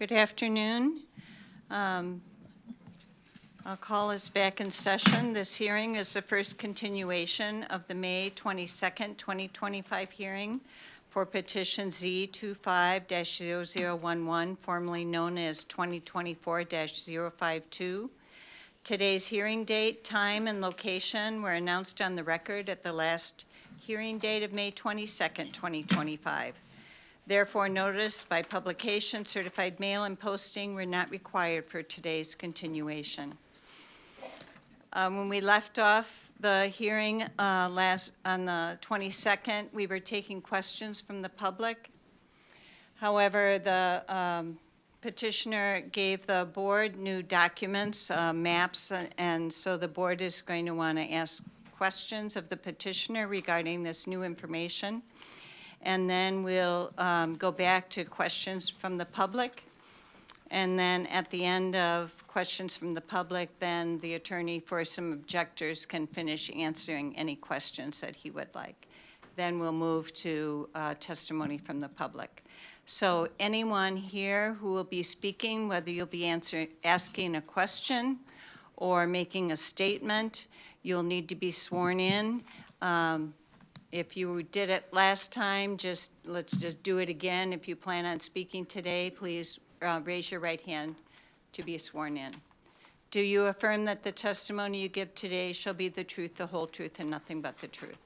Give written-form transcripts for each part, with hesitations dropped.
Good afternoon. I'll call us back in session. This hearing is the first continuation of the May 22nd, 2025 hearing for petition Z25-0011, formerly known as 2024-052. Today's hearing date, time, and location were announced on the record at the last hearing date of May 22nd, 2025. Therefore, notice by publication, certified mail, and posting were not required for today's continuation. When we left off the hearing on the 22nd, we were taking questions from the public. However, the petitioner gave the board new documents, maps, and so the board is going to want to ask questions of the petitioner regarding this new information. And then we'll go back to questions from the public. And then at the end of questions from the public, then the attorney for some objectors can finish answering any questions that he would like. Then we'll move to testimony from the public. So anyone here who will be speaking, whether you'll be asking a question or making a statement, you'll need to be sworn in. If you did it last time, let's just do it again. If you plan on speaking today, please raise your right hand to be sworn in. Do you affirm that the testimony you give today shall be the truth, the whole truth, and nothing but the truth?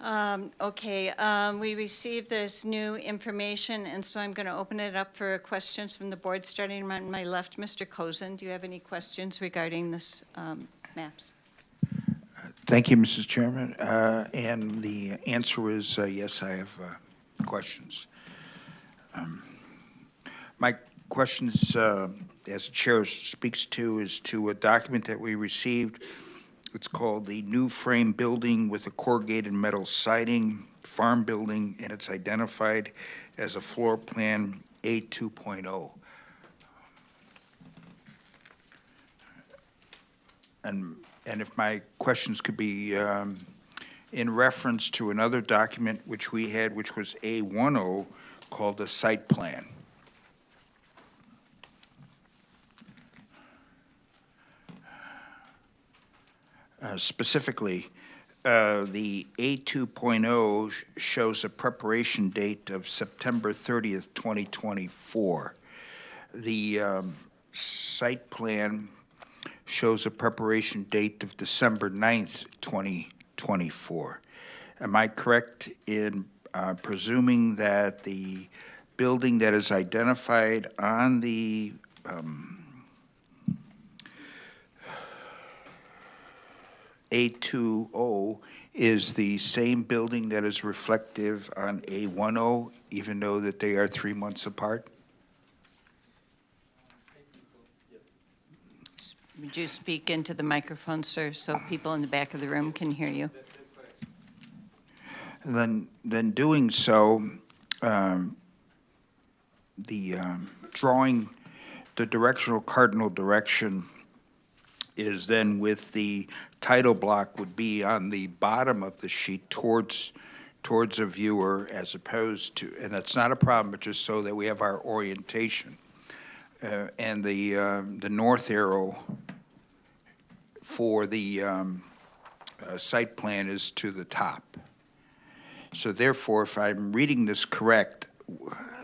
I do. Okay, we received this new information, and so I'm going to open it up for questions from the board, starting on my left. Mr. Cozen, do you have any questions regarding this maps? Thank you, Mrs. Chairman. And the answer is yes, I have questions. My questions, as the chair speaks to, is to a document that we received. It's called the New Frame Building with a Corrugated Metal Siding Farm Building, and it's identified as a floor plan A2.0. And if my questions could be in reference to another document which we had, which was A10, called the site plan. Specifically, the A2.0 shows a preparation date of September 30th, 2024. The site plan shows a preparation date of December 9th, 2024. Am I correct in presuming that the building that is identified on the A20 is the same building that is reflective on A10, even though that they are 3 months apart? Would you speak into the microphone, sir, so people in the back of the room can hear you? Then doing so, the drawing, the directional cardinal direction is then with the title block would be on the bottom of the sheet towards a viewer, as opposed to, and that's not a problem, but just so that we have our orientation. And the north arrow for the site plan is to the top. So therefore, if I'm reading this correct,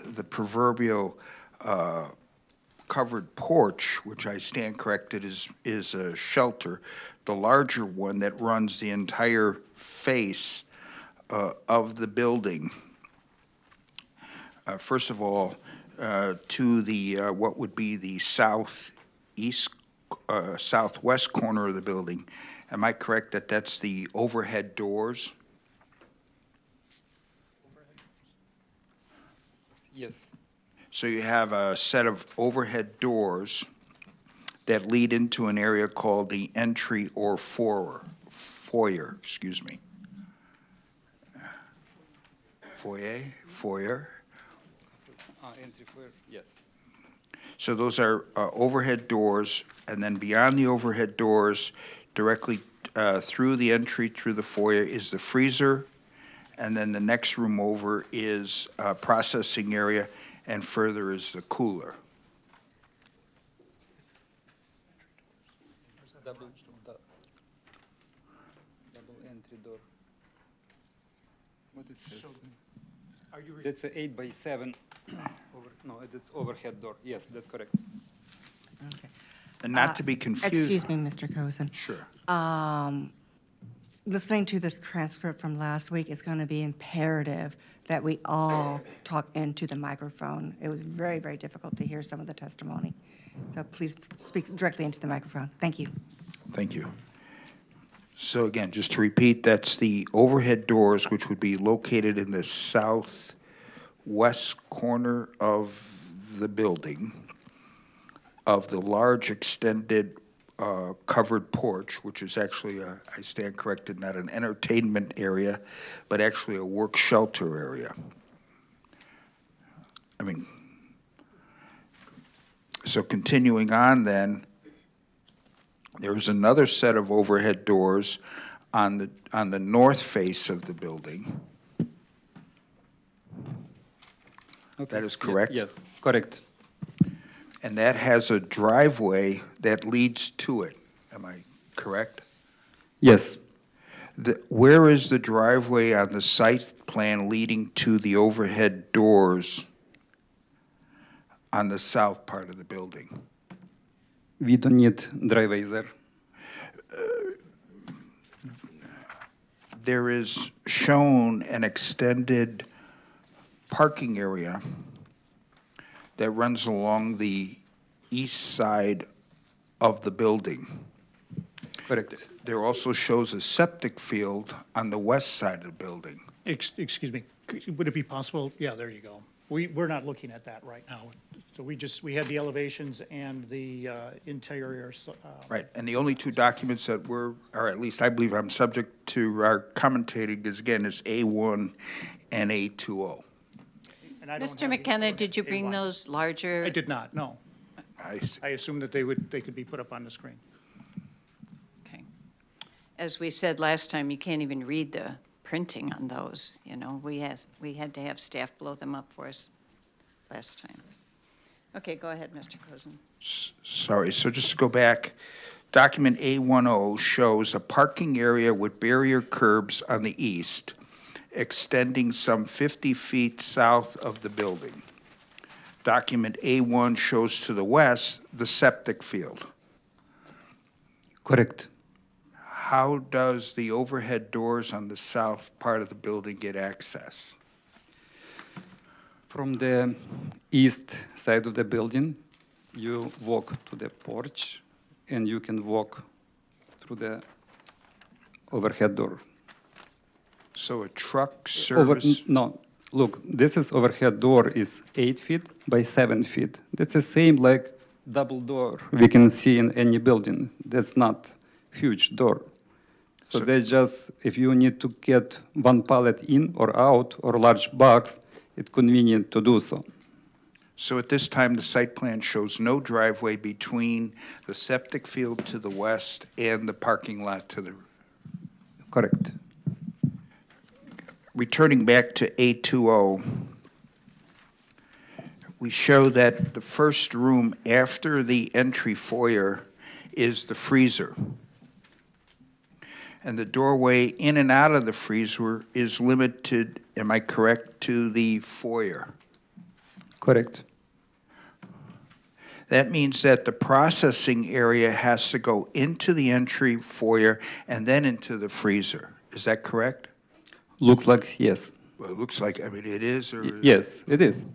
the proverbial covered porch, which I stand corrected, is a shelter. The larger one that runs the entire face of the building, first of all, to the what would be the southwest corner of the building. Am I correct that that's the overhead doors? Yes. So you have a set of overhead doors that lead into an area called the entry or foyer, excuse me. Foyer. Entry foyer, yes. So those are overhead doors, and then beyond the overhead doors, directly through the entry, through the foyer, is the freezer, and then the next room over is a processing area, and further is the cooler. Double entry door. What is this? That's a 8 by 7. No, it's overhead door. Yes, that's correct. Okay. And not to be confused. Excuse me, Mr. Cozen. Sure. Listening to the transcript from last week, it's going to be imperative that we all talk into the microphone. It was very, very difficult to hear some of the testimony. So please speak directly into the microphone. Thank you. Thank you. So again, just to repeat, that's the overhead doors, which would be located in the southwest corner of the building, of the large extended covered porch, which is actually, I stand corrected, not an entertainment area, but actually a work shelter area. I mean, so continuing on then, there's another set of overhead doors on the north face of the building. Okay. That is correct? Yes, correct. And that has a driveway that leads to it. Am I correct? Yes. Where is the driveway on the site plan leading to the overhead doors on the south part of the building? We don't need driveway there. There is shown an extended parking area that runs along the east side of the building. Correct. There also shows a septic field on the west side of the building. Excuse me, would it be possible, yeah, there you go. We're not looking at that right now. So we had the elevations and the interior. Right, and the only two documents that were, or at least I believe I'm subject to our commentating is, again, is A1 and A20. and I don't Mr. have the- McKenna, did you bring A1. those larger? I did not, no. I see. I assumed that they could be put up on the screen. Okay. As we said last time, you can't even read the printing on those, you know. We had to have staff blow them up for us last time. Okay, go ahead, Mr. Cozen. Sorry, so just to go back, document A10 shows a parking area with barrier curbs on the east, extending some 50 feet south of the building. Document A1 shows to the west the septic field. Correct. How does the overhead doors on the south part of the building get access? From the east side of the building, you walk to the porch, and you can walk through the overhead door. So a truck service? No, look, this is overhead door is 8 feet by 7 feet. That's the same like double door we can see in any building. That's not huge door. So that's just, if you need to get one pallet in or out or large box, it's convenient to do so. So at this time, the site plan shows no driveway between the septic field to the west and the parking lot to the, Correct. returning back to A20, we show that the first room after the entry foyer is the freezer. And the doorway in and out of the freezer is limited, am I correct, to the foyer? Correct. That means that the processing area has to go into the entry foyer and then into the freezer. Is that correct? Looks like yes. Well, it looks like, I mean, it is, or? Yes, it is.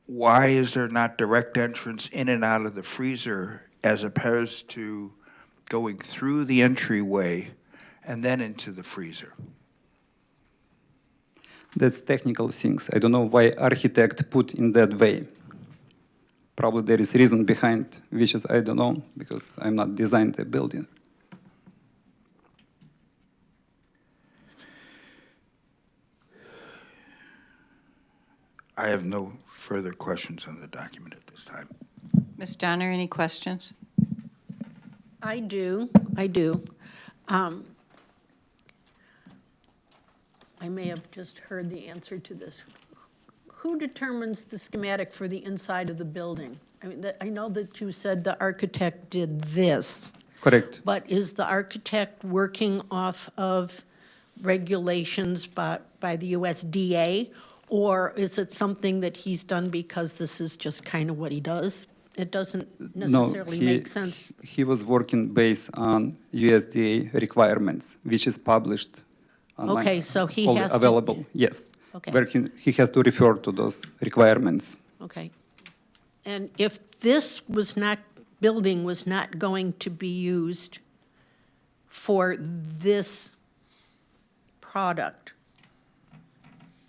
Why is there not direct entrance in and out of the freezer as opposed to going through the entryway and then into the freezer? That's technical things. I don't know why architect put in that way. Probably there is reason behind, which is I don't know, because I'm not designed the building. I have no further questions on the document at this time. Ms. Donner, any questions? I do, I do. Um, I may have just heard the answer to this. Who determines the schematic for the inside of the building? I mean, I know that you said the architect did this, Correct. but is the architect working off of regulations by the USDA? Or is it something that he's done because this is just kind of what he does? It doesn't No, necessarily make sense. he was working based on USDA requirements, which is published online. Okay, so he all has to- available, yes. Okay. Where he has to refer to those requirements. Okay. And if this building was not going to be used for this product,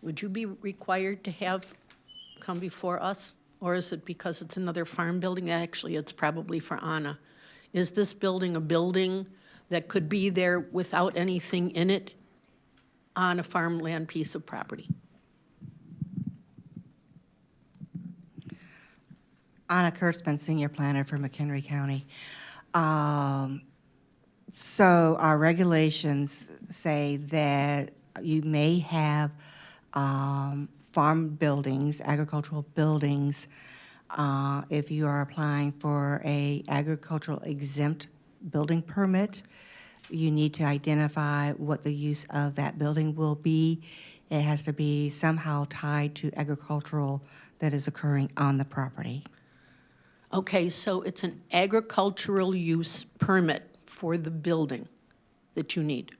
would you be required to come before us? Or is it because it's another farm building? Actually, it's probably for Anna. Is this building a building that could be there without anything in it on a farmland piece of property? Anna Kurtzman, Senior Planner for McHenry County. So our regulations say that you may have farm buildings, agricultural buildings, if you are applying for a agricultural exempt building permit. You need to identify what the use of that building will be. It has to be somehow tied to agricultural that is occurring on the property. Okay, so it's an agricultural use permit for the building that you need,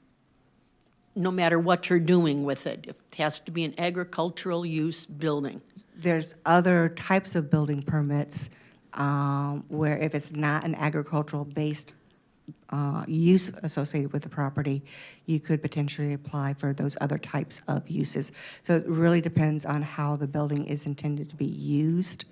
no matter what you're doing with it. It has to be an agricultural use building. There's other types of building permits where if it's not an agricultural-based use associated with the property, you could potentially apply for those other types of uses. So it really depends on how the building is intended to be used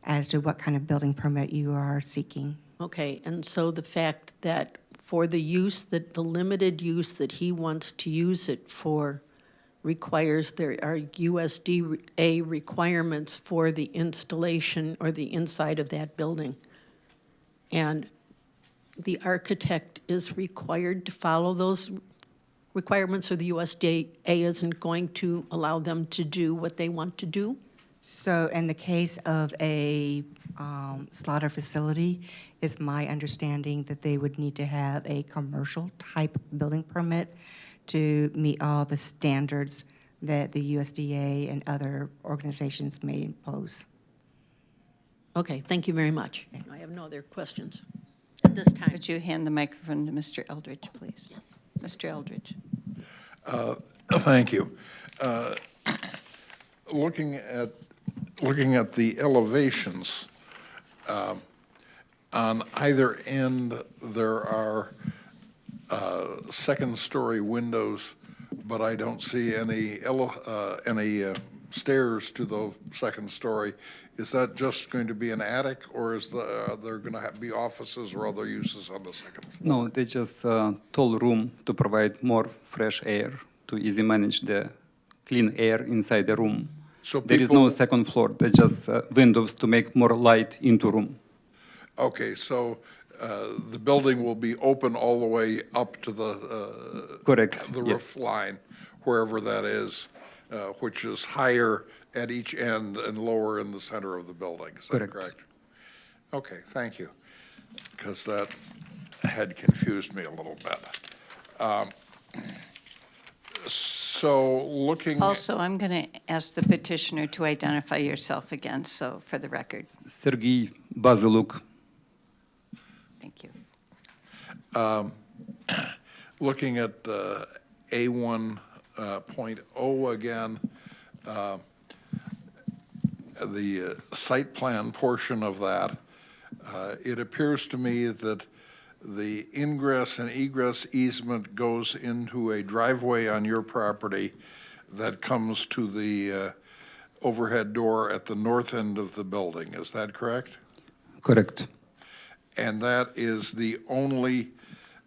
as to what kind of building permit you are seeking. Okay, and so the fact that for the use, that the limited use that he wants to use it for requires, there are USDA requirements for the installation or the inside of that building. And the architect is required to follow those requirements, or the USDA isn't going to allow them to do what they want to do? So in the case of a slaughter facility, it's my understanding that they would need to have a commercial type building permit to meet all the standards that the USDA and other organizations may impose. Okay, thank you very much. I have no other questions at this time. Could you hand the microphone to Mr. Eldridge, please? Yes. Mr. Eldridge. Thank you. Looking at the elevations, on either end, there are second-story windows, but I don't see any stairs to the second story. Is that just going to be an attic, or is there going to be offices or other uses on the second floor? No, they just tall room to provide more fresh air, to easy manage the clean air inside the room. So There is people- no second floor, they're just windows to make more light into room. Okay, so the building will be open all the way up to the Correct, the yes. roof line, wherever that is, which is higher at each end and lower in the center of the building. Is that Correct. correct? Okay, thank you, because that had confused me a little bit. So looking. Also, I'm going to ask the petitioner to identify yourself again, so for the record. Sergei Baziluk. Thank you. Looking at A1.0 again, the site plan portion of that, it appears to me that the ingress and egress easement goes into a driveway on your property that comes to the overhead door at the north end of the building. Is that correct? Correct. And that is the only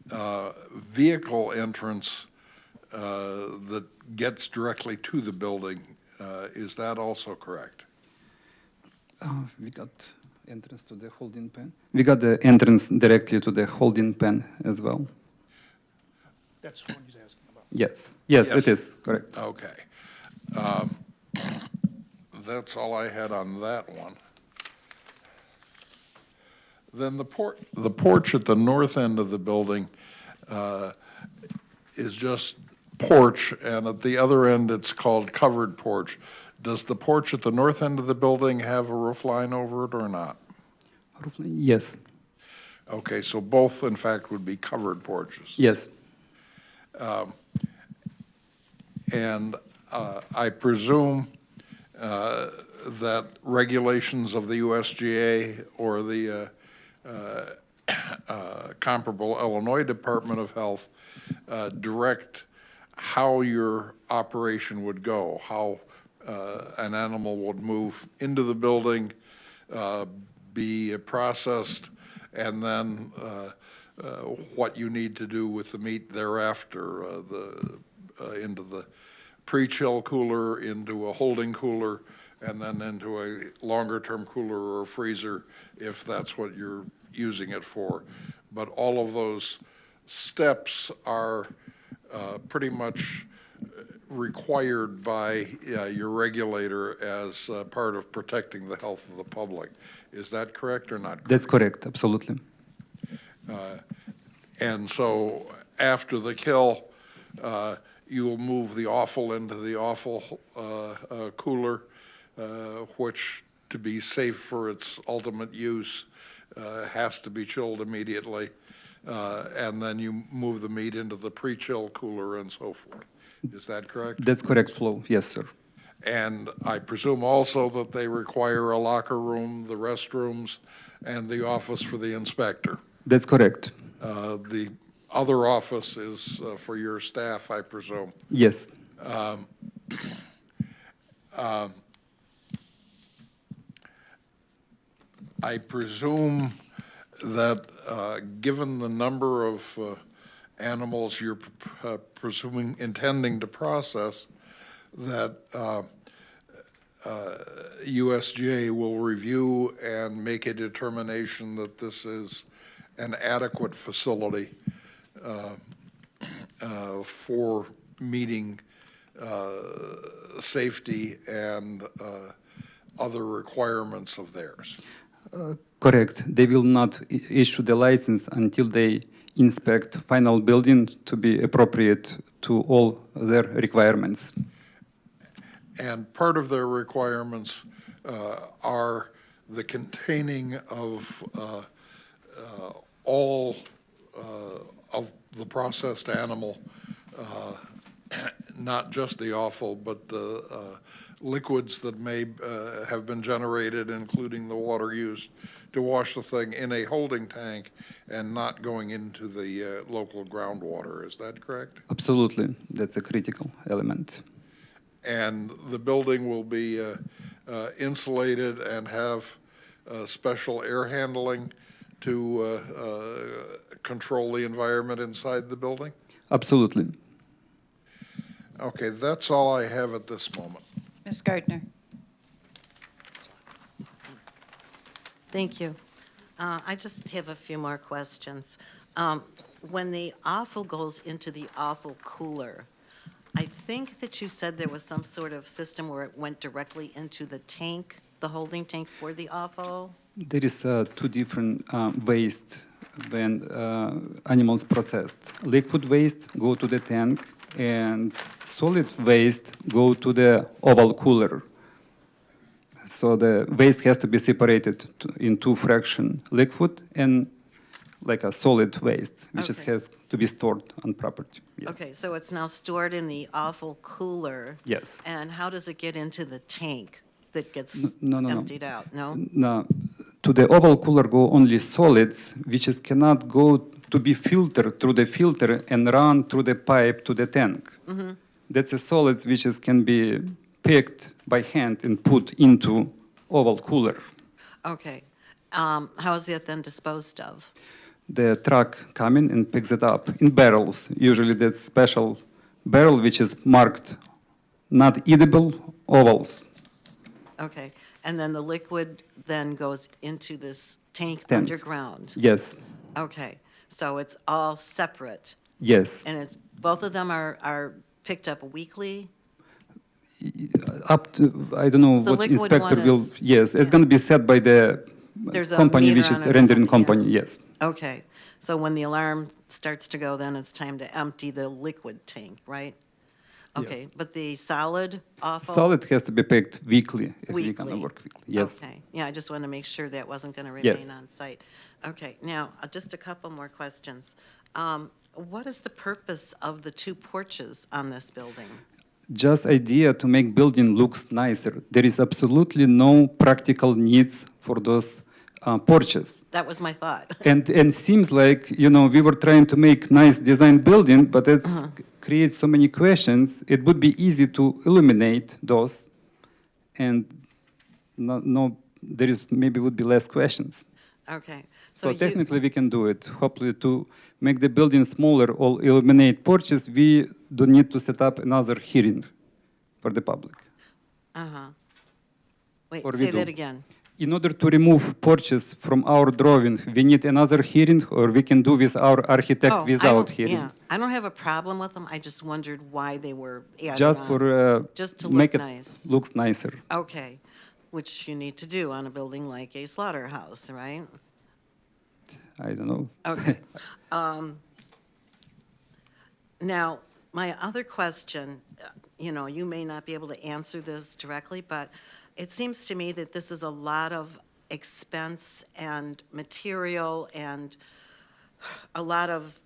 vehicle entrance that gets directly to the building. Is that also correct? We got entrance to the holding pen. We got the entrance directly to the holding pen as well. That's what he's asking about. Yes, yes, Yes. it is, correct. Okay. That's all I had on that one. Then the porch at the north end of the building is just porch, and at the other end, it's called covered porch. Does the porch at the north end of the building have a roof line over it or not? Yes, Okay, so both, in fact, would be covered porches. yes, And I presume that regulations of the USGA or the comparable Illinois Department of Health direct how your operation would go, how an animal would move into the building, be processed, and then what you need to do with the meat thereafter, into the pre-chill cooler, into a holding cooler, and then into a longer-term cooler or a freezer, if that's what you're using it for. But all of those steps are pretty much required by your regulator as part of protecting the health of the public. Is that correct or not correct? that's correct, absolutely. And so after the kill, you will move the offal into the offal cooler, which, to be safe for its ultimate use, has to be chilled immediately. And then you move the meat into the pre-chill cooler and so forth. Is that correct? That's correct flow, yes, sir. And I presume also that they require a locker room, the restrooms, and the office for the inspector. That's correct, The other office is for your staff, I presume. yes. I presume that, given the number of animals you're intending to process, that USGA will review and make a determination that this is an adequate facility for meeting safety and other requirements of theirs. Correct. They will not issue the license until they inspect final building to be appropriate to all their requirements. And part of their requirements are the containing of all of the processed animal, not just the offal, but the liquids that may have been generated, including the water used to wash the thing in a holding tank and not going into the local groundwater. Is that correct? Absolutely, that's a critical element. And the building will be insulated and have special air handling to control the environment inside the building? Absolutely. Okay, that's all I have at this moment. Ms. Gardner? Thank you. I just have a few more questions. When the offal goes into the offal cooler, I think that you said there was some sort of system where it went directly into the tank, the holding tank for the offal? There is two different waste when animals processed. Liquid waste go to the tank, and solid waste go to the oval cooler. So the waste has to be separated in two fractions, liquid and like a solid waste, which Okay. has to be stored on property. Yes. Okay, so it's now stored in the offal cooler? Yes. And how does it get into the tank that gets No. emptied out? No? Now, to the oval cooler go only solids, which cannot go to be filtered through the filter and run through the pipe to the tank. That's a solids which can be picked by hand and put into oval cooler. Okay. How is it then disposed of? The truck come in and picks it up in barrels. Usually that's special barrel which is marked not eatable ovals. Okay. And then the liquid then goes into this tank Tank. underground? Yes, Okay, so it's all separate, yes. and it's, both of them are picked up weekly? Up to, I don't know The what liquid inspector one will, is- yes, it's yeah. going to be set by the There's a company, meter which is on it or rendering something, yeah. company, yes. Okay, so when the alarm starts to go, then it's time to empty the liquid tank, right? Okay, but the solid offal? Solid has to be picked weekly, if we can Weekly. work weekly, yes. Okay, yeah, I just wanted to make sure that wasn't going to remain Yes. on site. Okay, now, just a couple more questions. What is the purpose of the two porches on this building? Just idea to make building looks nicer. There is absolutely no practical needs for those porches. That was my thought. And seems like, you know, we were trying to make nice design building, but it creates so many questions. It would be easy to eliminate those, and no, there is maybe would be less questions. Okay, So you, technically we can do it. Hopefully to make the building smaller or eliminate porches, we don't need to set up another hearing for the public. wait, or we say that do. again. In order to remove porches from our drawing, we need another hearing, or we can do with our architect Oh, I without don't- hearing. Yeah, I don't have a problem with them, I just wondered why they were added Just on. for Just to make look it nice. looks nicer. Okay, which you need to do on a building like a slaughterhouse, right? I don't know. Okay. Now, my other question, you know, you may not be able to answer this directly, but it seems to me that this is a lot of expense and material and a lot of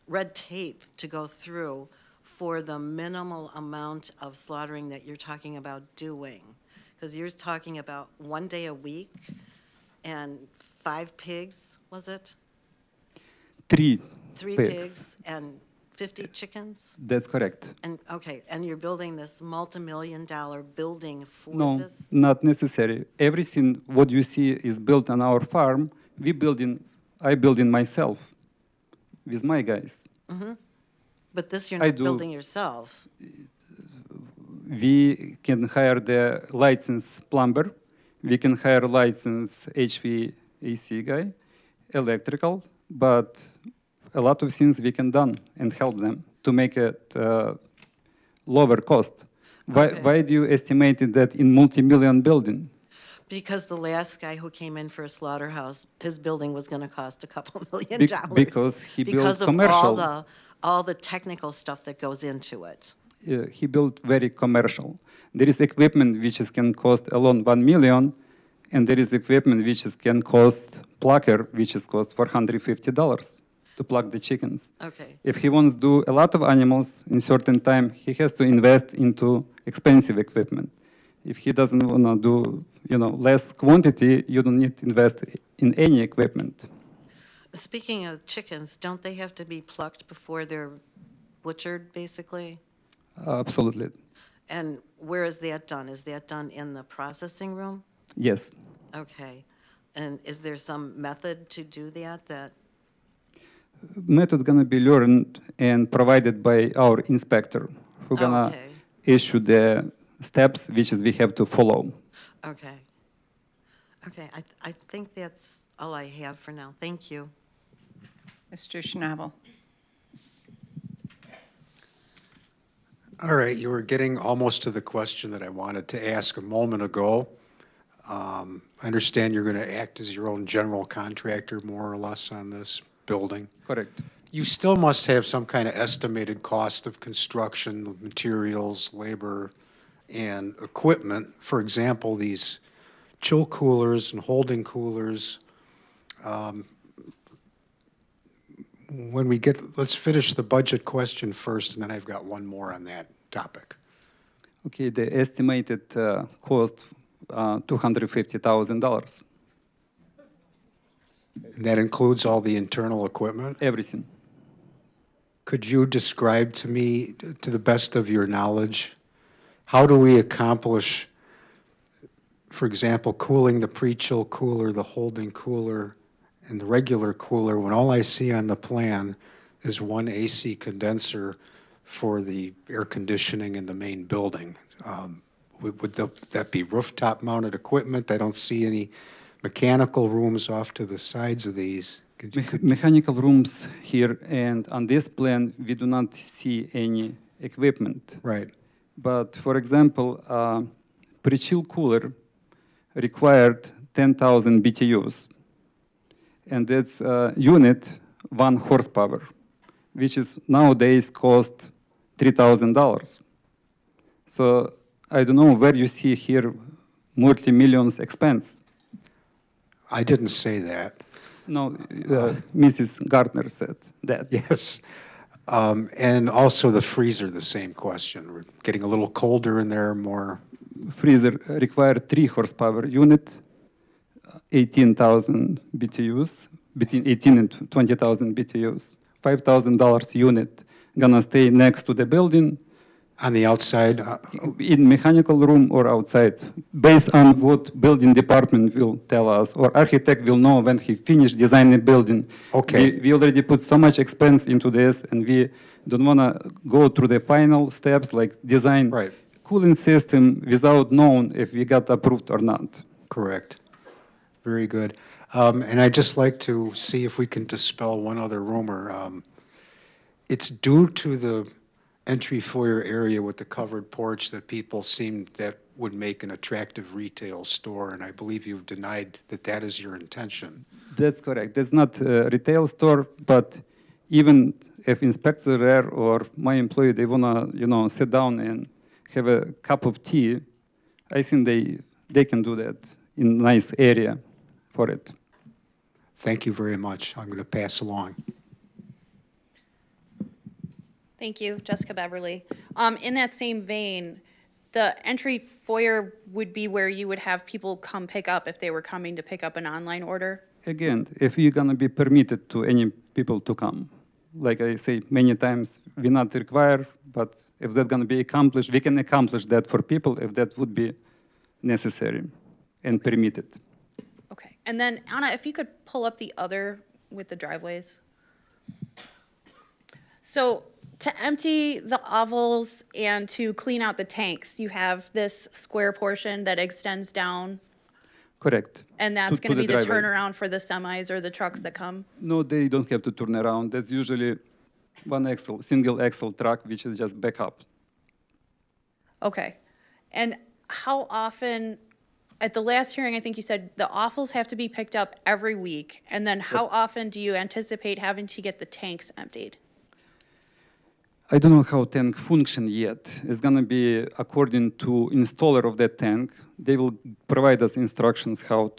red tape to go through for the minimal amount of slaughtering that you're talking about doing. Because you're talking about 1 day a week and 5 pigs, was it? 3 3 pigs. pigs and 50 chickens? That's correct. And, okay, and you're building this multi-million-dollar building for No, this? not necessary. Everything what you see is built on our farm. I build in myself with my guys. But this you're I not do. building yourself? We can hire the licensed plumber. We can hire licensed HVAC guy, electrical, but a lot of things we can done and help them to make it lower cost. Okay. Why do you estimate that in multi-million building? Because the last guy who came in for a slaughterhouse, his building was going to cost a couple $1 million. Because he built Because of commercial. all the technical stuff that goes into it. He built very commercial. There is equipment which can cost alone 1 million, and there is equipment which can cost plucker, which is cost $450 to pluck the chickens. Okay. If he wants to do a lot of animals in certain time, he has to invest into expensive equipment. If he doesn't want to do, less quantity, you don't need to invest in any equipment. Speaking of chickens, don't they have to be plucked before they're butchered, basically? Absolutely. And where is that done? Is that done in the processing room? Yes. Okay. And is there some method to do that? Method gonna be learned and provided by our inspector, who gonna okay. issue the steps which is we have to follow. Okay. Okay, I think that's all I have for now. Thank you. Mr. Schnabel. All right, you were getting almost to the question that I wanted to ask a moment ago. I understand you're going to act as your own general contractor, more or less, on this building. Correct. You still must have some kind of estimated cost of construction, materials, labor, and equipment. For example, these chill coolers and holding coolers. Let's finish the budget question first, and then I've got one more on that topic. Okay, the estimated cost $250,000. And that includes all the internal equipment? Everything. Could you describe to me, to the best of your knowledge, how do we accomplish, for example, cooling the pre-chill cooler, the holding cooler, and the regular cooler, when all I see on the plan is one AC condenser for the air conditioning in the main building? that be rooftop-mounted equipment? I don't see any mechanical rooms off to the sides of these. Mechanical rooms here, and on this plan, we do not see any equipment. Right. But for example, pre-chill cooler required 10,000 BTUs. And that's unit 1 horsepower, which is nowadays cost $3,000. So I don't know where you see here multi-millions expense. I didn't say that. No, Mrs. Gardner said that. Yes. And also the freezer, the same question. We're getting a little colder in there, more. Freezer required 3 horsepower unit, 18,000 BTUs, between 18 and 20,000 BTUs. $5,000 unit gonna stay next to the building On the outside, in mechanical room or outside, based on what building department will tell us, or architect will know when he finished designing the building. Okay. We already put so much expense into this, and we don't wanna go through the final steps like design Right. cooling system without knowing if we got approved or not. correct. Very good. And I'd just like to see if we can dispel one other rumor. It's due to the entry foyer area with the covered porch that people seem that would make an attractive retail store, and I believe you've denied that that is your intention. That's correct. It's not a retail store, but even if inspector there or my employee, they wanna, sit down and have a cup of tea, I think they can do that in nice area for it. Thank you very much. I'm going to pass along. Thank you, Jessica Beverly. In that same vein, the entry foyer would be where you would have people come pick up if they were coming to pick up an online order? Again, if you're gonna be permitted to any people to come, like I say many times, we not require, but if that's gonna be accomplished, we can accomplish that for people if that would be necessary and permitted. Okay, and then Anna, if you could pull up the other with the driveways. So to empty the ovals and to clean out the tanks, you have this square portion that extends down, Correct. and that's To gonna be the driveway. turnaround for the semis or the trucks that come? No, they don't have to turn around. That's usually single axle truck, which is just back up. Okay. And how often, at the last hearing, I think you said the offals have to be picked up every week. And then how often do you anticipate having to get the tanks emptied? I don't know how tank function yet. It's gonna be according to installer of that tank. They will provide us instructions how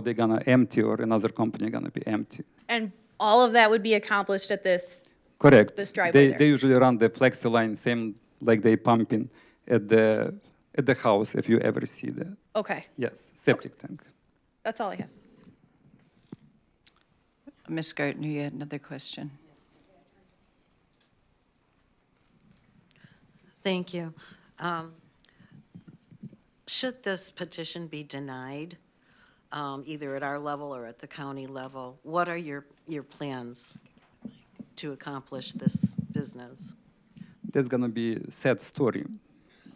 they're gonna empty or another company gonna be empty. And all of that would be accomplished at this, Correct. This driveway there. They usually run the flexi line, same like they pumping at the house, if you ever see that. okay, Yes, septic tank. that's all I have. Ms. Gardner, you had another question. Thank you. Should this petition be denied, either at our level or at the county level, what are your plans to accomplish this business? That's gonna be a sad story,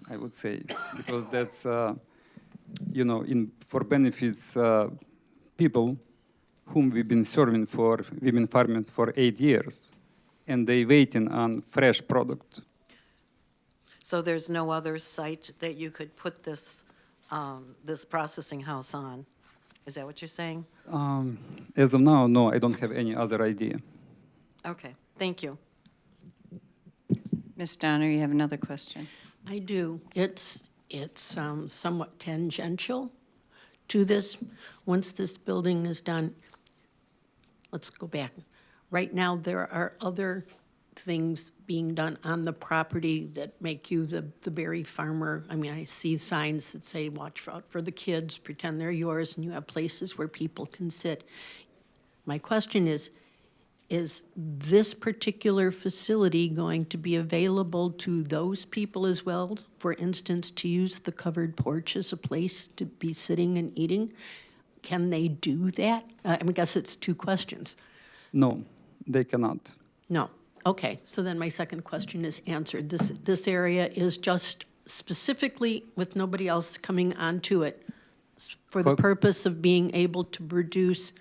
I would say, because that's, for benefits people whom we've been serving we've been farming for 8 years, and they waiting on fresh product. So there's no other site that you could put this, this processing house on? Is that what you're saying? As of now, no, I don't have any other idea. Okay, thank you. Ms. Donner, you have another question. I do. It's somewhat tangential to this. Once this building is done, let's go back. Right now, there are other things being done on the property that make you the berry farmer. I mean, I see signs that say, watch out for the kids, pretend they're yours, and you have places where people can sit. My question is this particular facility going to be available to those people as well? For instance, to use the covered porch as a place to be sitting and eating? Can they do that? I guess it's two questions. No, they cannot. No. Okay, so then my second question is answered. This area is just specifically with nobody else coming onto it for the For- purpose of being able to produce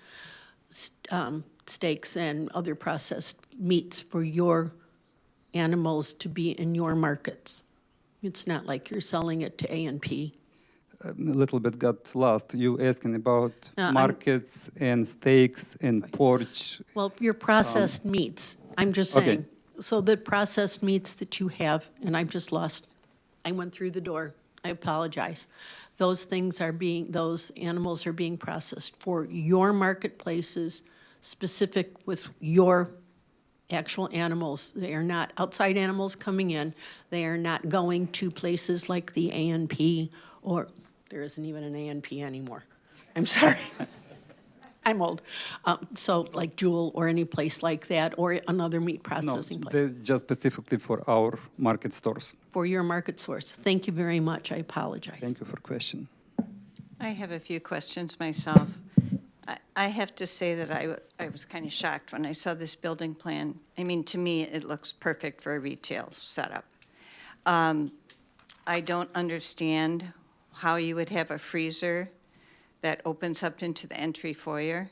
steaks and other processed meats for your animals to be in your markets. It's not like you're selling it to A&P. A little bit got lost. You asking about I'm- markets and steaks and porch. Well, your processed meats, I'm just okay. saying. So the processed meats that you have, and I'm just lost, I went through the door, I apologize. Those animals are being processed for your marketplaces, specific with your actual animals. They are not outside animals coming in. They are not going to places like the A&P, or there isn't even an A&P anymore. I'm sorry. I'm old. So like Jewel or any place like that, or another meat No, processing place. they're just specifically for our market stores. For your market source. Thank you very much. I apologize. Thank you for question. I have a few questions myself. I have to say that I was kind of shocked when I saw this building plan. I mean, to me, it looks perfect for a retail setup. I don't understand how you would have a freezer that opens up into the entry foyer,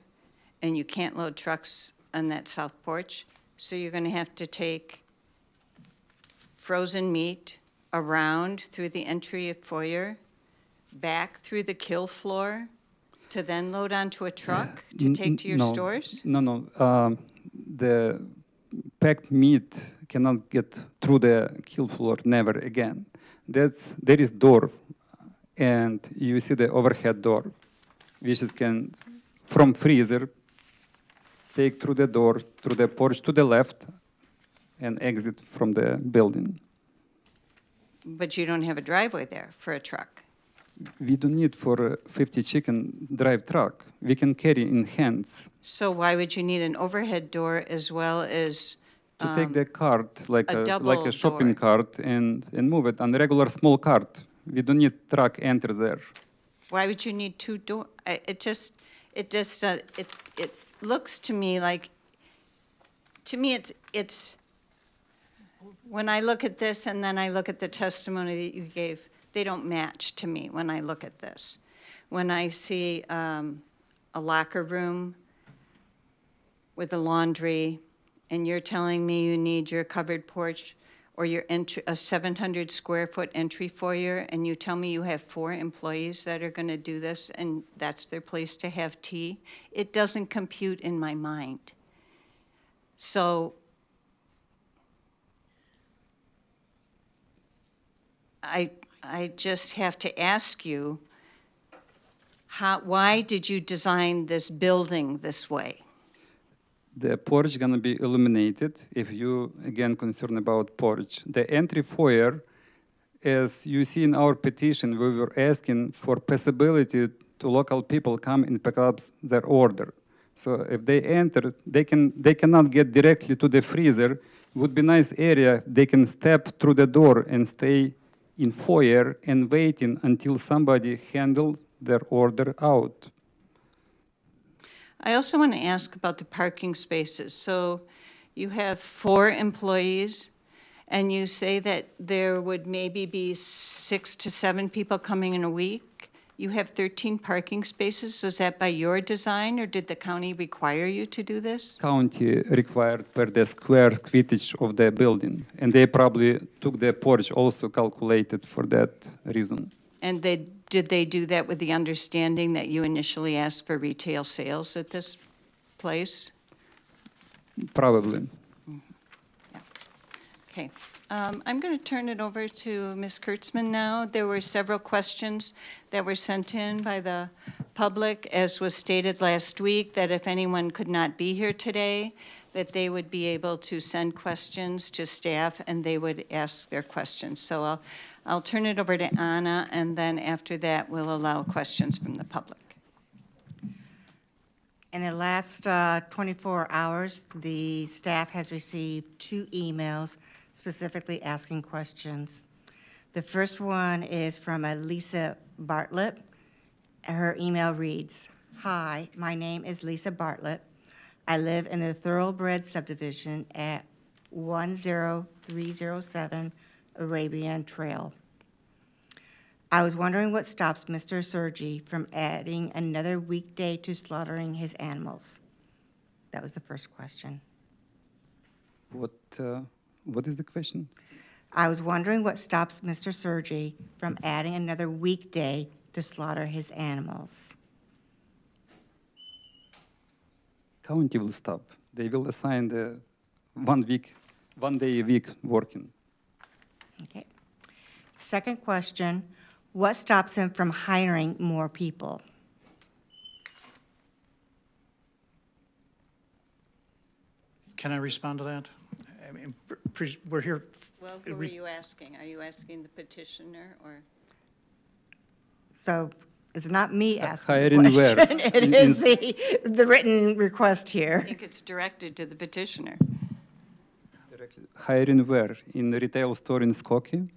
and you can't load trucks on that south porch. So you're going to have to take frozen meat around through the entry foyer, back through the kill floor, to then load onto a truck to take to your No, stores? No. The packed meat cannot get through the kill floor, never again. There is door, and you see the overhead door, which can, from freezer, take through the door, through the porch to the left, and exit from the building. But you don't have a driveway there for a truck. We don't need for a 50 chicken drive truck. We can carry in hands So why would you need an overhead door as well as, to take the cart like a a double shopping door. cart and move it on a regular small cart. We don't need truck enter there. why would you need two door? It looks to me like, it's, when I look at this and then I look at the testimony that you gave, they don't match to me when I look at this. When I see a locker room with a laundry, and you're telling me you need your covered porch or your entry, a 700 square foot entry foyer, and you tell me you have 4 employees that are going to do this, and that's their place to have tea, it doesn't compute in my mind. So I just have to ask you, why did you design this building this way? The porch gonna be illuminated. If you again concerned about porch, the entry foyer, as you see in our petition, we were asking for possibility to local people come and pick up their order. So if they enter, they cannot get directly to the freezer. Would be nice area. They can step through the door and stay in foyer and waiting until somebody handle their order out. I also want to ask about the parking spaces. So you have 4 employees, and you say that there would maybe be 6 to 7 people coming in a week. You have 13 parking spaces. Is that by your design, or did the county require you to do this? County required per the square footage of the building, and they probably took the porch also calculated for that reason. And did they do that with the understanding that you initially asked for retail sales at this place? Probably. Okay. I'm going to turn it over to Ms. Kurtzman now. There were several questions that were sent in by the public, as was stated last week, that if anyone could not be here today, that they would be able to send questions to staff and they would ask their questions. So I'll turn it over to Anna, and then after that, we'll allow questions from the public. In the last 24 hours, the staff has received 2 emails specifically asking questions. The first one is from Lisa Bartlett. Her email reads, "Hi, my name is Lisa Bartlett. I live in the Thoroughbred subdivision at 10307 Arabian Trail. I was wondering what stops Mr. Sergi from adding another weekday to slaughtering his animals? That was the first question. What is the question? I was wondering what stops Mr. Sergi from adding another weekday to slaughter his animals? County will stop. They will assign the 1 day a week working. Okay. Second question, what stops him from hiring more people? Can I respond to that? I mean, we're here. Well, who are you asking? Are you asking the petitioner or? So it's not me asking the hiring where? question. It is the written request I here. think it's directed to the petitioner. Hiring where? In the retail store in Skokie?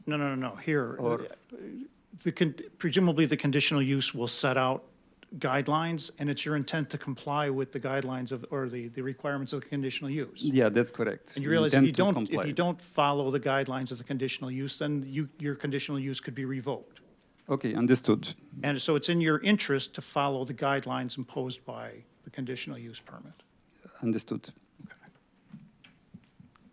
No. Here, Or- presumably the conditional use will set out guidelines, and it's your intent to comply with the guidelines of, or the requirements of the conditional use. Yeah, that's correct. And you realize if Intend you to don't, comply. if you don't follow the guidelines of the conditional use, then your conditional use could be revoked. Okay, understood. And so it's in your interest to follow the guidelines imposed by the conditional use permit. Understood.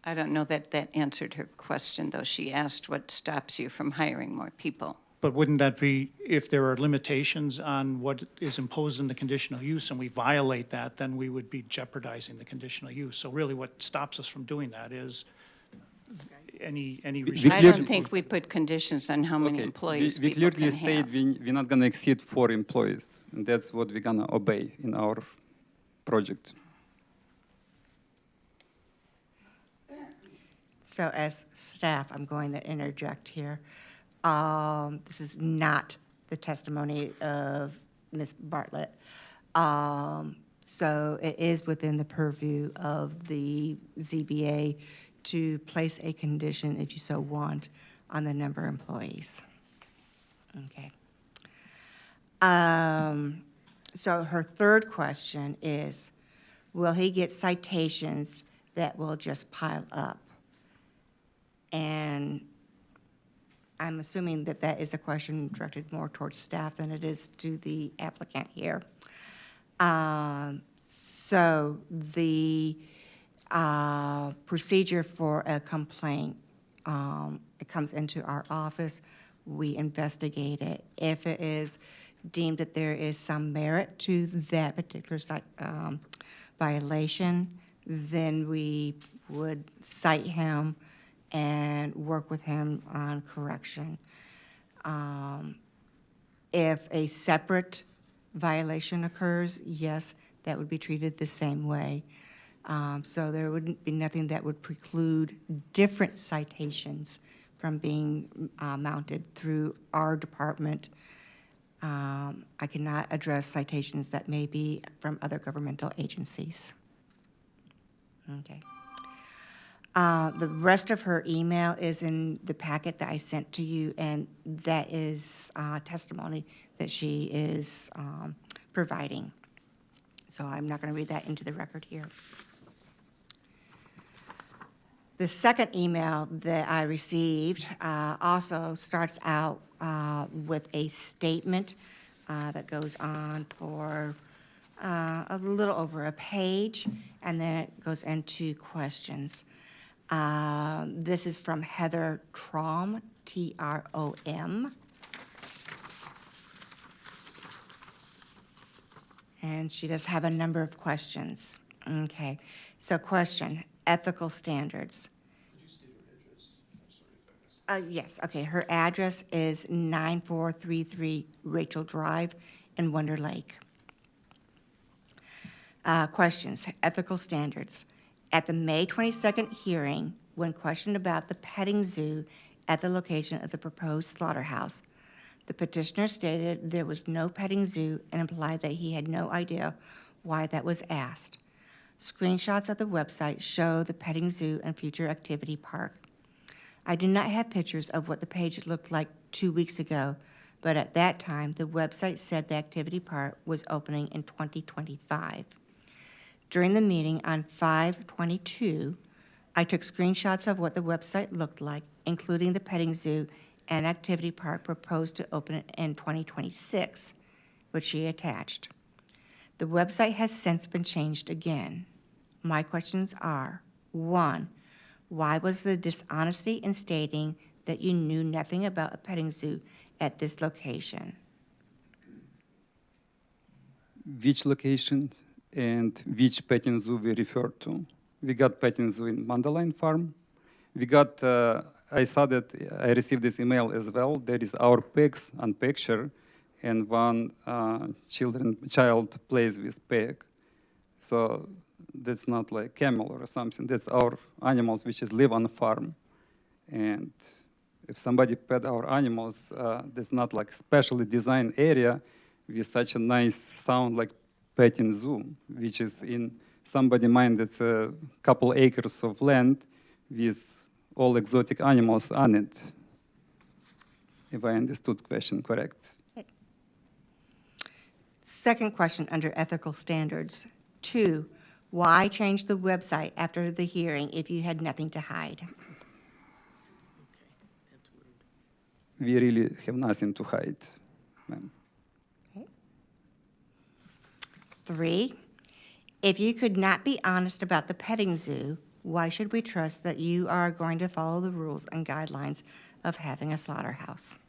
I don't know that that answered her question, though. She asked what stops you from hiring more people. But wouldn't that be, if there are limitations on what is imposed in the conditional use and we violate that, then we would be jeopardizing the conditional use. So really what stops us from doing that is any I restrictions. don't think we put conditions on how many Okay, employees we people clearly can state have. we're not going to exceed 4 employees, and that's what we're going to obey in our project. So as staff, I'm going to interject here. This is not the testimony of Ms. Bartlett. So it is within the purview of the ZBA to place a condition, if you so want, on the number of employees. Okay. So her third question is, will he get citations that will just pile up? And I'm assuming that that is a question directed more towards staff than it is to the applicant here. So the procedure for a complaint, it comes into our office, we investigate it. If it is deemed that there is some merit to that particular violation, then we would cite him and work with him on correction. If a separate violation occurs, yes, that would be treated the same way. So there wouldn't be nothing that would preclude different citations from being mounted through our department. I cannot address citations that may be from other governmental agencies. Okay. The rest of her email is in the packet that I sent to you, and that is testimony that she is providing. So I'm not going to read that into the record here. The second email that I received also starts out with a statement that goes on for a little over a page, and then it goes into questions. This is from Heather Trom, Trom. And she does have a number of questions. Okay, so question, ethical standards. Could you state her address? I'm sorry if I missed. Yes, okay, her address is 9433 Rachel Drive in Wonder Lake. Questions, ethical standards. At the May 22nd hearing, when questioned about the petting zoo at the location of the proposed slaughterhouse, the petitioner stated there was no petting zoo and implied that he had no idea why that was asked. Screenshots of the website show the petting zoo and future activity park. I do not have pictures of what the page looked like 2 weeks ago, but at that time, the website said the activity park was opening in 2025. During the meeting on 5/22, I took screenshots of what the website looked like, including the petting zoo and Activity Park proposed to open in 2026, which she attached. The website has since been changed again. My questions are, one, why was the dishonesty in stating that you knew nothing about a petting zoo at this location? Which locations and which petting zoo we refer to? We got petting zoo in Mandalay Farm. We got, I saw that I received this email as well. There is our pigs on picture, and one child plays with pig. So that's not like camel or something. That's our animals which is live on the farm. And if somebody pet our animals, that's not like specially designed area with such a nice sound like petting zoo, which is in somebody's mind, it's a couple acres of land with all exotic animals on it, if I understood question correct. Second question under ethical standards. Two, why change the website after the hearing if you had nothing to hide? We really have nothing to hide, ma'am. Okay. Three, if you could not be honest about the petting zoo, why should we trust that you are going to follow the rules and guidelines of having a slaughterhouse?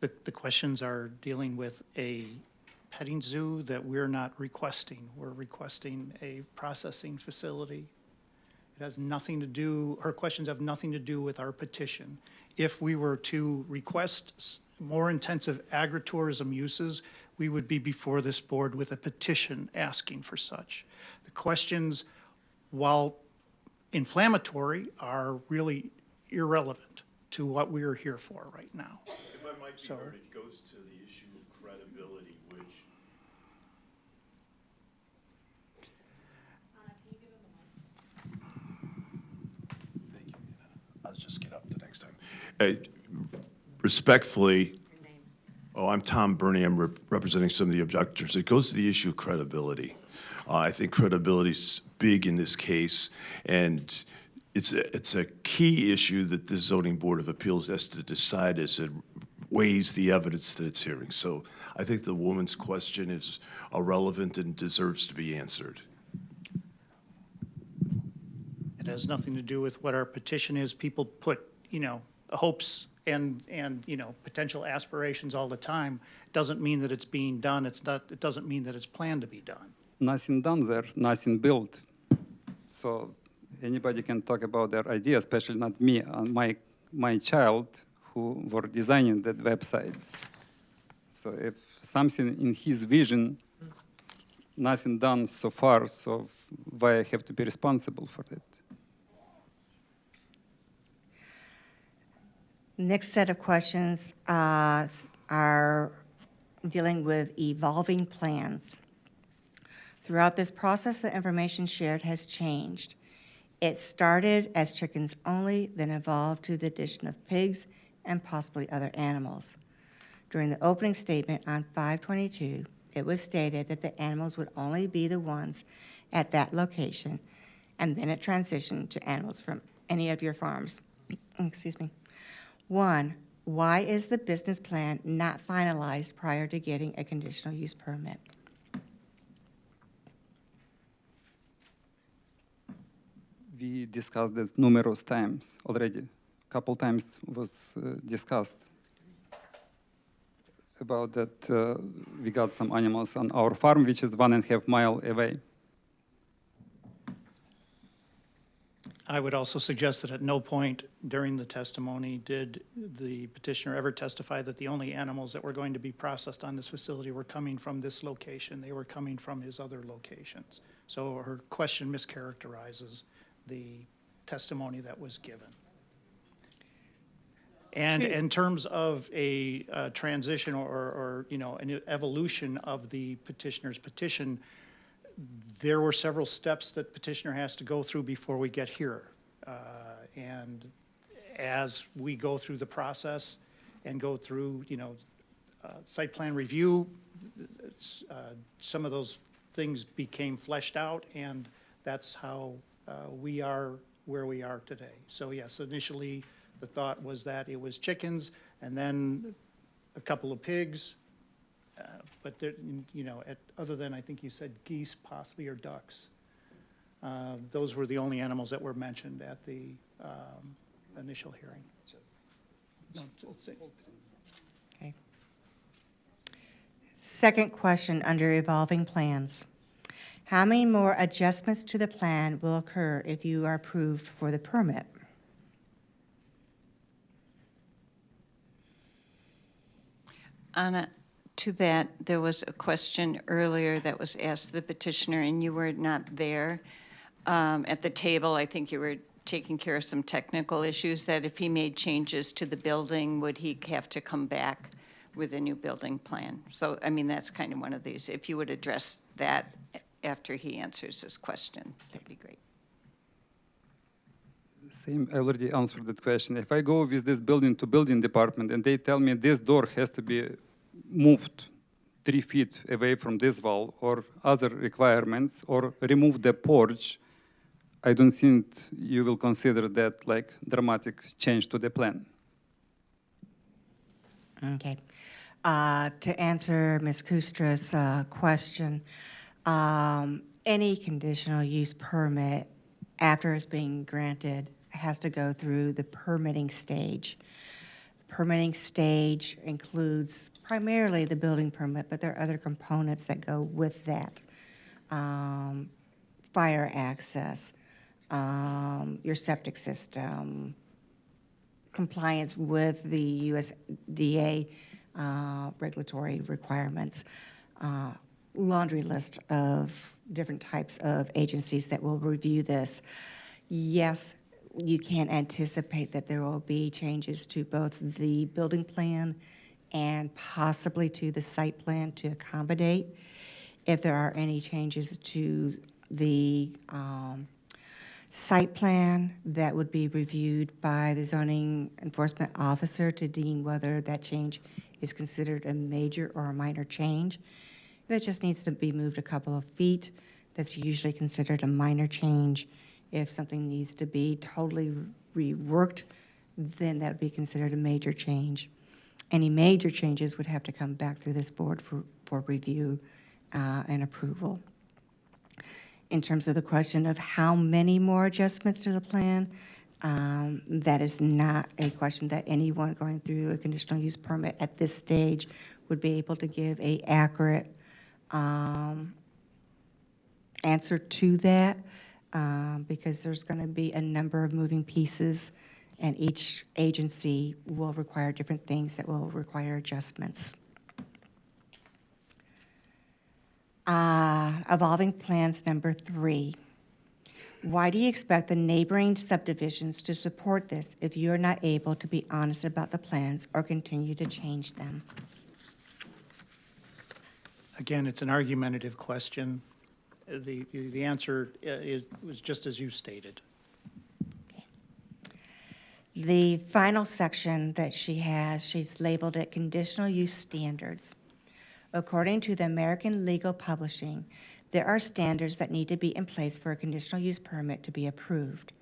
The questions are dealing with a petting zoo that we're not requesting. We're requesting a processing facility. It has nothing to do, her questions have nothing to do with our petition. If we were to request more intensive agritourism uses, we would be before this board with a petition asking for such. The questions, while inflammatory, are really irrelevant to what we are here for right now. If I might be heard, it goes to the issue of credibility, which thank you. I'll just get up the next time. Respectfully, I'm Tom Burney. I'm representing some of the objectors. It goes to the issue of credibility. I think credibility is big in this case, and it's a key issue that the Zoning Board of Appeals has to decide as it weighs the evidence that it's hearing. So I think the woman's question is relevant and deserves to be answered. It has nothing to do with what our petition is. People put, hopes and potential aspirations all the time. Doesn't mean that it's being done. It doesn't mean that it's planned to be done. Nothing done there, nothing built. So anybody can talk about their idea, especially not me and my child who were designing that website. So if something in his vision, nothing done so far, so why I have to be responsible for it? Next set of questions are dealing with evolving plans. Throughout this process, the information shared has changed. It started as chickens only, then evolved to the addition of pigs and possibly other animals. During the opening statement on 5/22, it was stated that the animals would only be the ones at that location, and then it transitioned to animals from any of your farms. Excuse me. One, why is the business plan not finalized prior to getting a conditional use permit? We discussed this numerous times already. A couple times was discussed about that we got some animals on our farm, which is 1.5 miles away. I would also suggest that at no point during the testimony did the petitioner ever testify that the only animals that were going to be processed on this facility were coming from this location. They were coming from his other locations. So her question mischaracterizes the testimony that was given. And in terms of a transition or an evolution of the petitioner's petition, there were several steps that petitioner has to go through before we get here. And as we go through the process and go through, site plan review, some of those things became fleshed out, and that's how we are where we are today. So yes, initially, the thought was that it was chickens and then a couple of pigs. But there, you know, other than, I think you said geese possibly or ducks. Those were the only animals that were mentioned at the initial hearing. No, Okay. Second question under evolving plans. How many more adjustments to the plan will occur if you are approved for the permit? Anna, to that, there was a question earlier that was asked the petitioner, and you were not there at the table. I think you were taking care of some technical issues, that if he made changes to the building, would he have to come back with a new building plan? So, I mean, that's kind of one of these. If you would address that after he answers this question, that'd be great. Same, I already answered that question. If I go with this building to building department and they tell me this door has to be moved 3 feet away from this wall or other requirements, or remove the porch, I don't think you will consider that like dramatic change to the plan. Okay. To answer Ms. Kustra's question, any conditional use permit after it's being granted has to go through the permitting stage. Permitting stage includes primarily the building permit, but there are other components that go with that. Fire access, your septic system, compliance with the USDA regulatory requirements, laundry list of different types of agencies that will review this. Yes, you can anticipate that there will be changes to both the building plan and possibly to the site plan to accommodate. If there are any changes to the site plan, that would be reviewed by the zoning enforcement officer to deem whether that change is considered a major or a minor change. If it just needs to be moved a couple of feet, that's usually considered a minor change. If something needs to be totally reworked, then that would be considered a major change. Any major changes would have to come back through this board for review and approval. In terms of the question of how many more adjustments to the plan, that is not a question that anyone going through a conditional use permit at this stage would be able to give a accurate answer to that, because there's going to be a number of moving pieces, and each agency will require different things that will require adjustments. Evolving plans number 3. Why do you expect the neighboring subdivisions to support this if you're not able to be honest about the plans or continue to change them? Again, it's an argumentative question. The answer was just as you stated. The final section that she has, she's labeled it conditional use standards. According to the American Legal Publishing, there are standards that need to be in place for a conditional use permit to be approved.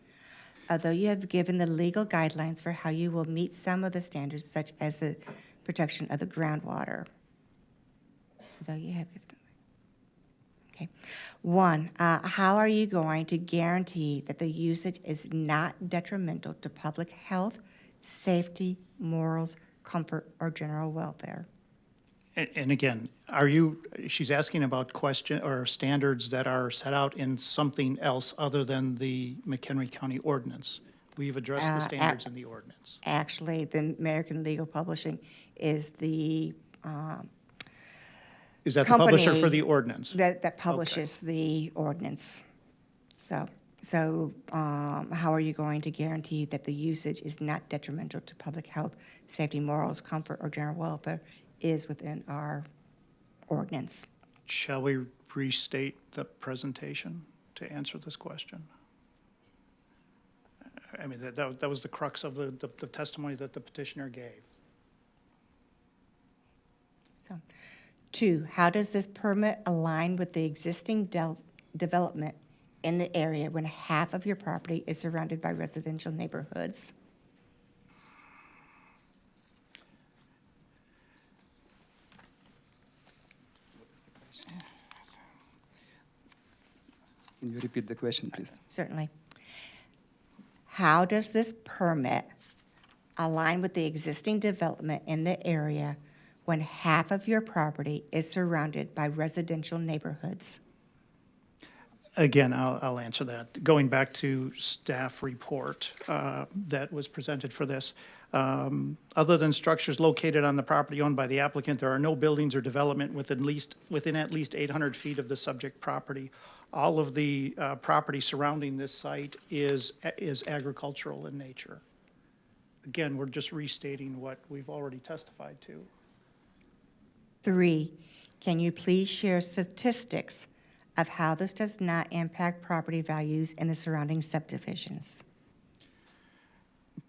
Although you have given the legal guidelines for how you will meet some of the standards, such as the protection of the groundwater. Although you have given them. Okay. 1, how are you going to guarantee that the usage is not detrimental to public health, safety, morals, comfort, or general welfare? And again, she's asking about question or standards that are set out in something else other than the McHenry County ordinance. We've addressed the standards in the ordinance. Actually, the American Legal Publishing is the Is that the publisher for company the ordinance? that publishes the ordinance. So how are you going to guarantee that the usage is not detrimental to public health, safety, morals, comfort, or general welfare is within our ordinance? Shall we restate the presentation to answer this question? I mean, that was the crux of the testimony that the petitioner gave. So, 2, how does this permit align with the existing development in the area when half of your property is surrounded by residential neighborhoods? Can you repeat the question, please? Certainly. How does this permit align with the existing development in the area when half of your property is surrounded by residential neighborhoods? Again, I'll answer that. Going back to staff report that was presented for this, other than structures located on the property owned by the applicant, there are no buildings or development within at least 800 feet of the subject property. All of the property surrounding this site is agricultural in nature. Again, we're just restating what we've already testified to. 3, can you please share statistics of how this does not impact property values in the surrounding subdivisions?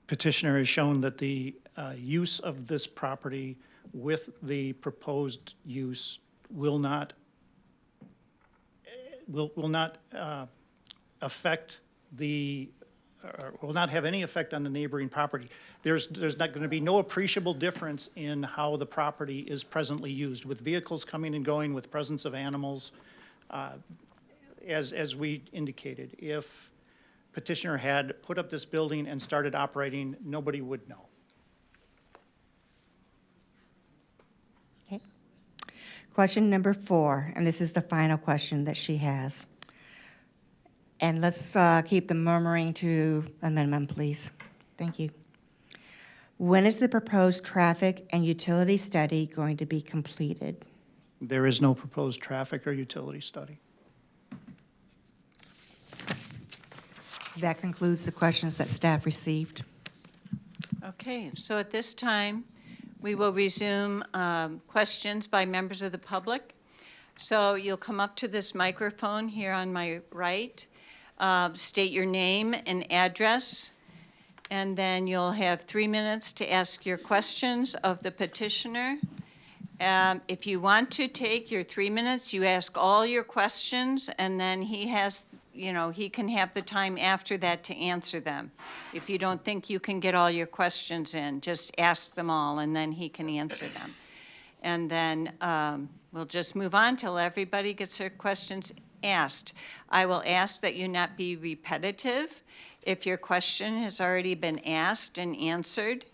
Petitioner has shown that the use of this property with the proposed use will not affect the, will not have any effect on the neighboring property. There's not going to be no appreciable difference in how the property is presently used, with vehicles coming and going, with presence of animals. As we indicated, if petitioner had put up this building and started operating, nobody would know. Okay. Question number 4, and this is the final question that she has. And let's keep the murmuring to a minimum, please. Thank you. When is the proposed traffic and utility study going to be completed? There is no proposed traffic or utility study. That concludes the questions that staff received. Okay, so at this time, we will resume questions by members of the public. So you'll come up to this microphone here on my right, state your name and address, and then you'll have 3 minutes to ask your questions of the petitioner. If you want to take your 3 minutes, you ask all your questions, and then he has, he can have the time after that to answer them. If you don't think you can get all your questions in, just ask them all, and then he can answer them. And then we'll just move on till everybody gets their questions asked. I will ask that you not be repetitive. If your question has already been asked and answered,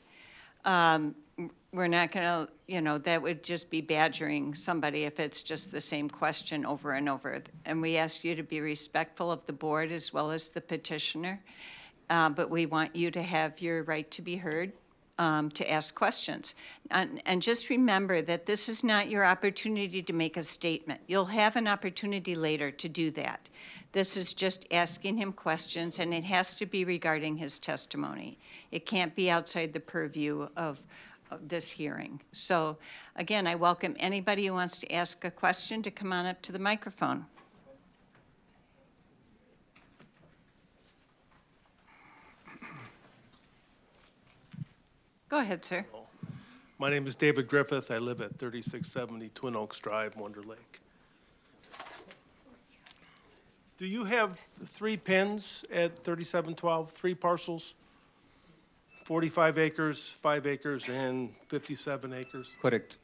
we're not going to, that would just be badgering somebody if it's just the same question over and over. And we ask you to be respectful of the board as well as the petitioner. But we want you to have your right to be heard, to ask questions. And just remember that this is not your opportunity to make a statement. You'll have an opportunity later to do that. This is just asking him questions, and it has to be regarding his testimony. It can't be outside the purview of this hearing. So again, I welcome anybody who wants to ask a question to come on up to the microphone. Go ahead, sir. My name is David Griffith. I live at 3670 Twin Oaks Drive, Wonder Lake. Do you have 3 pins at 3712, 3 parcels? 45 acres, 5 acres, and 57 acres? Correct.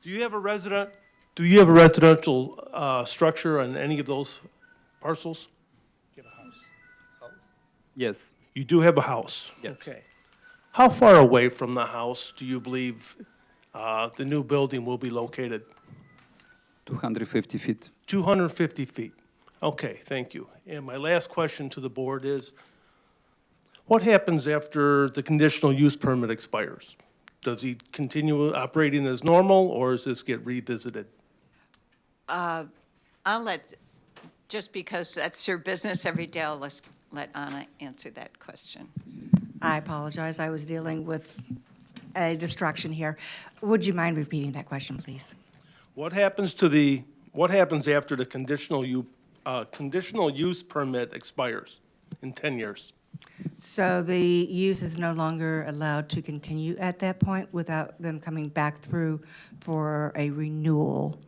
Do you have a residential structure on any of those parcels? Yes. You do have a house? Yes. Okay. How far away from the house do you believe the new building will be located? 250 feet. 250 feet. Okay, thank you. And my last question to the board is, what happens after the conditional use permit expires? Does he continue operating as normal, or does this get revisited? I'll let, just because that's her business every day, I'll let Anna answer that question. I apologize. I was dealing with a distraction here. Would you mind repeating that question, please? What happens after the conditional use permit expires in 10 years? So the use is no longer allowed to continue at that point without them coming back through for a renewal.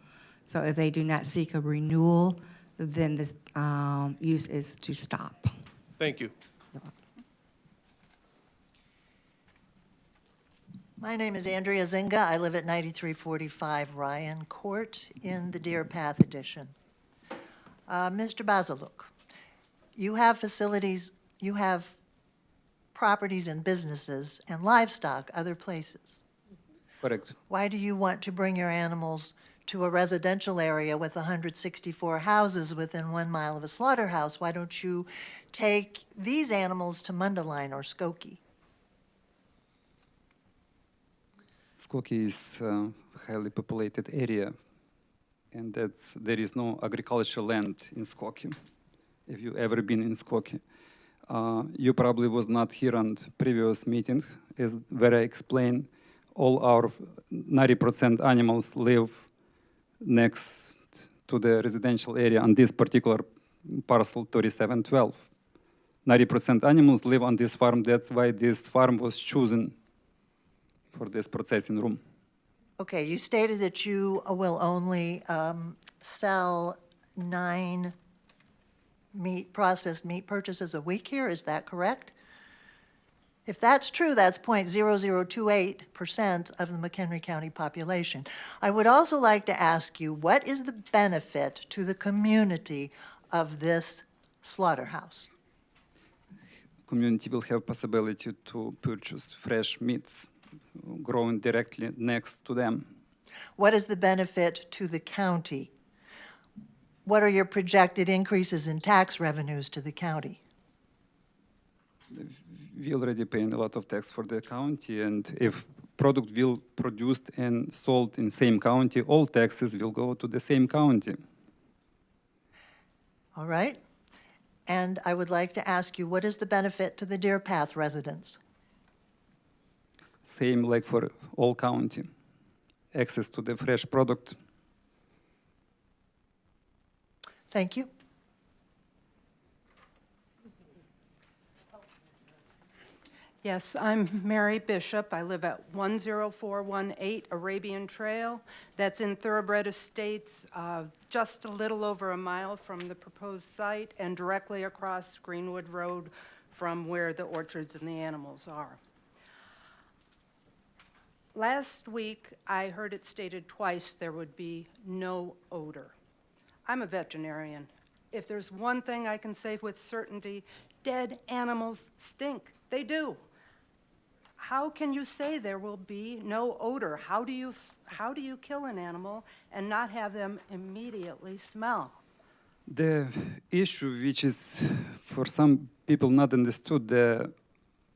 So if they do not seek a renewal, then this use is to stop. Thank you. My name is Andrea Zinga. I live at 9345 Ryan Court in the Deer Path Edition. Mr. Bazaluk, you have facilities, you have properties and businesses and livestock other places. Correct. Why do you want to bring your animals to a residential area with 164 houses within 1 mile of a slaughterhouse? Why don't you take these animals to Mundelein or Skokie? Skokie is a highly populated area, and there is no agricultural land in Skokie. If you ever been in Skokie, you probably was not here on previous meeting, where I explained all our 90% animals live next to the residential area on this particular parcel 3712. 90% animals live on this farm. That's why this farm was chosen for this processing room. Okay, you stated that you will only sell 9 processed meat purchases a week here, is that correct? If that's true, that's 0.0028% of the McHenry County population. I would also like to ask you, what is the benefit to the community of this slaughterhouse? Community will have possibility to purchase fresh meats growing directly next to them. What is the benefit to the county? What are your projected increases in tax revenues to the county? We already paying a lot of tax for the county, and if product will produced and sold in same county, all taxes will go to the same county. All right. And I would like to ask you, what is the benefit to the Deer Path residents? Same like for all county. Access to the fresh product. Thank you. Yes, I'm Mary Bishop. I live at 10418 Arabian Trail. That's in Thoroughbred Estates, just a little over a mile from the proposed site and directly across Greenwood Road from where the orchards and the animals are. Last week, I heard it stated twice there would be no odor. I'm a veterinarian. If there's one thing I can say with certainty, dead animals stink. They do. How can you say there will be no odor? How do you kill an animal and not have them immediately smell? The issue, which is for some people not understood,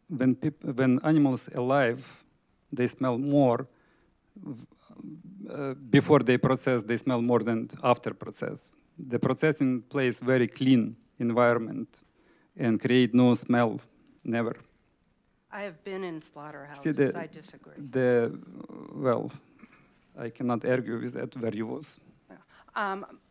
when animals alive, they smell more. Before they process, they smell more than after process. The processing plays very clean environment and create no smell, never. I have been in slaughterhouses. I disagree. Well, I cannot argue with that where you was.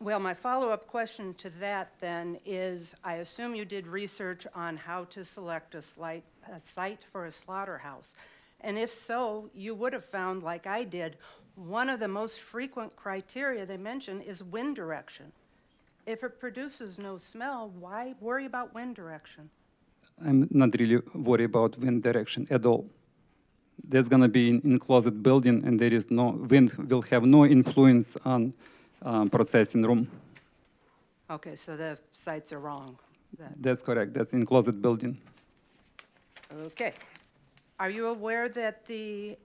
Well, my follow-up question to that then is, I assume you did research on how to select a site for a slaughterhouse. And if so, you would have found, like I did, one of the most frequent criteria they mention is wind direction. If it produces no smell, why worry about wind direction? I'm not really worried about wind direction at all. There's going to be an enclosed building, and there is no wind will have no influence on processing room. Okay, so the sites are wrong. That's correct. That's enclosed building. Okay. Are you aware that the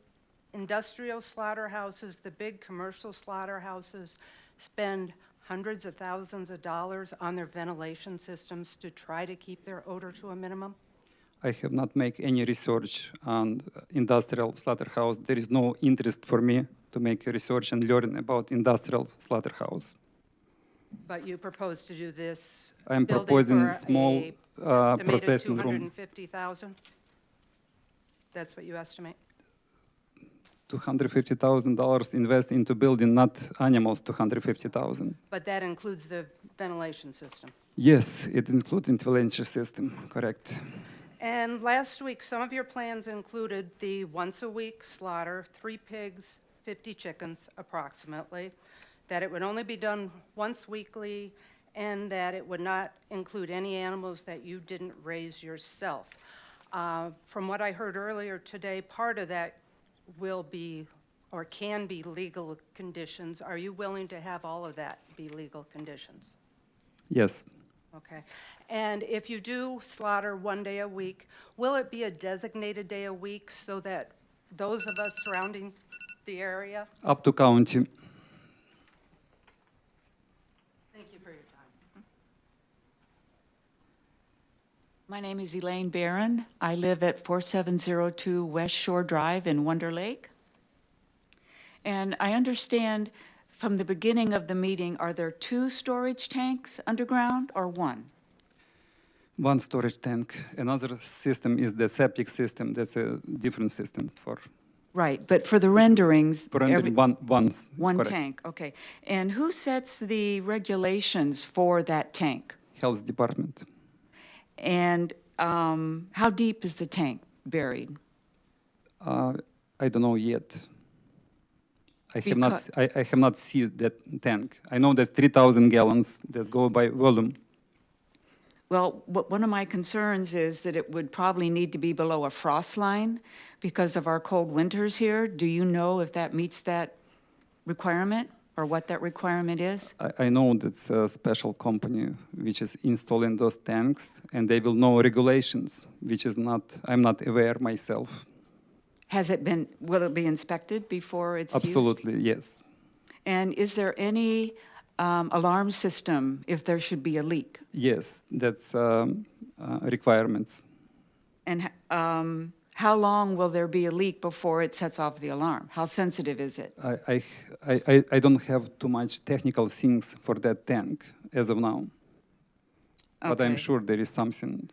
industrial slaughterhouses, the big commercial slaughterhouses, spend hundreds of thousands of dollars on their ventilation systems to try to keep their odor to a minimum? I have not made any research on industrial slaughterhouse. There is no interest for me to make research and learn about industrial slaughterhouse. But you propose to do this I'm building proposing for small estimated processing room. $250,000? That's what you estimate? $250,000 invest into building, not animals, $250,000. But that includes the ventilation system. Yes, it includes ventilation system, correct. And last week, some of your plans included the once-a-week slaughter, 3 pigs, 50 chickens approximately, that it would only be done once weekly, and that it would not include any animals that you didn't raise yourself. From what I heard earlier today, part of that will be or can be legal conditions. Are you willing to have all of that be legal conditions? Yes. Okay. And if you do slaughter 1 day a week, will it be a designated day a week so that those of us surrounding the area? Up to county. Thank you for your time. My name is Elaine Barron. I live at 4702 West Shore Drive in Wonder Lake. And I understand from the beginning of the meeting, are there 2 storage tanks underground or 1? 1 storage tank. Another system is the septic system. That's a different system for Right, but for the renderings, one correct. tank, okay. And who sets the regulations for that tank? Health department. And how deep is the tank buried? I don't know yet. I Because- have not seen that tank. I know there's 3,000 gallons that go by volume. Well, one of my concerns is that it would probably need to be below a frost line because of our cold winters here. Do you know if that meets that requirement or what that requirement is? I know that's a special company which is installing those tanks, and they will know regulations, which is not, I'm not aware myself. Will it be inspected before it's used? Absolutely, yes. And is there any alarm system if there should be a leak? Yes, that's requirements. And how long will there be a leak before it sets off the alarm? How sensitive is it? I don't have too much technical things for that tank as of now. But I'm Okay. sure there is something.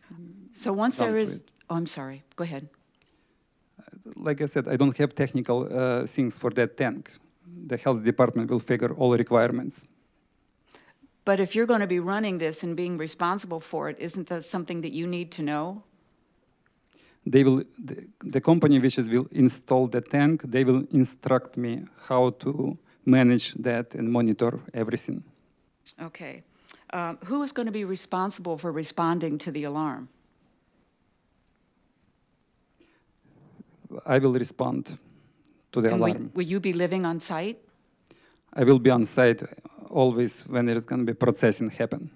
So once done there to is, it. oh, I'm sorry, go ahead. Like I said, I don't have technical things for that tank. The health department will figure all requirements. But if you're going to be running this and being responsible for it, isn't that something that you need to know? They will, the company which will install the tank, they will instruct me how to manage that and monitor everything. Okay. Who is going to be responsible for responding to the alarm? I will respond to the And alarm. will you be living on site? I will be on site always when there is going to be processing happen.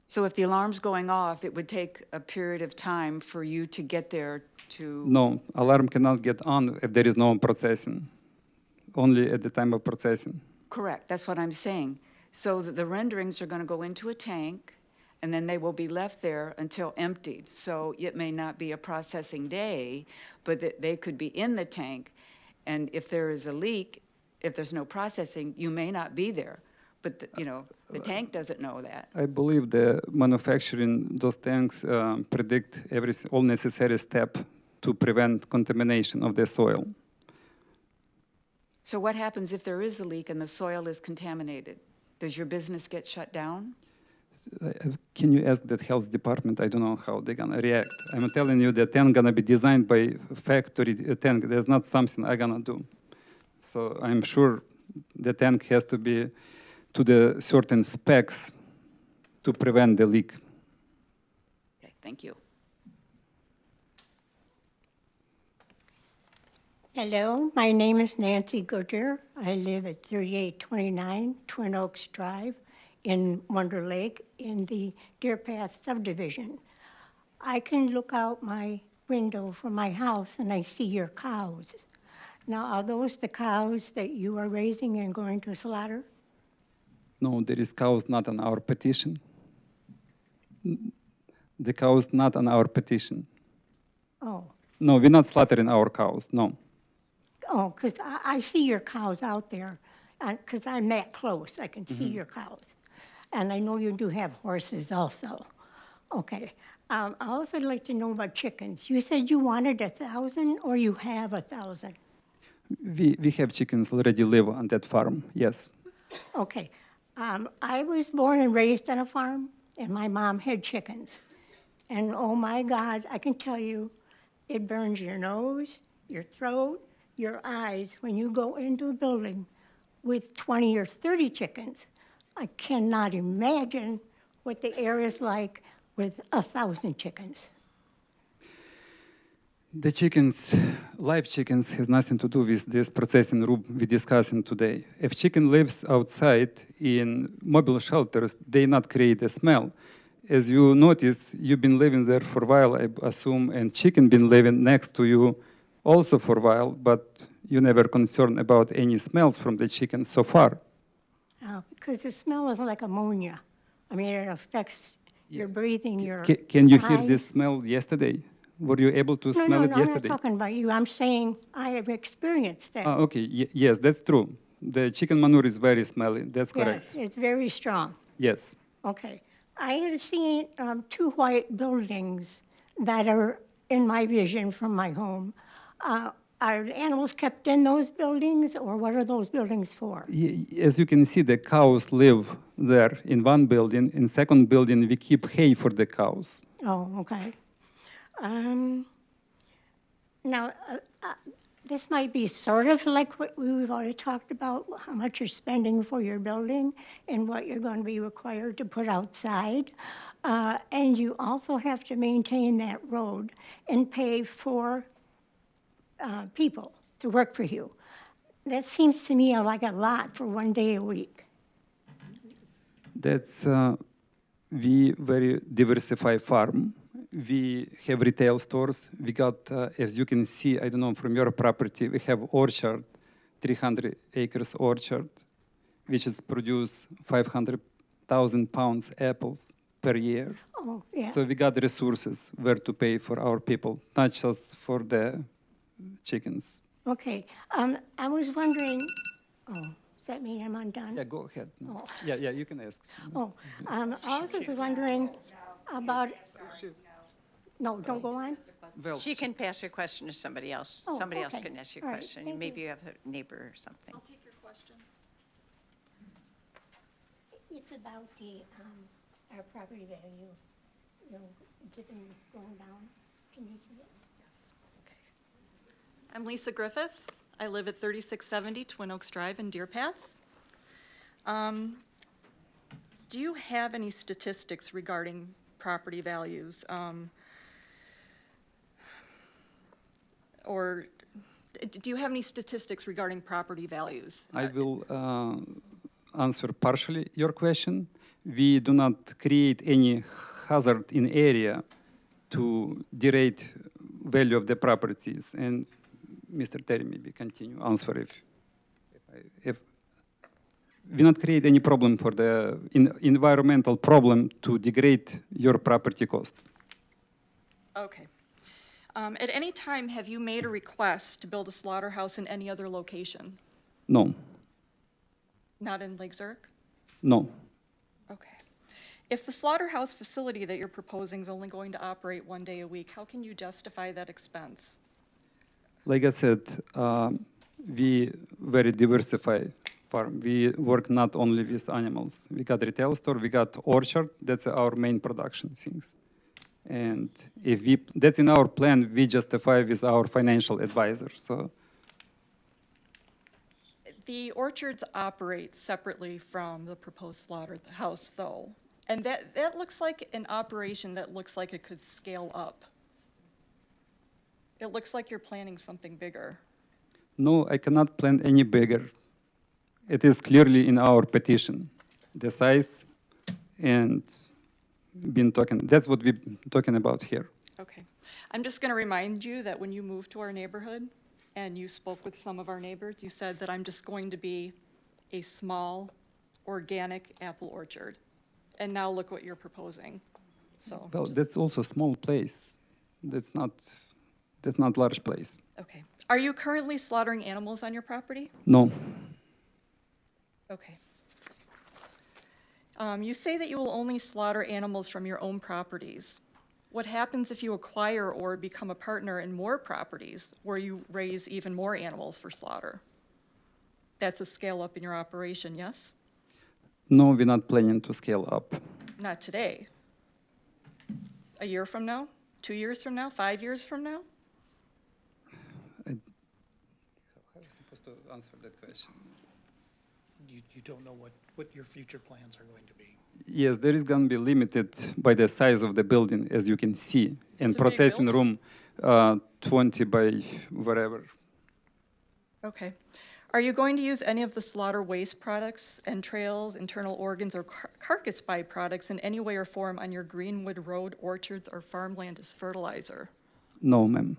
So if the alarm's going off, it would take a period of time for you to get there to... No, alarm cannot get on if there is no processing, only at the time of processing. Correct, that's what I'm saying. So the renderings are going to go into a tank, and then they will be left there until emptied. So it may not be a processing day, but that they could be in the tank, and if there is a leak, if there's no processing, you may not be there. But, the tank doesn't know that. I believe the manufacturing those tanks predict all necessary step to prevent contamination of the soil. So what happens if there is a leak and the soil is contaminated? Does your business get shut down? Can you ask that health department? I don't know how they're gonna react. I'm telling you, the tank gonna be designed by factory tank. There's not something I'm gonna do. So I'm sure the tank has to be to the certain specs to prevent the leak. Okay, thank you. Hello, my name is Nancy Goodyear. I live at 3829 Twin Oaks Drive in Wonder Lake in the Deer Path subdivision. I can look out my window from my house and I see your cows. Now, are those the cows that you are raising and going to slaughter? No, there is cows not on our petition. The cows not on our petition. Oh, No, we're not slaughtering our cows, no. oh, because I see your cows out there, because I'm that close, I can see your cows. And I know you do have horses also. Okay. I also like to know about chickens. You said you wanted 1,000 or you have 1,000? We have chickens already live on that farm, yes. Okay. I was born and raised on a farm, and my mom had chickens. And oh my God, I can tell you, it burns your nose, your throat, your eyes when you go into a building with 20 or 30 chickens. I cannot imagine what the air is like with 1,000 chickens. The chickens, live chickens, has nothing to do with this processing room we're discussing today. If chicken lives outside in mobile shelters, they not create a smell. As you notice, you've been living there for a while, I assume, and chicken been living next to you also for a while, but you never concerned about any smells from the chicken so far. Because the smell is like ammonia. I mean, it affects your breathing, your Can you hear eyes. this smell yesterday? Were you able to smell it I'm not yesterday? talking about you. I'm saying I have experienced that. Okay, yes, that's true. The chicken manure is very smelly, that's correct. Yes, it's very strong. Yes. Okay. I have seen 2 white buildings that are in my vision from my home. Are animals kept in those buildings, or what are those buildings for? As you can see, the cows live there in one building. In second building, we keep hay for the cows. Oh, okay. Now, this might be sort of like what we've already talked about, how much you're spending for your building and what you're going to be required to put outside. And you also have to maintain that road and pay for people to work for you. That seems to me like a lot for 1 day a week. That's we very diversified farm. We have retail stores. We got, as you can see, I don't know, from your property, we have orchard, 300 acres orchard, which is produce 500,000 pounds apples per year. Oh, yeah. So we got resources where to pay for our people, not just for the chickens. Okay. I was wondering, does that mean I'm undone? Yeah, go ahead. Oh. Yeah, you can ask. I also was wondering about, no, don't go on? Well, She can pass her question to somebody else. Oh, Somebody else okay. can ask your All right, question. thank Maybe you. you have a neighbor or something. take your question. It's about our property value, dipping, going down. Can you see it? Yes. Okay. I'm Lisa Griffith. I live at 3670 Twin Oaks Drive in Deer Path. Do you have any statistics regarding property values? Or do you have any statistics regarding property values? I will answer partially your question. We do not create any hazard in area to derate value of the properties. And Mr. Terry, maybe continue answer if we not create any problem for the environmental problem to degrade your property cost. Okay. At any time, have you made a request to build a slaughterhouse in any other location? No, Not in Lake Zurich? no. Okay. If the slaughterhouse facility that you're proposing is only going to operate 1 day a week, how can you justify that expense? Like I said, we very diversified farm. We work not only with animals. We got retail store, we got orchard. That's our main production things. And if that's in our plan, we justify with our financial advisor. So The orchards operate separately from the proposed slaughterhouse, though. And that looks like an operation that looks like it could scale up. It looks like you're planning something bigger. no, I cannot plan any bigger. It is clearly in our petition, the size and been talking. That's what we're talking about here. Okay. I'm just going to remind you that when you moved to our neighborhood and you spoke with some of our neighbors, you said that I'm just going to be a small, organic apple orchard. And now look what you're proposing. So, Well, that's also a small place. That's not large place. okay. Are you currently slaughtering animals on your property? No, Okay. You say that you will only slaughter animals from your own properties. What happens if you acquire or become a partner in more properties where you raise even more animals for slaughter? That's a scale up in your operation, yes? no, we're not planning to scale up. Not today. A year from now? 2 years from now? 5 years from now? How am I supposed to answer that question? you don't know what your future plans are going to be. Yes, there is going to be limited by the size of the building, as you can see. And It's a big processing room, 20 by whatever. Okay. Are you going to use any of the slaughter waste products, entrails, internal organs, or carcass byproducts in any way or form on your Greenwood Road orchards or farmland as fertilizer? No, ma'am.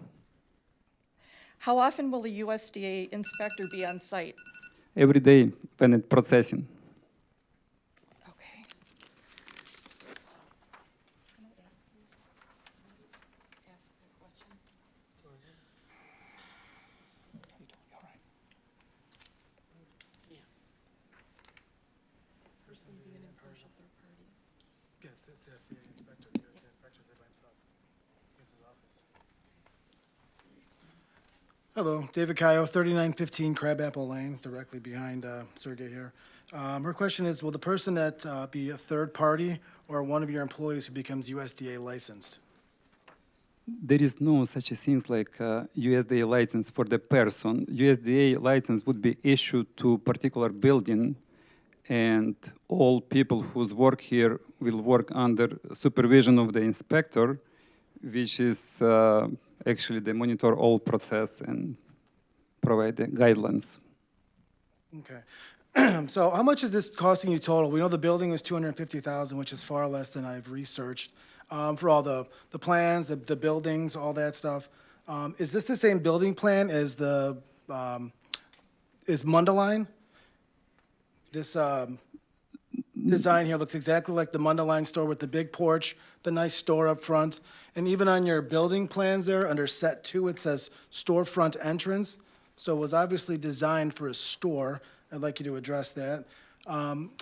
How often will a USDA inspector be on site? Every day when it's processing. Okay. Yes, that's the FDA inspector. The inspector's there by himself. It's his office. Hello, David Caio, 3915 Crabapple Lane, directly behind Sergey here. Her question is, will the person that be a third party or one of your employees who becomes USDA licensed? There is no such a thing like USDA license for the person. USDA license would be issued to particular building, and all people whose work here will work under supervision of the inspector, which is actually they monitor all process and provide the guidelines. Okay. So how much is this costing you total? We know the building was $250,000, which is far less than I've researched, for all the plans, the buildings, all that stuff. Is this the same building plan as the, is Mundaline? This design here looks exactly like the Mundaline store with the big porch, the nice store up front. And even on your building plans there, under set 2, it says storefront entrance. So it was obviously designed for a store. I'd like you to address that.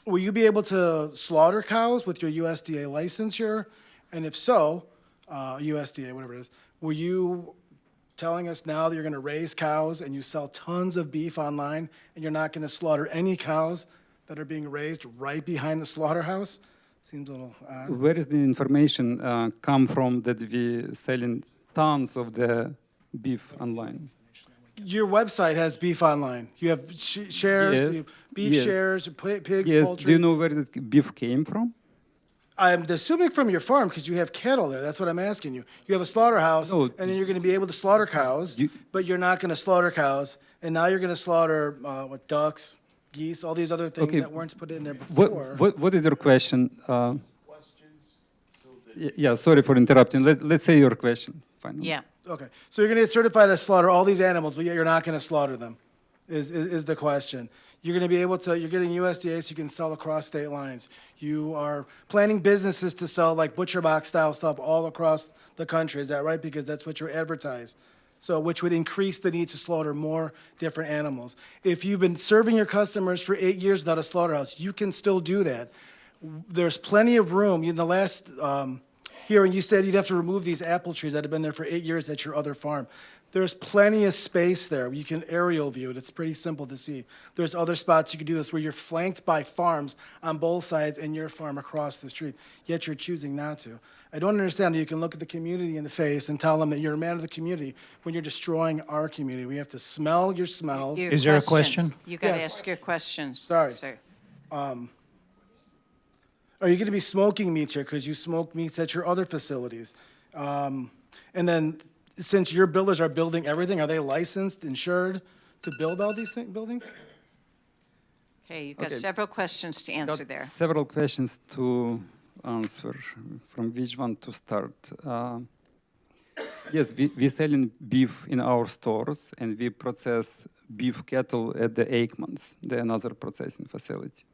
Will you be able to slaughter cows with your USDA licensure? And if so, USDA, whatever it is, were you telling us now that you're going to raise cows and you sell tons of beef online and you're not going to slaughter any cows that are being raised right behind the slaughterhouse? Seems a little odd. Where is the information come from that we selling tons of the beef online? Your website has beef online. You have shares, Yes, you have beef yes. shares, pigs, Yes, poultry. do you know where the beef came from? I'm assuming from your farm because you have cattle there. That's what I'm asking you. You have a slaughterhouse, No. and then you're going to be able to slaughter cows, but you're not going to slaughter cows. And now you're going to slaughter ducks, geese, all these other things Okay. that weren't put in there before. What is your question? Yeah, sorry for interrupting. Let's say your question. Fine. Yeah. Okay, so you're going to get certified to slaughter all these animals, but yet you're not going to slaughter them, is the question. You're going to be able to, you're getting USDA so you can sell across state lines. You are planning businesses to sell like butcher box style stuff all across the country, is that right? Because that's what you're advertised. So, which would increase the need to slaughter more different animals. If you've been serving your customers for 8 years without a slaughterhouse, you can still do that. There's plenty of room. In the last hearing, you said you'd have to remove these apple trees that have been there for 8 years at your other farm. There's plenty of space there. You can aerial view it. It's pretty simple to see. There's other spots you can do this where you're flanked by farms on both sides and your farm across the street, yet you're choosing not to. I don't understand how you can look at the community in the face and tell them that you're a man of the community when you're destroying our community. We have to smell your smells. Your Is there a question? You got to Yes. ask your questions. Sorry. Sir. Are you going to be smoking meats here because you smoke meats at your other facilities? And then, since your builders are building everything, are they licensed, insured to build all these buildings? Okay, you've got Okay. several questions to answer Got there. several questions to answer. From which one to start? Yes, we selling beef in our stores, and we process beef cattle at the Aikmans, the another processing facility.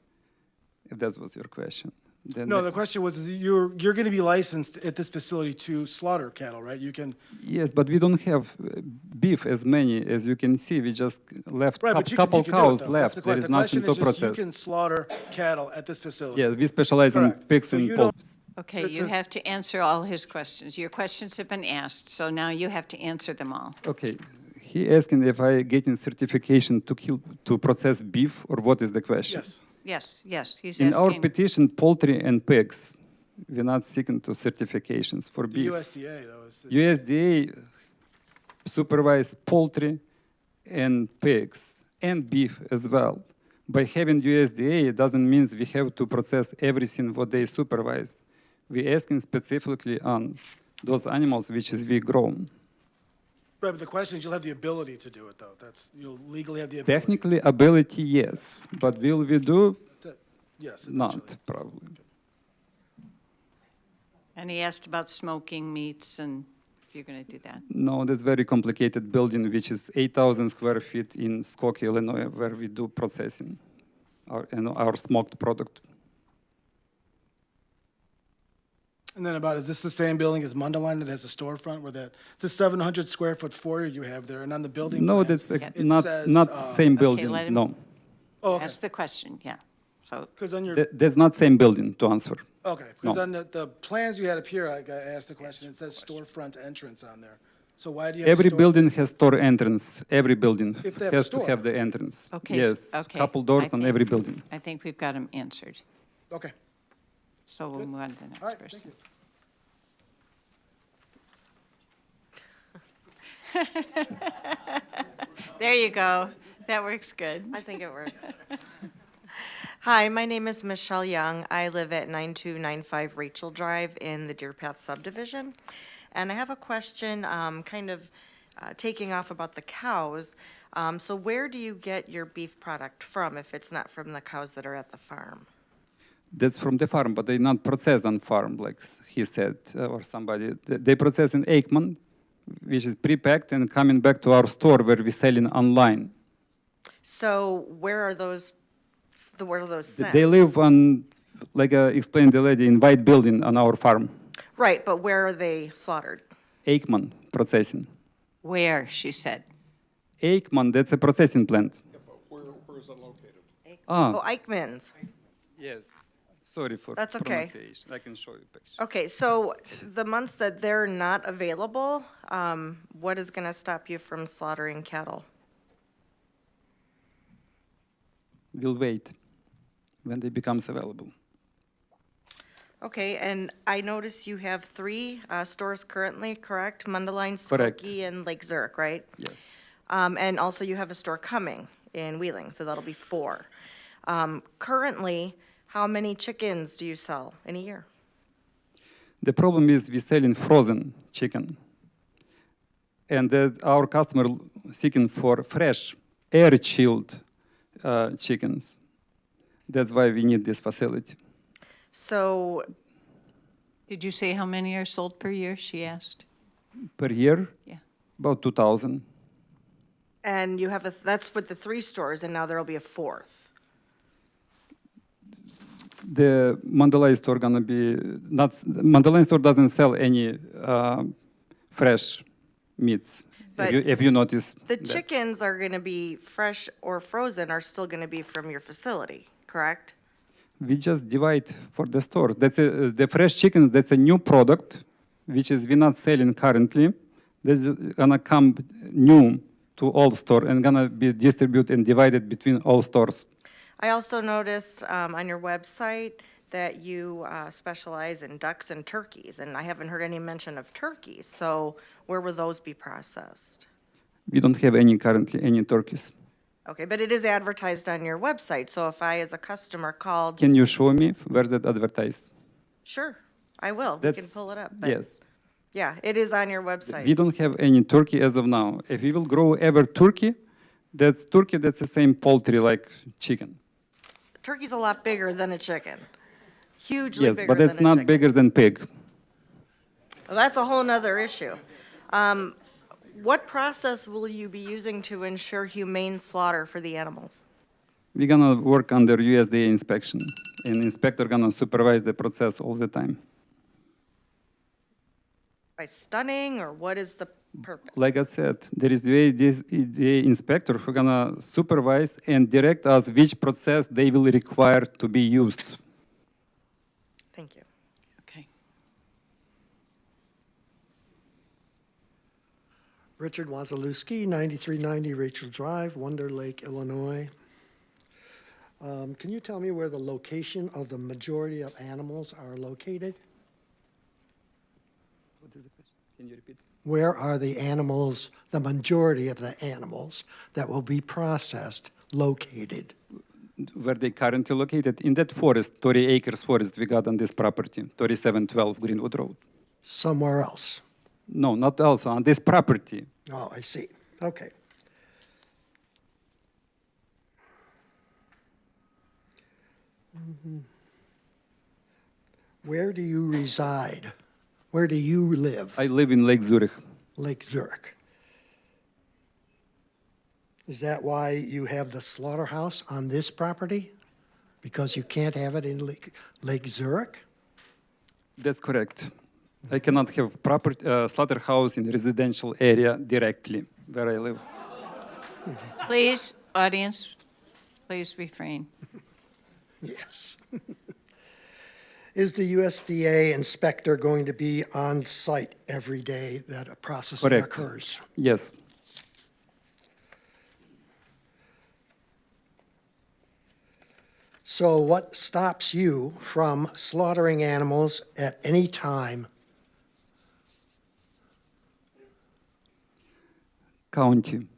If that was your question. Then No, the question was, is you're going to be licensed at this facility to slaughter cattle, right? You can, Yes, but we don't have beef as many as you can see. We just left right, but you can couple do it, cows though. That's left. the There question. is The nothing question to is just you process. can slaughter cattle at this facility. Yes, we specialize in Correct. pigs So and you don't- poultry. Okay, you have to answer all his questions. Your questions have been asked, so now you have to answer them all. Okay, he asking if I getting certification to process beef, or what is the question? Yes. Yes, he's In our asking. petition, poultry and pigs, we're not seeking to certifications for The beef. USDA, though, is. USDA supervise poultry and pigs and beef as well. By having USDA, it doesn't mean we have to process everything what they supervise. We're asking specifically on those animals which is we grow. Right, but the question is, you'll have the ability to do it, though. You'll legally have the ability. Technically, ability, yes, but will we do? That's it. Yes, Not, probably. And he asked about smoking meats and if you're going to do that. No, that's very complicated building, which is 8,000 square feet in Skokie, Illinois, where we do processing our smoked product. And then is this the same building as Mundelein that has a storefront where it's a 700 square foot foyer you have there, and on the building No, plans, that's it not says, same Okay, building, let him- no. Oh, okay. Ask the question, yeah. So, Because on your, That's not same building, to answer. okay, because No. on the plans you had up here, I asked the question, it says storefront entrance on there. So why do you have? Every store- building has store entrance. Every building If they have a has to store. have the entrance. okay. Yes, Okay. couple doors I on think- every building. I think we've got him answered. Okay, So we'll move on to the next all right, person. thank you. There you go. That works good. I think it works. Hi, my name is Michelle Young. I live at 9295 Rachel Drive in the Deer Path subdivision. And I have a question, taking off about the cows. So where do you get your beef product from if it's not from the cows that are at the farm? That's from the farm, but they not processed on farm, like he said, or somebody. They process in Aikman, which is pre-packed and coming back to our store where we selling online. So where are those sent? They live on, like explained the lady, in white building on our farm. Right, but where are they slaughtered? Aikman processing. Where, she said. Aikman, that's a processing plant. Where is it located? Oh, Eichmann's. Yes. Sorry for That's okay. pronunciation. I can show you picture. Okay, so the months that they're not available, what is going to stop you from slaughtering cattle? We'll wait when they becomes available. Okay, and I notice you have 3 stores currently, correct? Mundelein, Correct. Skokie, and Lake Zurich, right? Yes. And also you have a store coming in Wheeling, so that'll be 4. Currently, how many chickens do you sell in a year? The problem is we selling frozen chicken, and that our customer seeking for fresh, air-chilled chickens. That's why we need this facility. So, Did you say how many are sold per year, she asked? Per year? Yeah. About 2,000. and you have that's with the 3 stores, and now there'll be a 4th. The Mandalay store gonna be not. Mandalay store doesn't sell any fresh meats. But If you notice. The that. chickens are going to be fresh or frozen are still going to be from your facility, correct? We just divide for the stores. The fresh chickens. That's a new product, which is we're not selling currently. This is gonna come new to all store and gonna be distributed and divided between all stores. I also noticed on your website that you specialize in ducks and turkeys, and I haven't heard any mention of turkeys. So where will those be processed? We don't have any currently any turkeys. Okay, but it is advertised on your website. So if I, as a customer, called, Can you show me where's that advertised? sure, I will. We can That's- pull it up. But Yes. yeah, it is on your website. We don't have any turkey as of now. If we will grow ever turkey, that's the same poultry like chicken. Turkey's a lot bigger than a chicken. Hugely Yes, bigger but than it's a not chicken. bigger than pig. Well, that's a whole nother issue. What process will you be using to ensure humane slaughter for the animals? We're gonna work under USDA inspection, and inspector gonna supervise the process all the time. By stunning, or what is the purpose? Like I said, there is USDA inspector who gonna supervise and direct us which process they will require to be used. Thank you. Okay. Richard Wazalewski, 9390 Rachel Drive, Wonder Lake, Illinois. Can you tell me where the location of the majority of animals are located? What is the question? Can you repeat? Where are the animals, the majority of the animals that will be processed located? where they currently located, in that forest, 30 acres forest we got on this property, 3712 Greenwood Road. Somewhere else? No, not also, on this property. Oh, I see. Okay. Mhm. Where do you reside? Where do you live? I live in Lake Zurich. Lake Zurich. Is that why you have the slaughterhouse on this property? Because you can't have it in Lake Zurich? That's correct. I cannot have proper slaughterhouse in residential area directly where I live. Please, audience, please refrain. Yes. Is the USDA inspector going to be on site every day that a processing Correct. occurs? Yes. So what stops you from slaughtering animals at any time? County.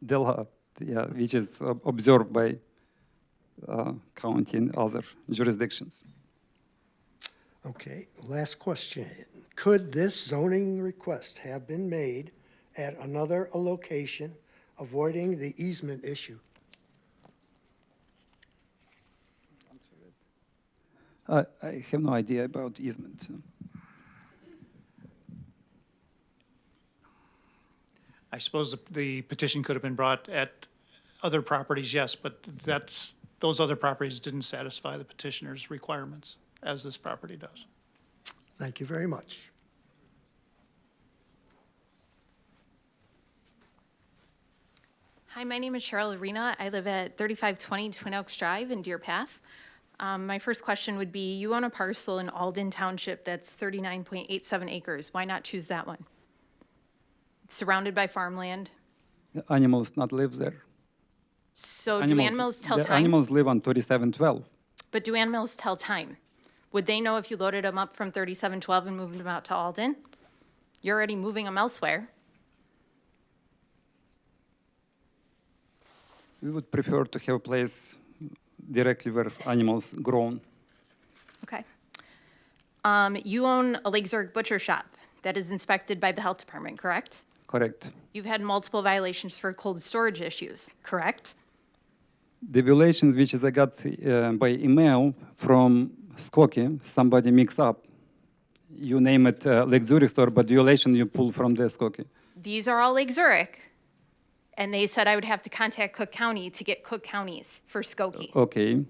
The law, yeah, which is observed by county and other jurisdictions. Okay, last question. Could this zoning request have been made at another location, avoiding the easement issue? I have no idea about easement. I suppose the petition could have been brought at other properties, yes, but those other properties didn't satisfy the petitioner's requirements, as this property does. Thank you very much. Hi, my name is Cheryl Arena. I live at 3520 Twin Oaks Drive in Deer Path. My first question would be, you own a parcel in Alden Township that's 39.87 acres. Why not choose that one? It's surrounded by farmland. Animals not live there. So do animals tell the time? Animals live on 3712. But do animals tell time? Would they know if you loaded them up from 3712 and moved them out to Alden? You're already moving them elsewhere. We would prefer to have a place directly where animals grown. Okay. You own a Lake Zurich butcher shop that is inspected by the health department, correct? Correct. You've had multiple violations for cold storage issues, correct? The violations which is I got by email from Skokie, somebody mix up. You name it Lake Zurich store, but the violation you pull from the Skokie. These are all Lake Zurich. And they said I would have to contact Cook County to get Cook Counties for Skokie. Okay.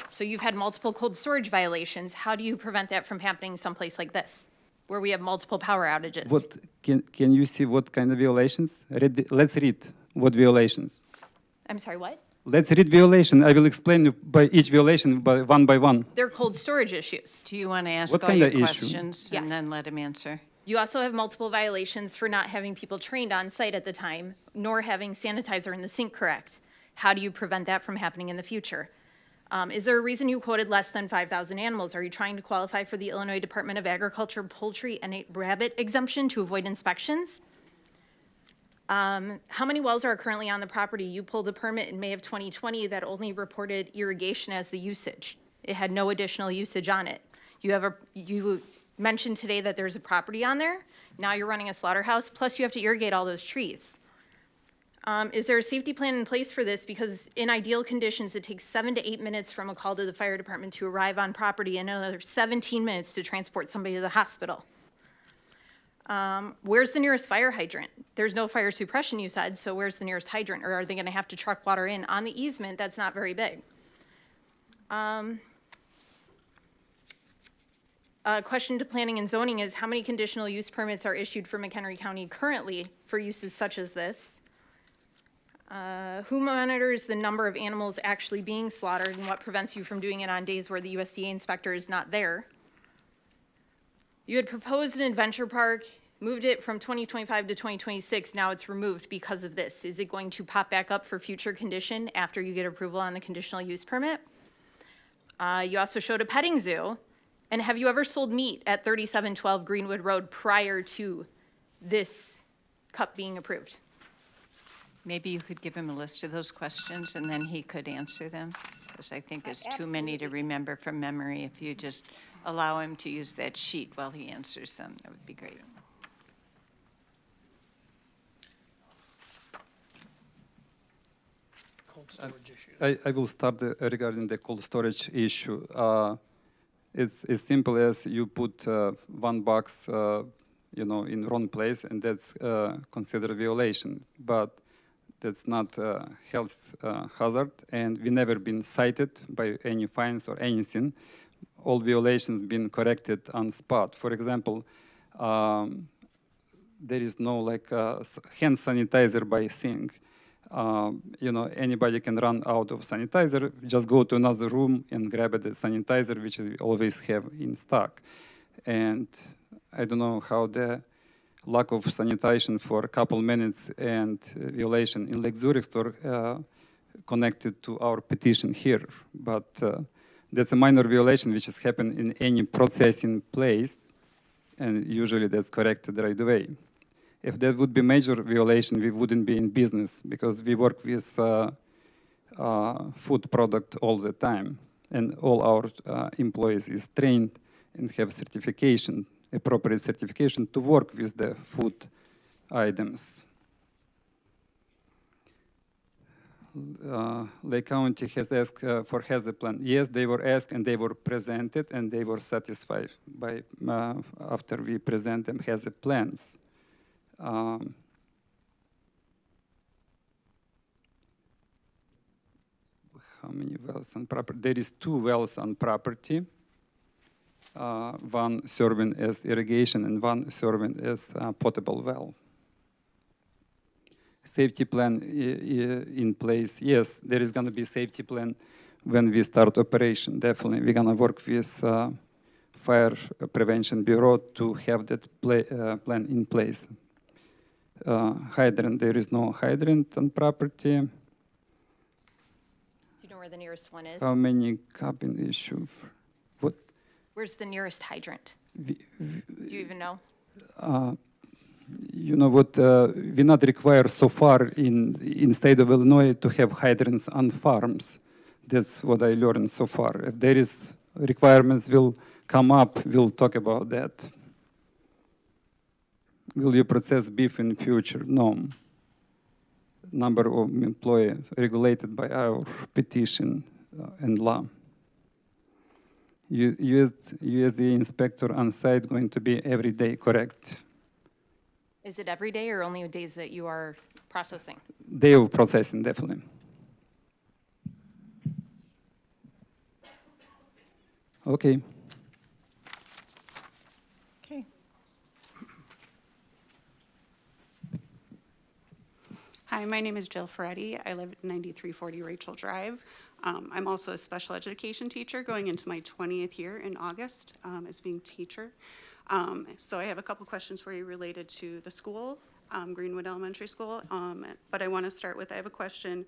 So you've had multiple cold storage violations. How do you prevent that from happening someplace like this, where we have multiple power outages? What can you see what kind of violations? Let's read what violations. I'm sorry, what? Let's read violation. I will explain you by each violation by one. They're cold storage issues. Do you want to ask What all kind your of issue? questions and Yes. then let him answer? You also have multiple violations for not having people trained on site at the time, nor having sanitizer in the sink correct. How do you prevent that from happening in the future? Is there a reason you quoted less than 5,000 animals? Are you trying to qualify for the Illinois Department of Agriculture poultry and rabbit exemption to avoid inspections? How many wells are currently on the property? You pulled a permit in May of 2020 that only reported irrigation as the usage. It had no additional usage on it. You mentioned today that there's a property on there. Now you're running a slaughterhouse, plus you have to irrigate all those trees. Is there a safety plan in place for this? Because in ideal conditions, it takes 7 to 8 minutes from a call to the fire department to arrive on property and another 17 minutes to transport somebody to the hospital. Where's the nearest fire hydrant? There's no fire suppression, you said, so where's the nearest hydrant? Or are they gonna have to truck water in? On the easement, that's not very big. Question to planning and zoning is, how many conditional use permits are issued for McHenry County currently for uses such as this? Who monitors the number of animals actually being slaughtered, and what prevents you from doing it on days where the USDA inspector is not there? You had proposed an adventure park, moved it from 2025 to 2026, now it's removed because of this. Is it going to pop back up for future condition after you get approval on the conditional use permit? You also showed a petting zoo. And have you ever sold meat at 3712 Greenwood Road prior to this cup being approved? Maybe you could give him a list of those questions and then he could answer them, because I think it's too many to remember from memory. If you just allow him to use that sheet while he answers them, that would be great. Cold storage issues. I will start regarding the cold storage issue. It's as simple as you put one box, in wrong place, and that's considered a violation. But that's not a health hazard, and we never been cited by any fines or anything. All violations been corrected on spot. For example, there is no hand sanitizer by sink. Anybody can run out of sanitizer, just go to another room and grab the sanitizer, which we always have in stock. And I don't know how the lack of sanitation for a couple minutes and violation in Lake Zurich store connected to our petition here. But that's a minor violation which has happened in any processing place, and usually that's corrected right away. If that would be major violation, we wouldn't be in business, because we work with food product all the time, and all our employees is trained and have certification, appropriate certification to work with the food items. Lake County has asked for hazard plan. Yes, they were asked and they were presented and they were satisfied by after we present them hazard plans. How many wells on property? There is 2 wells on property. One serving as irrigation and one serving as potable well. Safety plan in place. Yes, there is going to be safety plan when we start operation. Definitely, we're going to work with Fire Prevention Bureau to have that plan in place. Hydrant, there is no hydrant on property. Do you know where the nearest one is? How many cabin issue? What? Where's the nearest hydrant? Do you even know? You know what? We not require so far in state of Illinois to have hydrants on farms. That's what I learned so far. If there is requirements will come up, we'll talk about that. Will you process beef in the future? No. Number of employees regulated by our petition and law. USDA inspector on site going to be every day, correct? Is it every day or only days that you are processing? Day of processing, definitely. Okay. Okay. Hi, my name is Jill Ferretti. I live at 9340 Rachel Drive. I'm also a special education teacher going into my 20th year in August as being teacher. So I have a couple questions for you related to the school, Greenwood Elementary School. But I want to start with, I have a question.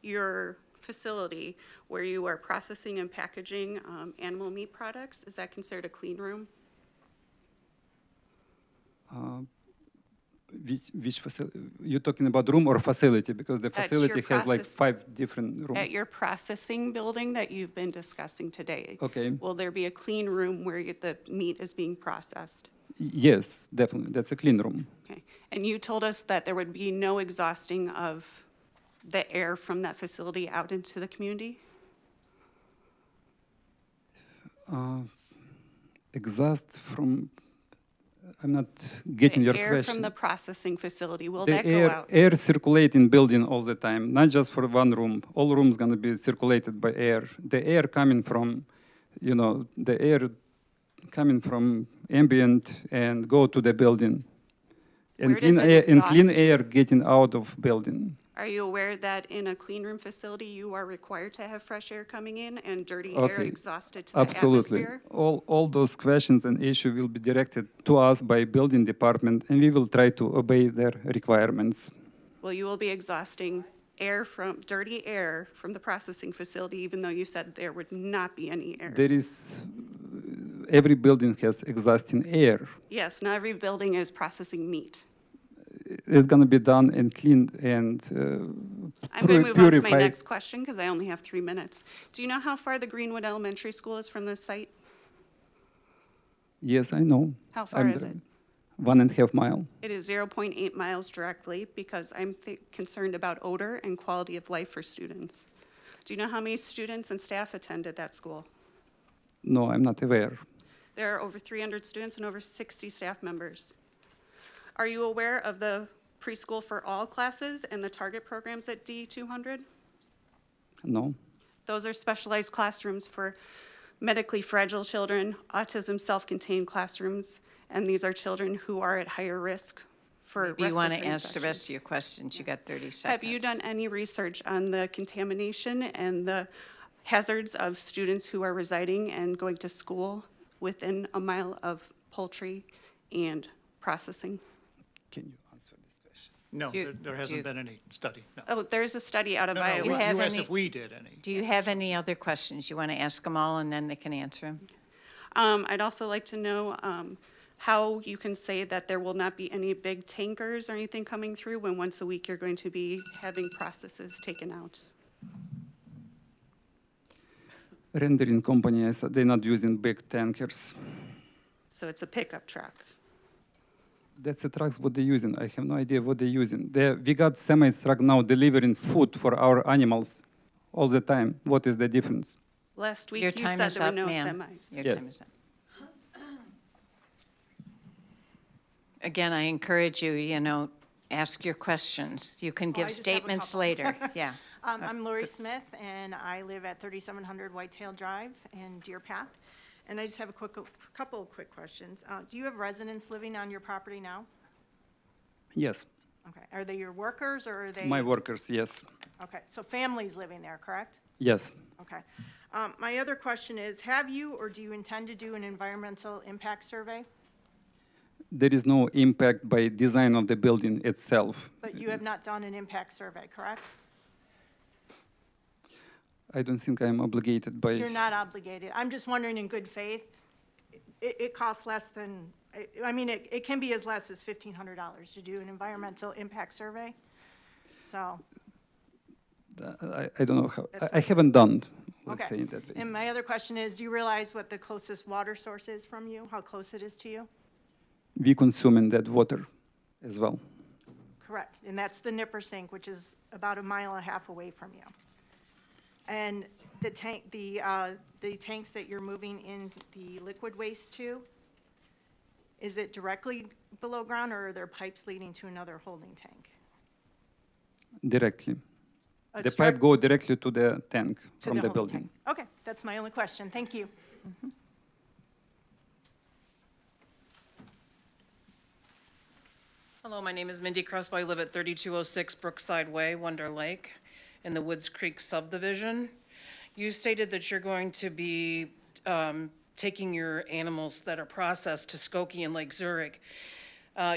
Your facility where you are processing and packaging animal meat products, is that considered a clean room? Which facility? You're talking about room or facility? Because the facility has like 5 different rooms. At your processing building that you've been discussing today. Okay. Will there be a clean room where the meat is being processed? Yes, definitely. That's a clean room. Okay. And you told us that there would be no exhausting of the air from that facility out into the community? Exhaust from, I'm not getting your air question. from the processing facility, will The that air, go out? air circulate in building all the time, not just for one room. All rooms going to be circulated by air. The air coming from, the air coming from ambient and go to the building. And clean air getting out of building. Are you aware that in a clean room facility, you are required to have fresh air coming in and dirty air exhausted to the Absolutely. atmosphere? All those questions and issues will be directed to us by building department, and we will try to obey their requirements. Well, you will be exhausting dirty air from the processing facility, even though you said there would not be any air. There is, every building has exhausting air. Yes, not every building is processing meat. it's gonna be done and cleaned and I'm going to move on to my purified. next question because I only have 3 minutes. Do you know how far the Greenwood Elementary School is from this site? Yes, I know. How far is it? 1.5 mile. It is 0.8 miles directly because I'm concerned about odor and quality of life for students. Do you know how many students and staff attend at that school? No, I'm not aware. There are over 300 students and over 60 staff members. Are you aware of the preschool for all classes and the target programs at D200? No. Those are specialized classrooms for medically fragile children, autism self-contained classrooms, and these are children who are at higher risk for You want to respiratory ask the infections. rest of your questions. You got 30 seconds. Have you done any research on the contamination and the hazards of students who are residing and going to school within a mile of poultry and processing? Can you answer this question? No, Do you- there do hasn't you- been any study, no. Oh, there's a study out of No, no, Iowa. you have asked any- if we did any. Do you have any other questions? You want to ask them all and then they can answer them? I'd also like to know how you can say that there will not be any big tankers or anything coming through when once a week you're going to be having processes taken out. Rendering company, I said they're not using big tankers. So it's a pickup truck. That's the trucks what they're using. I have no idea what they're using. We got semi truck now delivering food for our animals all the time. What is the difference? Last week Your you time said is there were up, no ma'am. semis. Your Yes. time is up. Again, I encourage you, ask your questions. You can Well, I give just have a statements couple. later. Yeah. I'm Lori Smith, and I live at 3700 Whitetail Drive in Deer Path. And I just have a couple of quick questions. Do you have residents living on your property now? Yes. Okay. Are they your workers, or are they? My workers, yes. Okay, so families living there, correct? Yes. Okay. My other question is, have you or do you intend to do an environmental impact survey? There is no impact by design of the building itself. But you have not done an impact survey, correct? I don't think I'm obligated by. You're not obligated. I'm just wondering, in good faith, it costs less than, I mean, it can be as less as $1,500 to do an environmental impact survey. So, I don't know how. That's I haven't done. Let's okay. say it that way. And my other question is, do you realize what the closest water source is from you? How close it is to you? We consuming that water as well. Correct. And that's the Nipper Sink, which is about 1.5 miles away from you. And the tanks that you're moving in the liquid waste to, is it directly below ground, or are there pipes leading to another holding tank? Directly. The It's pipe direct- go directly to the tank To from the holding building. tank. Okay, that's my only question. Thank you. Hello, my name is Mindy Crespo. I live at 3206 Brookside Way, Wonder Lake, in the Woods Creek subdivision. You stated that you're going to be taking your animals that are processed to Skokie and Lake Zurich.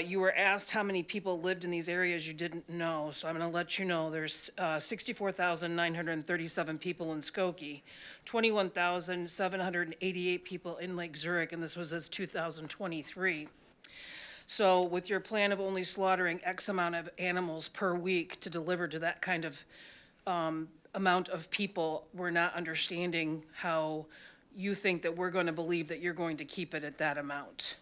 You were asked how many people lived in these areas. You didn't know, so I'm going to let you know. There's 64,937 people in Skokie, 21,788 people in Lake Zurich, and this was as 2023. So with your plan of only slaughtering X amount of animals per week to deliver to that kind of amount of people, we're not understanding how you think that we're going to believe that you're going to keep it at that amount.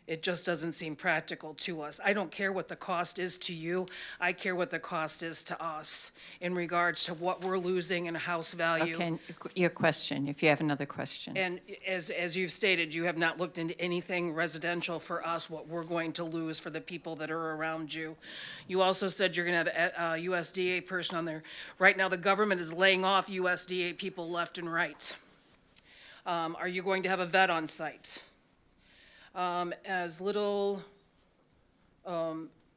It just doesn't seem practical to us. I don't care what the cost is to you. I care what the cost is to us in regards to what we're losing in house value. Okay, your question, if you have another question. And as you've stated, you have not looked into anything residential for us, what we're going to lose for the people that are around you. You also said you're going to have a USDA person on there. Right now, the government is laying off USDA people left and right. Are you going to have a vet on site? The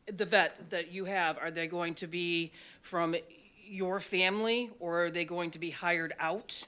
vet that you have, are they going to be from your family, or are they going to be hired out?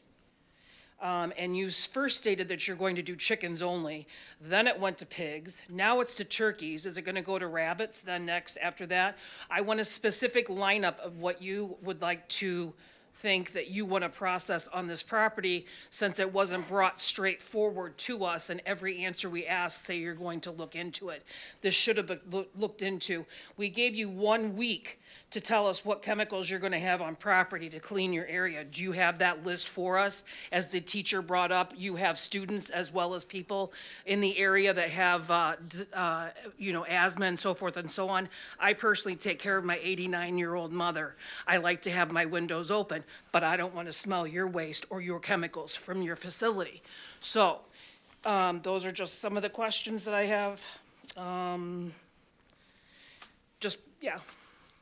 And you first stated that you're going to do chickens only, then it went to pigs, now it's to turkeys. Is it going to go to rabbits then next after that? I want a specific lineup of what you would like to think that you want to process on this property since it wasn't brought straight forward to us and every answer we ask say you're going to look into it. This should have been looked into. We gave you 1 week to tell us what chemicals you're going to have on property to clean your area. Do you have that list for us? As the teacher brought up, you have students as well as people in the area that have, asthma and so forth and so on. I personally take care of my 89-year-old mother. I like to have my windows open, but I don't want to smell your waste or your chemicals from your facility. So those are just some of the questions that I have. Yeah.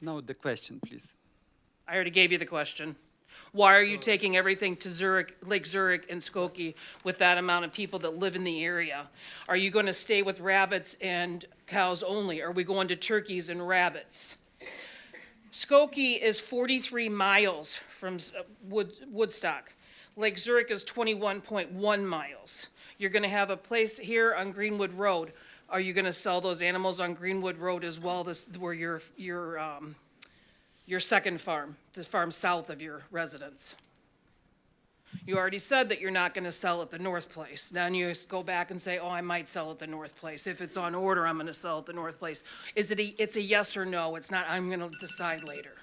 Now the question, please. I already gave you the question. Why are you taking everything to Zurich, Lake Zurich and Skokie with that amount of people that live in the area? Are you going to stay with rabbits and cows only? Are we going to turkeys and rabbits? Skokie is 43 miles from Woodstock. Lake Zurich is 21.1 miles. You're going to have a place here on Greenwood Road. Are you going to sell those animals on Greenwood Road as well? This where your second farm, the farm south of your residence. You already said that you're not going to sell at the North Place. Then you go back and say, oh, I might sell at the North Place. If it's on order, I'm going to sell at the North Place. It's a yes or no. It's not, I'm going to decide later.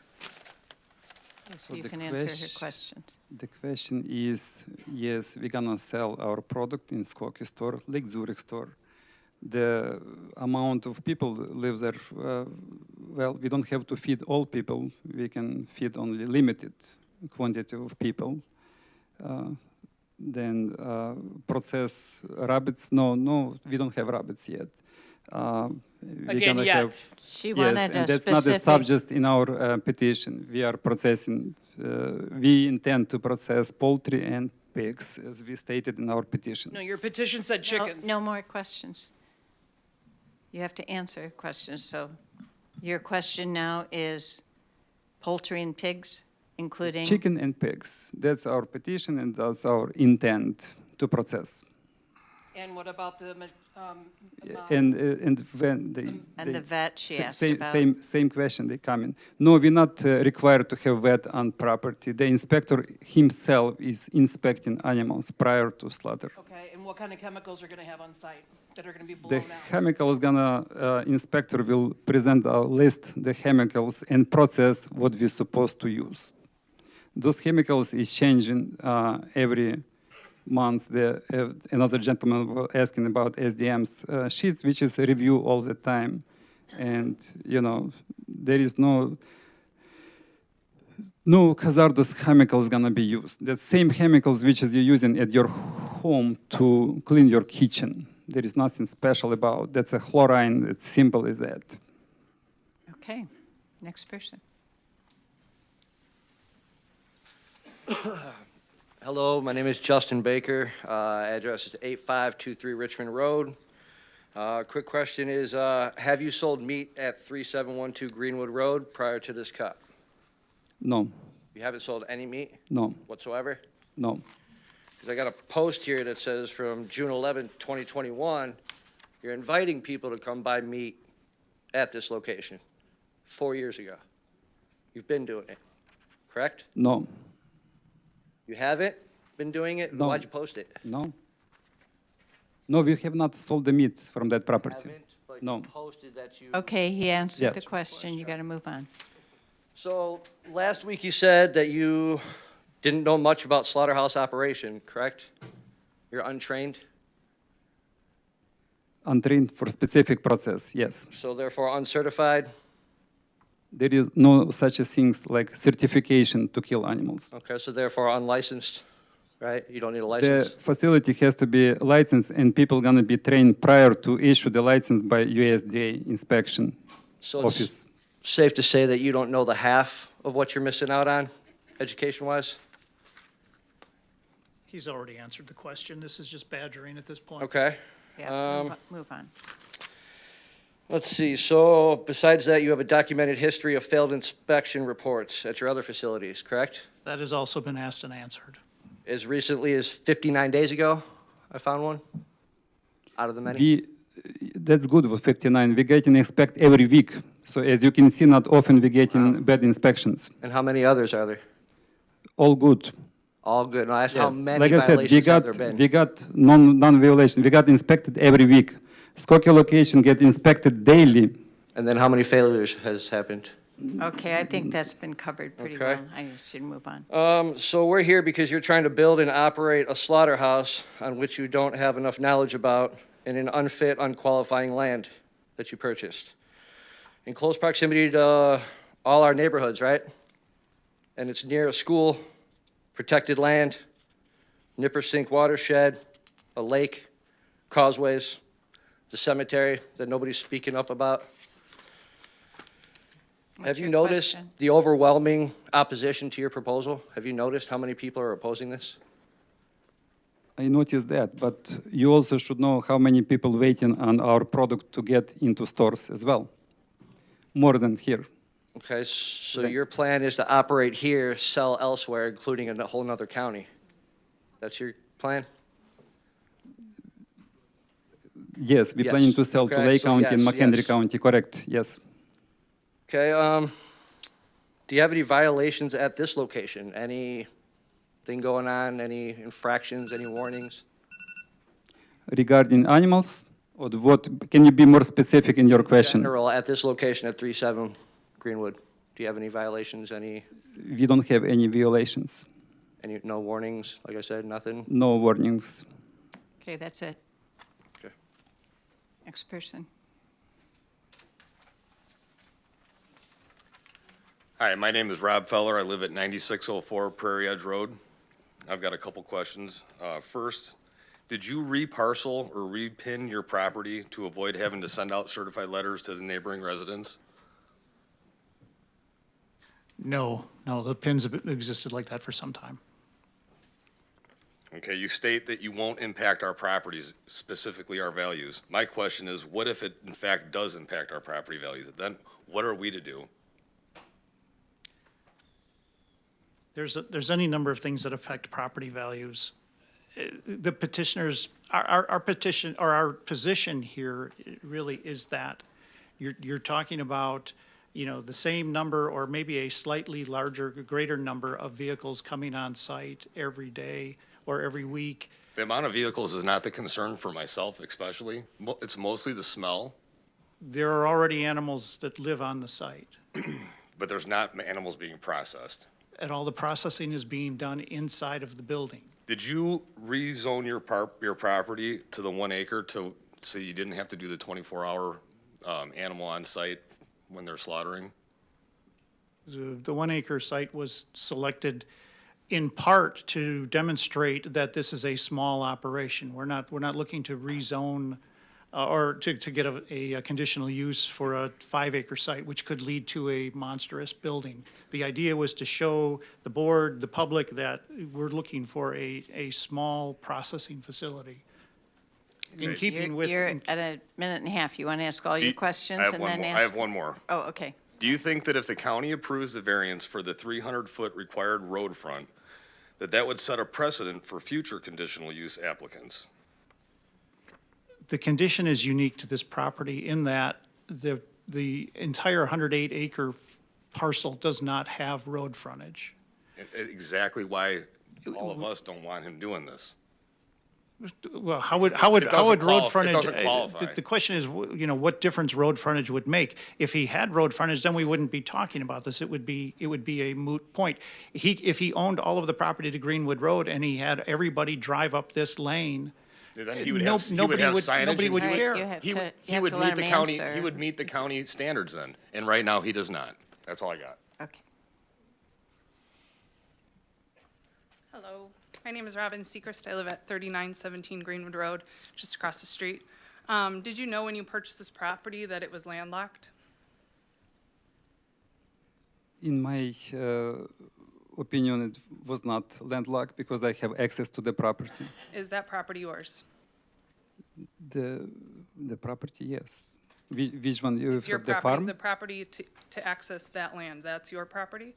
So you can answer her questions. The question is, yes, we're gonna sell our product in Skokie store, Lake Zurich store. The amount of people live there, well, we don't have to feed all people. We can feed only limited quantity of people. Then process rabbits. No, we don't have rabbits yet. Again, yet. She wanted and a that's not a specific. subject in our petition. We are processing, we intend to process poultry and pigs, as we stated in our petition. No, your petition said chickens. No more questions. You have to answer questions. So your question now is poultry and pigs, including? Chicken and pigs. That's our petition, and that's our intent to process. And what about the And when they And the vet she asked same, about. same question they come in. No, we're not required to have vet on property. The inspector himself is inspecting animals prior to slaughter. Okay, and what kind of chemicals are going to have on site that are going to be The blown out? chemical is gonna, inspector will present a list, the chemicals, and process what we're supposed to use. Those chemicals is changing every month. Another gentleman was asking about SDM's sheets, which is a review all the time. And, there is no hazardous chemicals gonna be used. The same chemicals which is you're using at your home to clean your kitchen. There is nothing special about. That's a chlorine. It's simple as that. Okay, next person. Hello, my name is Justin Baker. Address is 8523 Richmond Road. Quick question is, have you sold meat at 3712 Greenwood Road prior to this cut? No, You haven't sold any meat no, whatsoever? no. Because I got a post here that says from June 11, 2021, you're inviting people to come buy meat at this location 4 years ago. You've been doing it, correct? No, You haven't been doing it? No. Why'd you post it? no. No, we have not sold the meat from that property. Haven't, but No. you posted that you... Okay, he answered Yes. the question. You got to move on. So last week you said that you didn't know much about slaughterhouse operation, correct? You're untrained, Untrained for specific process, yes. so therefore uncertified? There is no such a things like certification to kill animals. Okay, so therefore unlicensed, right? You don't need a The license? facility has to be licensed, and people gonna be trained prior to issue the license by USDA inspection So it's office. safe to say that you don't know the half of what you're missing out on, education-wise? He's already answered the question. This is just badgering at this point. Okay. Yeah, move on. Let's see, so besides that, you have a documented history of failed inspection reports at your other facilities, correct? That has also been asked and answered. As recently as 59 days ago, I found one, out of the many? That's good with 59. We're getting inspect every week. So as you can see, not often we're getting bad inspections. And how many others are there? all good. All good. And I asked how Yes. many Like I said, violations have there been? we got non-violation. We got inspected every week. Skokie location get inspected daily. And then how many failures has happened? Okay, I think that's been covered pretty Okay. well. I should move on. So we're here because you're trying to build and operate a slaughterhouse on which you don't have enough knowledge about in an unfit, unqualifying land that you purchased. In close proximity to all our neighborhoods, right? And it's near a school, protected land, Nippersink watershed, a lake, causeways, the cemetery that nobody's speaking up about. Have you your noticed question? the overwhelming opposition to your proposal? Have you noticed how many people are opposing this? I noticed that, but you also should know how many people waiting on our product to get into stores as well. More than here. Okay, so your plan is to operate here, sell elsewhere, including in a whole nother county? That's your plan? Yes, we're Yes. planning to sell to Okay, Lake so County and yes, McHenry yes. County, correct, yes. Okay, do you have any violations at this location? Anything going on, any infractions, any warnings? Regarding animals, or what, can you be more specific in your question? General, at this location at 37 Greenwood, do you have any violations, We don't have any violations, no warnings, like I said, nothing? no warnings. Okay, that's it. Okay. Next person. Hi, my name is Rob Feller. I live at 9604 Prairie Edge Road. I've got a couple questions. First, did you reparcel or repin your property to avoid having to send out certified letters to the neighboring residents? No, the pins have existed like that for some time. Okay, you state that you won't impact our properties, specifically our values. My question is, what if it in fact does impact our property values? Then what are we to do? There's any number of things that affect property values. The petitioners, our petition, or our position here really is that you're talking about, the same number or maybe a slightly larger, greater number of vehicles coming on site every day or every week. The amount of vehicles is not the concern for myself especially. It's mostly the smell, There are already animals that live on the site, but there's not animals being processed. and all the processing is being done inside of the building. Did you rezone your property to the 1 acre so you didn't have to do the 24-hour animal on site when they're slaughtering? The 1 acre site was selected in part to demonstrate that this is a small operation. We're not looking to rezone or to get a conditional use for a 5 acre site, which could lead to a monstrous building. The idea was to show the board, the public, that we're looking for a small processing facility. In keeping with. You're at a minute and a half. You want to ask all your questions I have and one then more. ask? I have one more. Oh, okay. Do you think that if the county approves the variance for the 300-foot required road front, that would set a precedent for future conditional use applicants? The condition is unique to this property in that the entire 108 acre parcel does not have road frontage. Exactly why all of us don't want him doing this. Well, how would It road doesn't frontage? qualify. The question is, what difference road frontage would make? If he had road frontage, then we wouldn't be talking about this. It would be a moot point. If he owned all of the property to Greenwood Road and he had everybody drive up this lane, Then he would have signage. nobody would and care. He would meet the county. He would meet the county standards then, and right now he does not. That's all I got. Okay. Hello, my name is Robin Sechrist. I live at 3917 Greenwood Road, just across the street. Did you know when you purchased this property that it was landlocked? In my opinion, it was not landlocked because I have access to the property. Is that property yours? The property, yes. Which one? It's your The property, farm? the property to access that land, that's your property?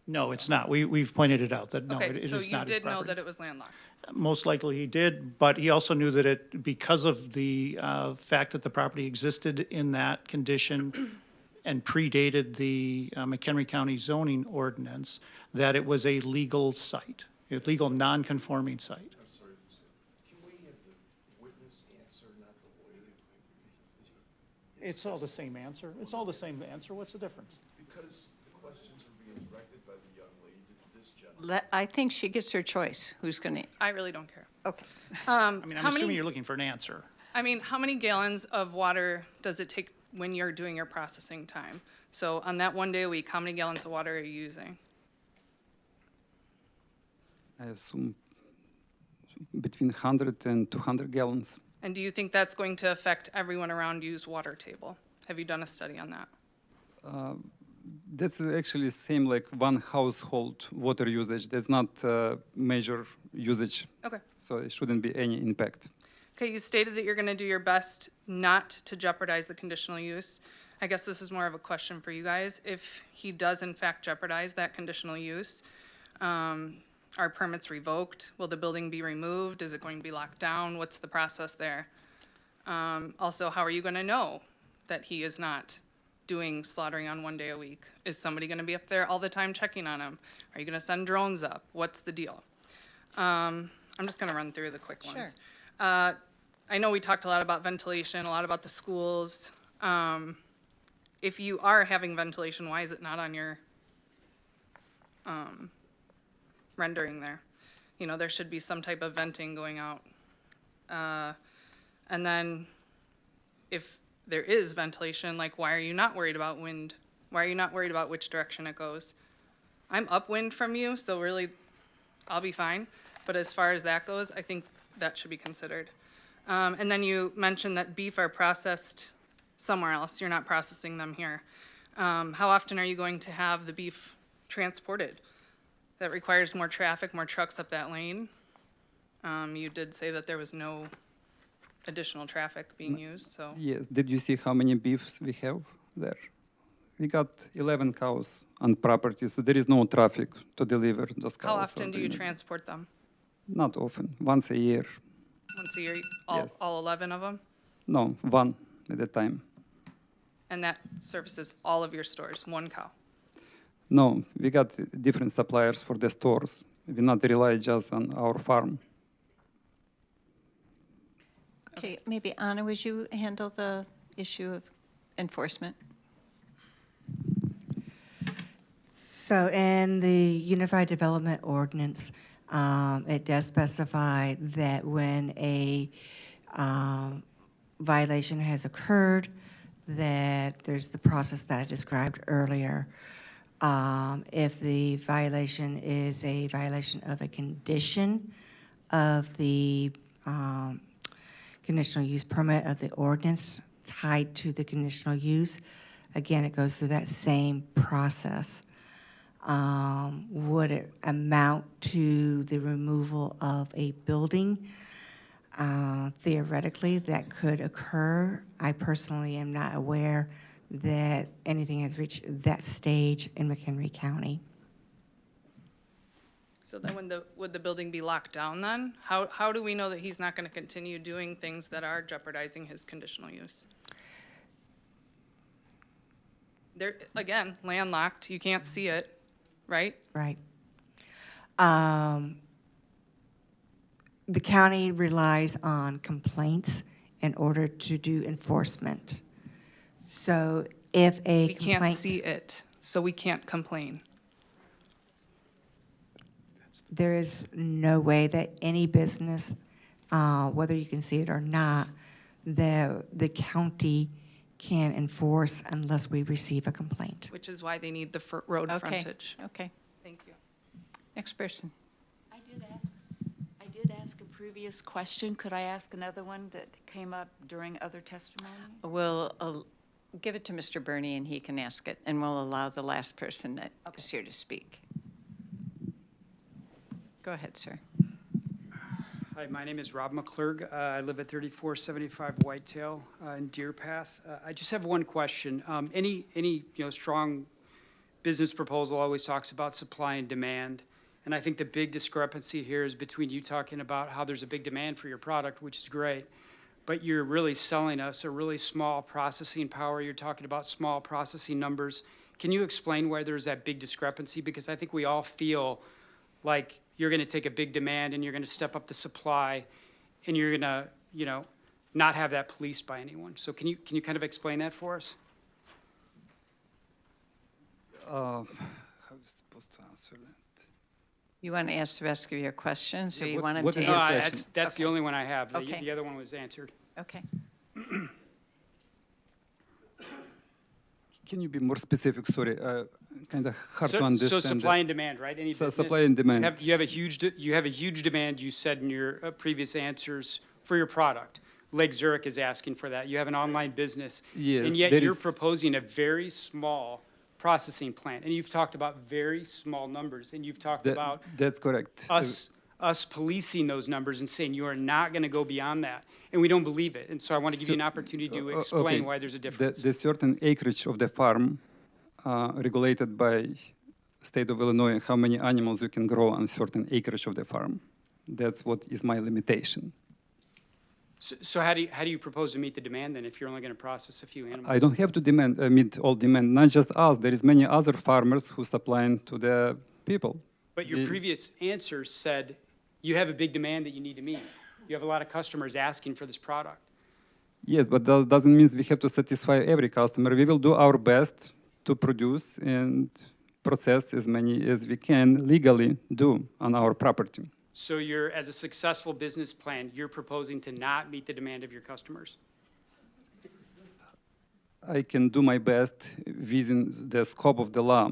No, it's not. We've pointed it out that no, Okay, it is so you not his did know property. that it was landlocked? Most likely he did, but he also knew that because of the fact that the property existed in that condition, and predated the McHenry County zoning ordinance, that it was a legal site, a legal non-conforming site. It's all the same answer. It's all the same answer. What's the difference? Because the questions are being directed by the young lady to this gentleman. I think she gets her choice. Who's going to? I really don't care. Okay. I mean, I'm assuming you're looking for an answer. I mean, how many gallons of water does it take when you're doing your processing time? So on that 1 day a week, how many gallons of water are you using? I assume between 100 and 200 gallons. And do you think that's going to affect everyone around you's water table? Have you done a study on that? That's actually same like one household water usage. There's not major usage. Okay. So it shouldn't be any impact. Okay, you stated that you're going to do your best not to jeopardize the conditional use. I guess this is more of a question for you guys. If he does in fact jeopardize that conditional use, are permits revoked? Will the building be removed? Is it going to be locked down? What's the process there? Also, how are you going to know that he is not doing slaughtering on 1 day a week? Is somebody going to be up there all the time checking on him? Are you going to send drones up? What's the deal? I'm just going to run through the quick ones. I know we talked a lot about ventilation, a lot about the schools. If you are having ventilation, why is it not on your rendering there? You know, there should be some type of venting going out. And then if there is ventilation, like why are you not worried about wind? Why are you not worried about which direction it goes? I'm upwind from you, so really I'll be fine. But as far as that goes, I think that should be considered. And then you mentioned that beef are processed somewhere else. You're not processing them here. How often are you going to have the beef transported? That requires more traffic, more trucks up that lane. You did say that there was no additional traffic being used, so. Yes. Did you see how many beefs we have there? We got 11 cows on property, so there is no traffic to deliver those cows. How often do you transport them? Not often, once a year. Once a year, all 11 of them? No, one at a time. And that services all of your stores, one cow? No, we got different suppliers for the stores. We not rely just on our farm. Okay, maybe Anna, would you handle the issue of enforcement? So in the Unified Development Ordinance, it does specify that when a violation has occurred, that there's the process that I described earlier. If the violation is a violation of a condition of the conditional use permit of the ordinance tied to the conditional use, again, it goes through that same process. Would it amount to the removal of a building? Theoretically, that could occur. I personally am not aware that anything has reached that stage in McHenry County. So then would the building be locked down then? How do we know that he's not going to continue doing things that are jeopardizing his conditional use? They're, again, landlocked, you can't see it, right? Right. The county relies on complaints in order to do enforcement. So if a We can't complaint, see it, so we can't complain. there is no way that any business, whether you can see it or not, the county can enforce unless we receive a complaint. Which is why they need the road Okay, frontage. okay. Thank you. Next person. I did ask a previous question. Could I ask another one that came up during other testimony? We'll give it to Mr. Bernie and he can ask it, and we'll allow the last person that is here to speak. Go ahead, sir. Hi, my name is Rob McClurg. I live at 3475 Whitetail in Deer Path. I just have one question. Any strong business proposal always talks about supply and demand. And I think the big discrepancy here is between you talking about how there's a big demand for your product, which is great, but you're really selling us a really small processing power. You're talking about small processing numbers. Can you explain why there's that big discrepancy? Because I think we all feel like you're going to take a big demand and you're going to step up the supply and you're going to, you know, not have that policed by anyone. So can you kind of explain that for us? How are you supposed to answer that? You want to ask the rest of your questions, or Yeah, you what- want him what to is your answer? question? That's the only one I have. Okay. The other one was answered. Okay. Can you be more specific? Sorry, kind of hard to So understand. supply and demand, right? Any So business, supply and demand. You have a huge demand, you said in your previous answers, for your product. Lake Zurich is asking for that. You have an online business. Yes, And yet there you're is- proposing a very small processing plant. And you've talked about very small numbers, and you've talked about That's correct. us policing those numbers and saying you are not going to go beyond that. And we don't believe it. And so I want to give you an opportunity to explain Okay. why there's a difference. The certain acreage of the farm regulated by state of Illinois, how many animals you can grow on certain acreage of the farm. That's what is my limitation. So how do you propose to meet the demand then if you're only going to process a few animals? I don't have to meet all demand, not just us. There is many other farmers who supplying to the people. But your previous answer said you have a big demand that you need to meet. You have a lot of customers asking for this product. Yes, but that doesn't mean we have to satisfy every customer. We will do our best to produce and process as many as we can legally do on our property. So you're, as a successful business plan, you're proposing to not meet the demand of your customers? I can do my best within the scope of the law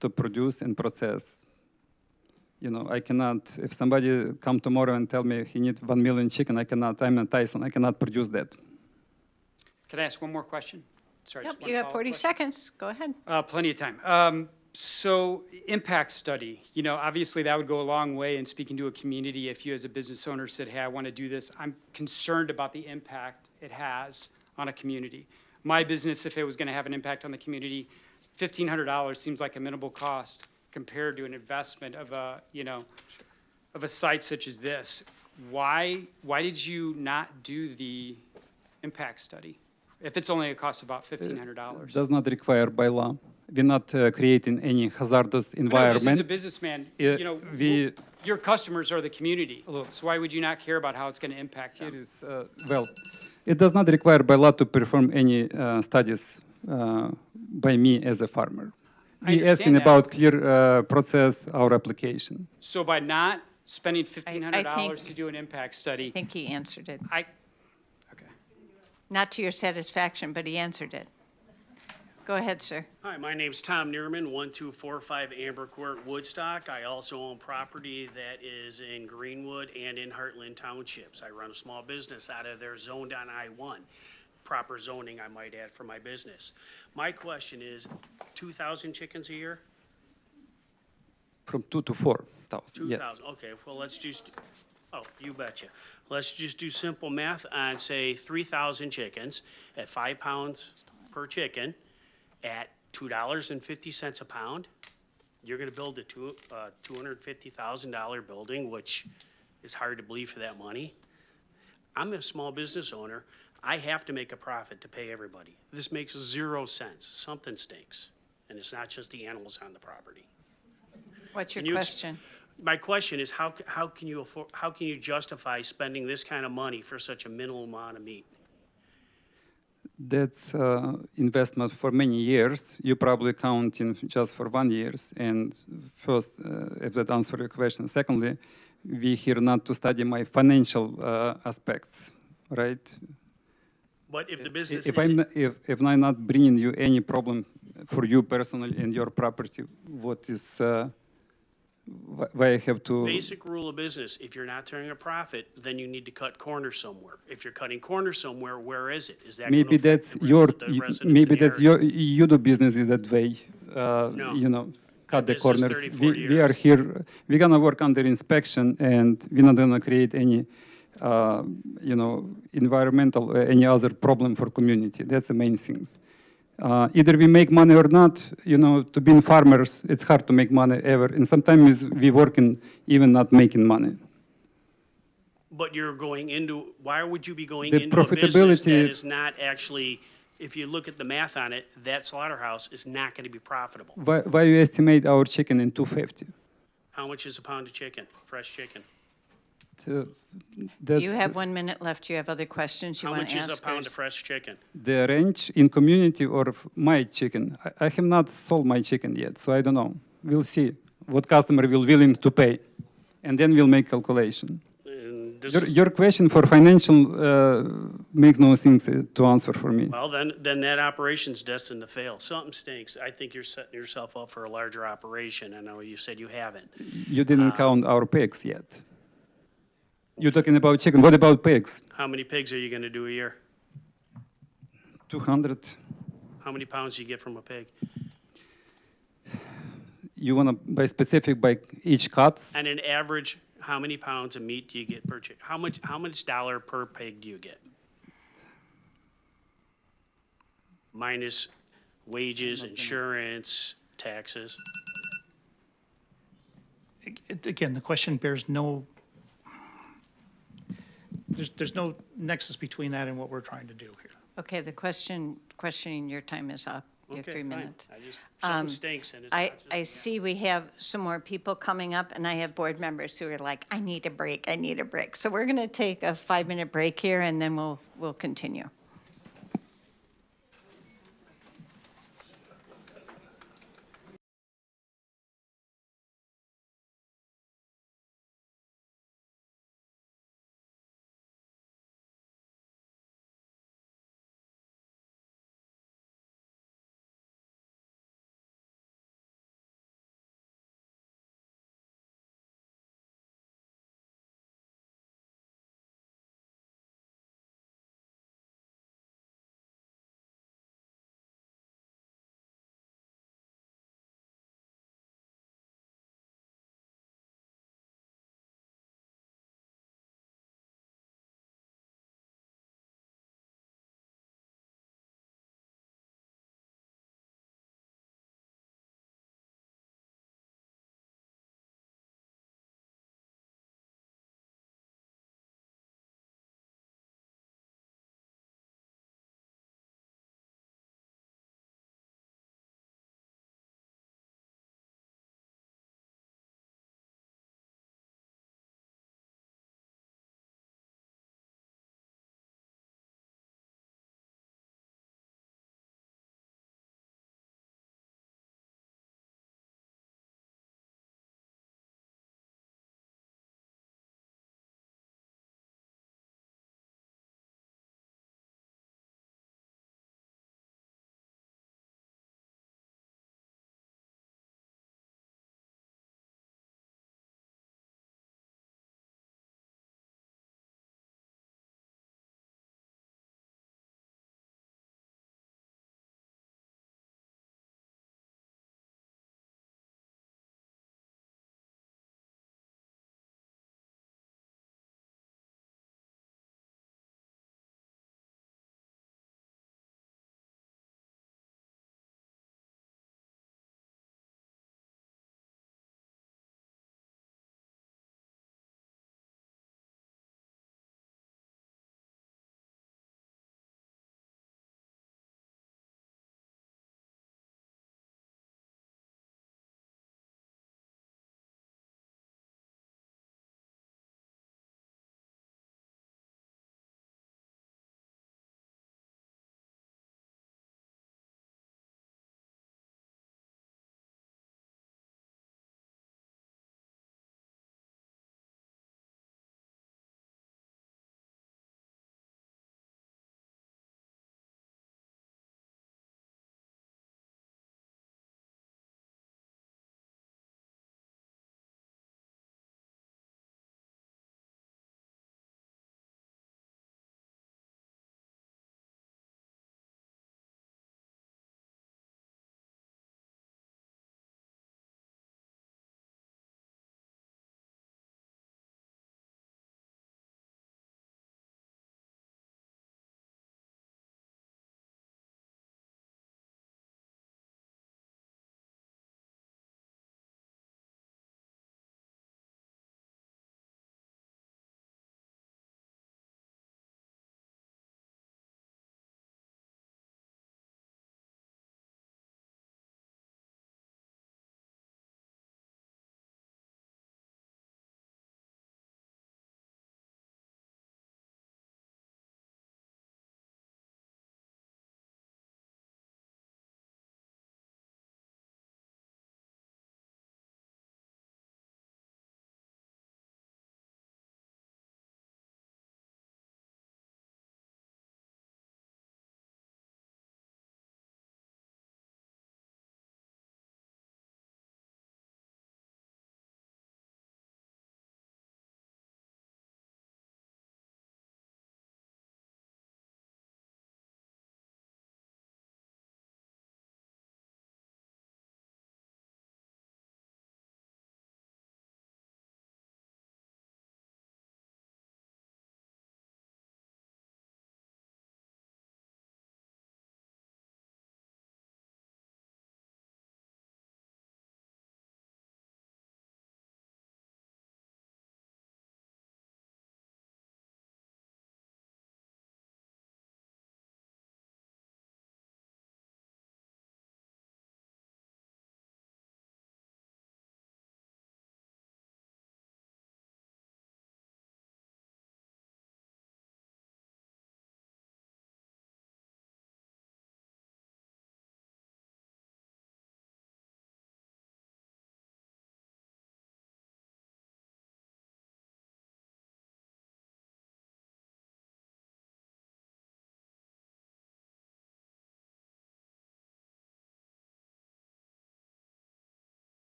to produce and process. You know, I cannot, if somebody come tomorrow and tell me he needs 1 million chicken, I'm not Tyson, I cannot produce that. Can I ask one more question? Sorry. Yep, just one you have follow-up 40 question. seconds. Go ahead. Plenty of time. So impact study, you know, obviously that would go a long way in speaking to a community if you as a business owner said, hey, I want to do this. I'm concerned about the impact it has on a community. My business, if it was going to have an impact on the community, $1,500 seems like a minimal cost compared to an investment of a, you know, of a site such as this. Why did you not do the impact study if it's only a cost about $1,500? Does not require by law. We're not creating any hazardous I know, environment. just as a businessman, you know, your customers are the community. So why would you not care about how it's going to impact them? Here is, well, it does not require by law to perform any studies by me as a farmer. I We're understand asking that. about clear process, our application. So by not spending I $1,500 think- to do an impact study, I think he answered it. okay. Not to your satisfaction, but he answered it. Go ahead, sir. Hi, my name's Tom Neerman, 1245 Amber Court, Woodstock. I also own property that is in Greenwood and in Heartland Townships. I run a small business out of there zoned on I-1. Proper zoning, I might add, for my business. My question is, 2,000 chickens a year? From 2,000 to 4,000, yes. 2,000, okay, well, let's just, oh, you betcha. Let's just do simple math on, say, 3,000 chickens at 5 pounds per chicken at $2.50 a pound. You're gonna build a $250,000 building, which is hard to believe for that money. I'm a small business owner. I have to make a profit to pay everybody. This makes 0 sense. Something stinks. And it's not just the animals on the property. What's your Can you question? My question is, how can you afford, how can you justify spending this kind of money for such a minimal amount of meat? That's investment for many years. You probably counting just for 1 year. And first, if that answers your question. Secondly, we here not to study my financial aspects, right? But if the business If is, if I'm not bringing you any problem for you personally and your property, what is why I have to? basic rule of business, if you're not turning a profit, then you need to cut corners somewhere. If you're cutting corners somewhere, where is it? Is that gonna Maybe affect that's the your the residents in maybe the that's area? you do business in that way. You know, cut the business corners. 34 We are here. We're gonna work under inspection, and we're not gonna create any, you know, environmental or any other problem for community. That's the main things. Either we make money or not. You know, to being farmers, it's hard to make money ever, and sometimes we working even not making money. But you're going into, why would you be going The into a business that profitability- is not actually, if you look at the math on it, that slaughterhouse is not going to be profitable? Why you estimate our chicken in 250? How much is a pound of chicken, fresh chicken? You have 1 minute left. You have other questions you How want much to is a ask? pound of fresh chicken? The range in community or my chicken. I have not sold my chicken yet, so I don't know. We'll see what customer will willing to pay, and then we'll make calculation. And this Your, is- your question for financial makes no sense to answer for me. Well, then that operation's destined to fail. Something stinks. I think you're setting yourself up for a larger operation. I know you said you haven't. You didn't count our pigs yet. You're talking about chicken. What about pigs? How many pigs are you going to do a year? 200. How many pounds do you get from a pig? You want to buy specific by each cut? And an average, how many pounds of meat do you get per chick? How much dollar per pig do you get? Minus wages, insurance, taxes. Again, the question bears no, there's no nexus between that and what we're trying to do here. Okay, the questioning your time is up. Your Okay, 3 fine. minutes. Something stinks and it's I, not just I see we have some more people coming up, and I have board members who are like, I need a break, I need a break. So we're going to take a 5-minute break here, and then we'll continue.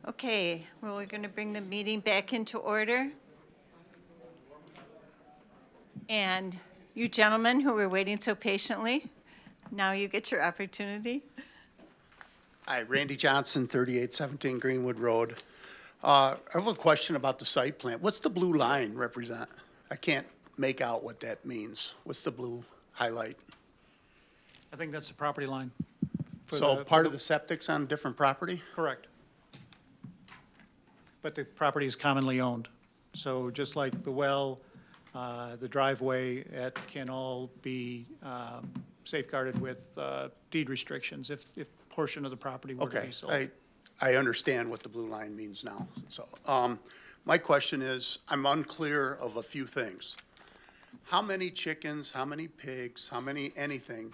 Okay, well, we're going to bring the meeting back into order. And you gentlemen who were waiting so patiently, now you get your opportunity. Hi, Randy Johnson, 3817 Greenwood Road. I have a question about the site plan. What's the blue line represent? I can't make out what that means. What's the blue highlight? I think that's the property line. So part of the septic's on a different property? Correct. But the property is commonly owned. So just like the well, the driveway, it can all be safeguarded with deed restrictions if portion of the property were to Okay, be sold. I understand what the blue line means now. So, my question is, I'm unclear of a few things. How many chickens, how many pigs, how many anything,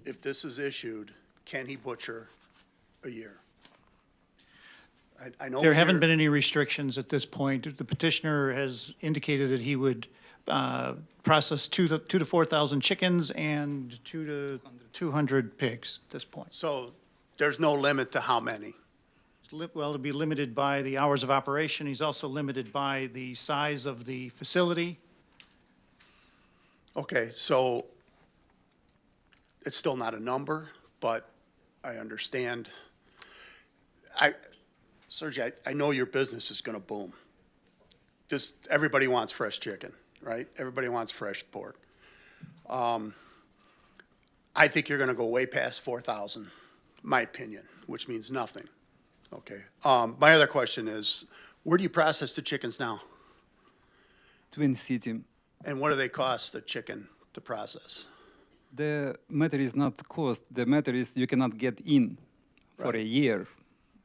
if this is issued, can he butcher a year? I know There haven't here- been any restrictions at this point. The petitioner has indicated that he would process 2,000 to 4,000 chickens and 200 to 200 pigs at this point. So there's no limit to how many? Well, it'll be limited by the hours of operation. He's also limited by the size of the facility. Okay, so it's still not a number, but I understand. Sergey, I know your business is gonna boom. Everybody wants fresh chicken, right? Everybody wants fresh pork. I think you're gonna go way past 4,000, my opinion, which means nothing. Okay. My other question is, where do you process the chickens now? Twin City. And what do they cost, the chicken, to process? The matter is not cost. The matter is you cannot get in for a year.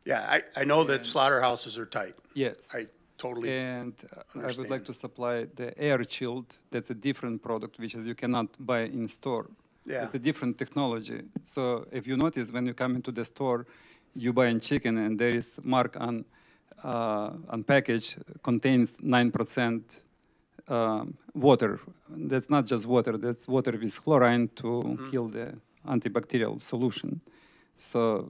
Yeah, I know that slaughterhouses are tight. Yes. I totally And I would like understand. to supply the air chilled. That's a different product, which is you cannot buy in store. Yeah. It's a different technology. So if you notice when you come into the store, you buy a chicken and there is mark on package contains 9% water. That's not just water. That's water with chlorine to kill the antibacterial solution. So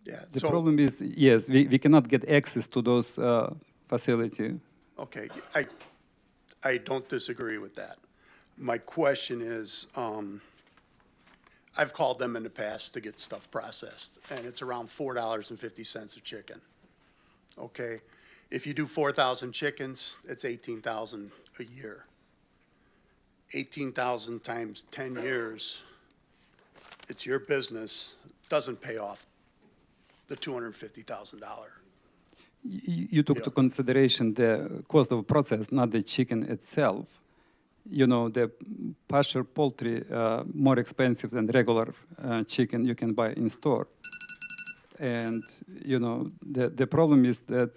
Yeah, the so- problem is, yes, we cannot get access to those facility. Okay, I don't disagree with that. My question is, I've called them in the past to get stuff processed, and it's around $4.50 a chicken. Okay? If you do 4,000 chickens, it's 18,000 a year. 18,000 times 10 years, it's your business, doesn't pay off the $250,000. You took to consideration the cost of process, not the chicken itself. You know, the pasture poultry more expensive than regular chicken you can buy in store. And, you know, the problem is that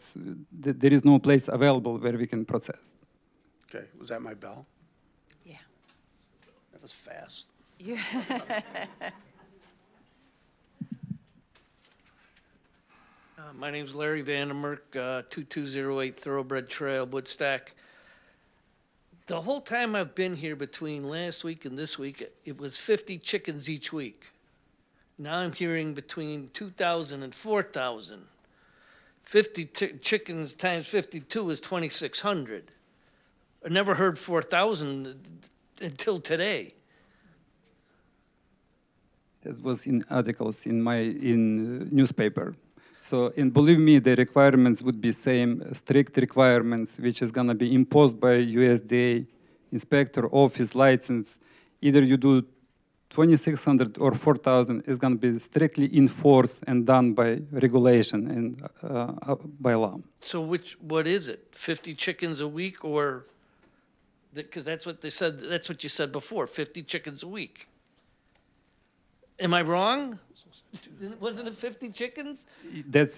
there is no place available where we can process. Okay, was that my bell? Yeah. That was fast. Yeah. My name's Larry Vandermerk, 2208 Thoroughbred Trail, Woodstack. The whole time I've been here between last week and this week, it was 50 chickens each week. Now I'm hearing between 2,000 and 4,000. 50 chickens times 52 is 2,600. I never heard 4,000 until today. That was in articles in newspaper. So, and believe me, the requirements would be same, strict requirements, which is gonna be imposed by USDA, inspector office license. Either you do 2,600 or 4,000 is gonna be strictly enforced and done by regulation and by law. So what is it? 50 chickens a week or, because that's what they said, that's what you said before, 50 chickens a week. Am I wrong? Wasn't it 50 chickens?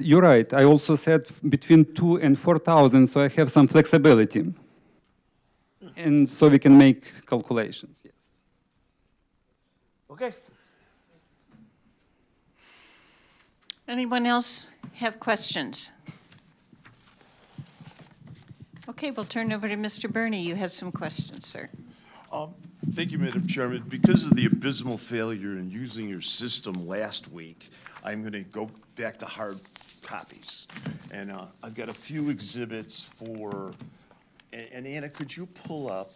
You're right. I also said between 2,000 and 4,000, so I have some flexibility. And so we can make calculations, yes. Okay. Anyone else have questions? Okay, we'll turn over to Mr. Burney. You had some questions, sir. Thank you, Madam Chairman. Because of the abysmal failure in using your system last week, I'm going to go back to hard copies. And I've got a few exhibits for, and Anna, could you pull up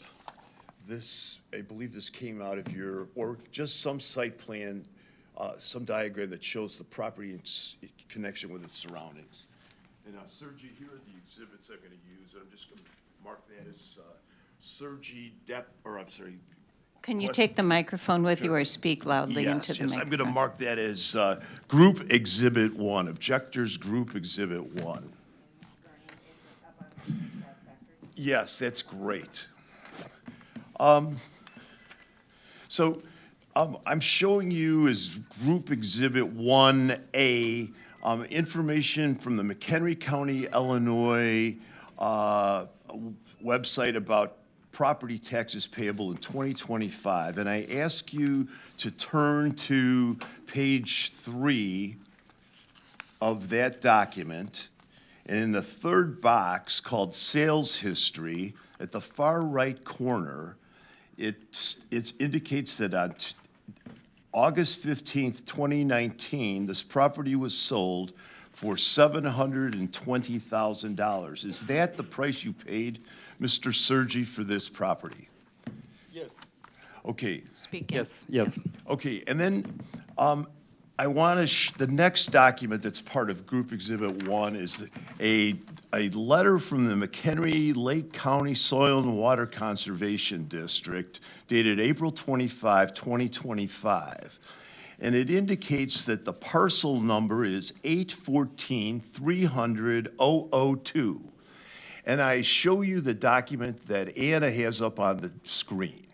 this, I believe this came out of your, or just some site plan, some diagram that shows the property in connection with its surroundings. And Sergi, here are the exhibits I'm going to use, and I'm just going to mark that as Sergi Can you take the microphone with you or speak loudly into the Yes, microphone? I'm going to mark that as Group Exhibit 1, Objectors Group Exhibit 1. Yes, that's great. I'm showing you as Group Exhibit 1A, information from the McHenry County, Illinois website about property taxes payable in 2025. And I ask you to turn to page 3 of that document. And in the third box called Sales History, at the far right corner, it indicates that on August 15th, 2019, this property was sold for $720,000. Is that the price you paid, Mr. Sergi, for this property? Yes. Okay. Speak in. Yes, yes. Okay, and then I want to, the next document that's part of Group Exhibit 1 is a letter from the McHenry Lake County Soil and Water Conservation District dated April 25, 2025. And it indicates that the parcel number is 814-300-002. And I show you the document that Anna has up on the screen.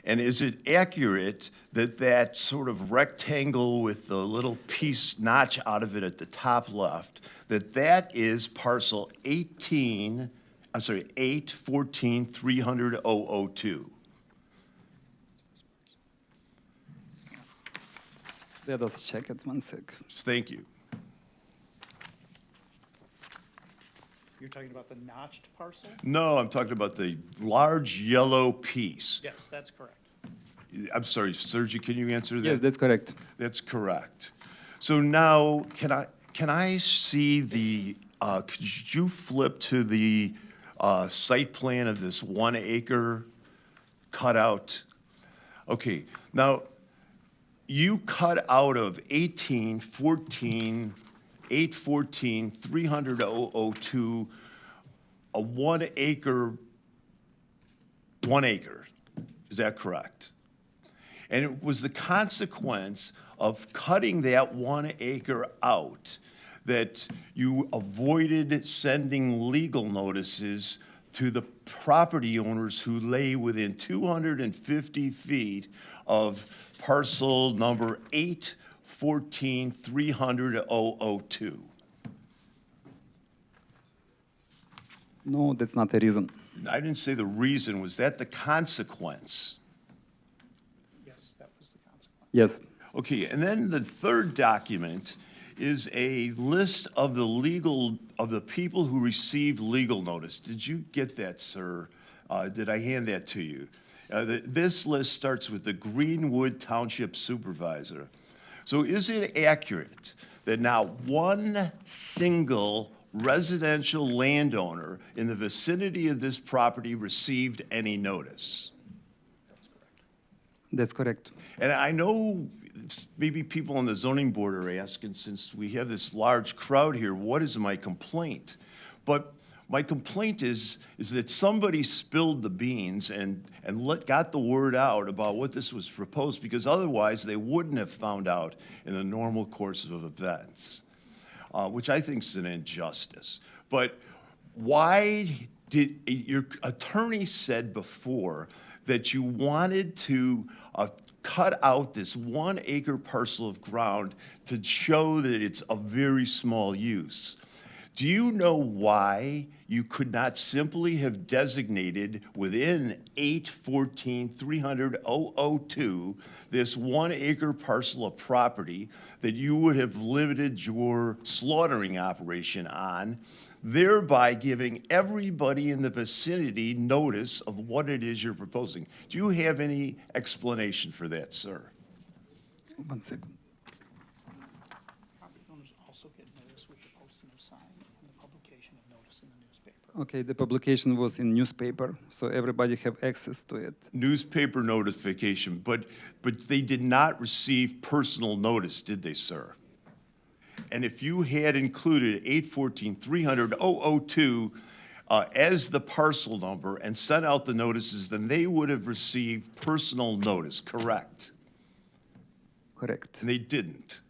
And is it accurate that that sort of rectangle with the little piece notch out of it at the top left, that is parcel 814-300-002? Let us check it 1 sec. Thank you. You're talking about the notched parcel? No, I'm talking about the large yellow piece. Yes, that's correct. I'm sorry, Sergi, can you answer that? Yes, that's correct. That's correct. So now, can I see the, could you flip to the site plan of this 1 acre cutout? Okay, now, you cut out of 814-300-002, a 1 acre, 1 acre. Is that correct? And it was the consequence of cutting that 1 acre out that you avoided sending legal notices to the property owners who lay within 250 feet of parcel number 814-300-002. No, that's not the reason. I didn't say the reason. Was that the consequence? Yes, that was the consequence. Yes. Okay, and then the third document is a list of the people who received legal notice. Did you get that, sir? Did I hand that to you? This list starts with the Greenwood Township Supervisor. So is it accurate that not one single residential landowner in the vicinity of this property received any notice? That's correct. And I know maybe people on the zoning board are asking, since we have this large crowd here, what is my complaint? But my complaint is that somebody spilled the beans and got the word out about what this was proposed, because otherwise they wouldn't have found out in the normal course of events, which I think is an injustice. But why did your attorney said before that you wanted to cut out this 1 acre parcel of ground to show that it's a very small use? Do you know why you could not simply have designated within 814-300-002 this 1 acre parcel of property that you would have limited your slaughtering operation on, thereby giving everybody in the vicinity notice of what it is you're proposing? Do you have any explanation for that, sir? 1 second. Okay, the publication was in newspaper, so everybody have access to it. Newspaper notification, but they did not receive personal notice, did they, sir? And if you had included 814-300-002 as the parcel number and sent out the notices, then they would have received personal notice, correct? Correct. And they didn't.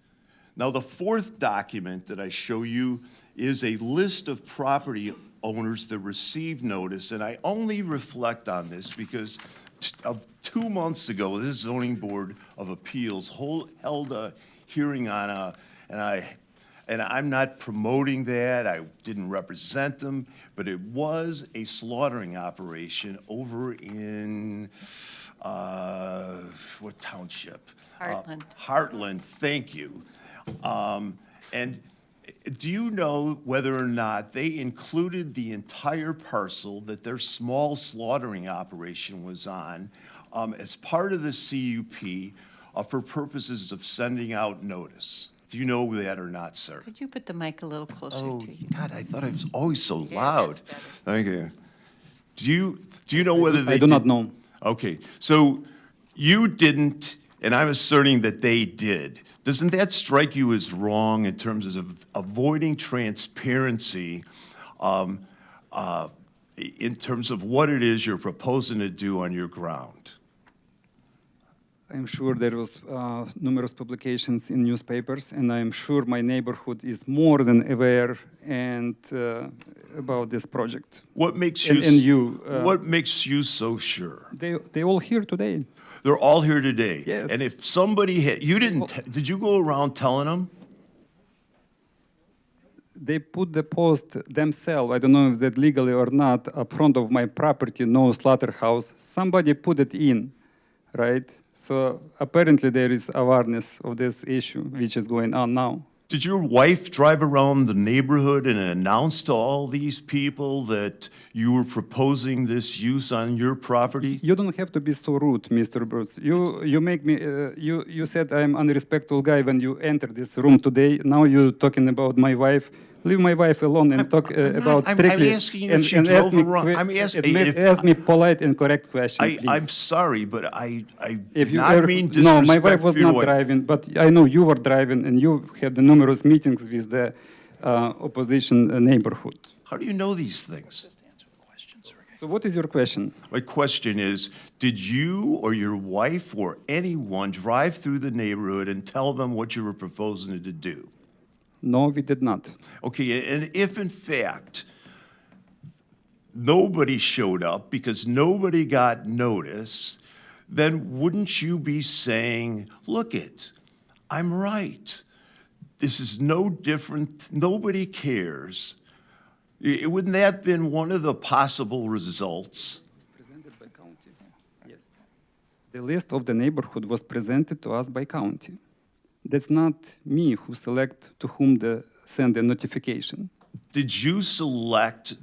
Now, the fourth document that I show you is a list of property owners that received notice, and I only reflect on this because 2 months ago, this zoning board of appeals held a hearing on and I'm not promoting that, I didn't represent them, but it was a slaughtering operation over in, what township? Heartland. Heartland, thank you. And do you know whether or not they included the entire parcel that their small slaughtering operation was on as part of the CUP for purposes of sending out notice? Do you know that or not, sir? Could you put the mic a little closer Oh, to you? God, I thought I was always so Yeah, loud. that's better. Thank you. Do you know whether they I do not did- know. Okay, so you didn't, and I'm asserting that they did. Doesn't that strike you as wrong in terms of avoiding transparency in terms of what it is you're proposing to do on your ground? I'm sure there was numerous publications in newspapers, and I'm sure my neighborhood is more than aware and about this project. What makes you, And you, what makes you so sure? they all here today. They're all here today. Yes. And if somebody had, you didn't, did you go around telling them? They put the post themselves, I don't know if that legally or not, up front of my property, no slaughterhouse. Somebody put it in, right? So apparently there is awareness of this issue, which is going on now. Did your wife drive around the neighborhood and announce to all these people that you were proposing this use on your property? You don't have to be so rude, Mr. Bruce. You make me, you said I'm an unrespectful guy when you entered this room today. Now you're talking about my wife. Leave my wife alone and talk about I'm strictly. asking you if she drove around. I'm asking ask me polite and correct question, please. I'm sorry, but I If did you not ever- mean No, my disrespect wife was for your not wife. driving, but I know you were driving and you had the numerous meetings with the opposition neighborhood. How do you know these things? So what is your question? My question is, did you or your wife or anyone drive through the neighborhood and tell them what you were proposing to do? No, we did not. Okay, and if in fact nobody showed up because nobody got notice, then wouldn't you be saying, look it, I'm right. This is no different, nobody cares. Wouldn't that have been one of the possible results? Presented by county. Yes. The list of the neighborhood was presented to us by county. That's not me who select to whom to send the notification. Did you select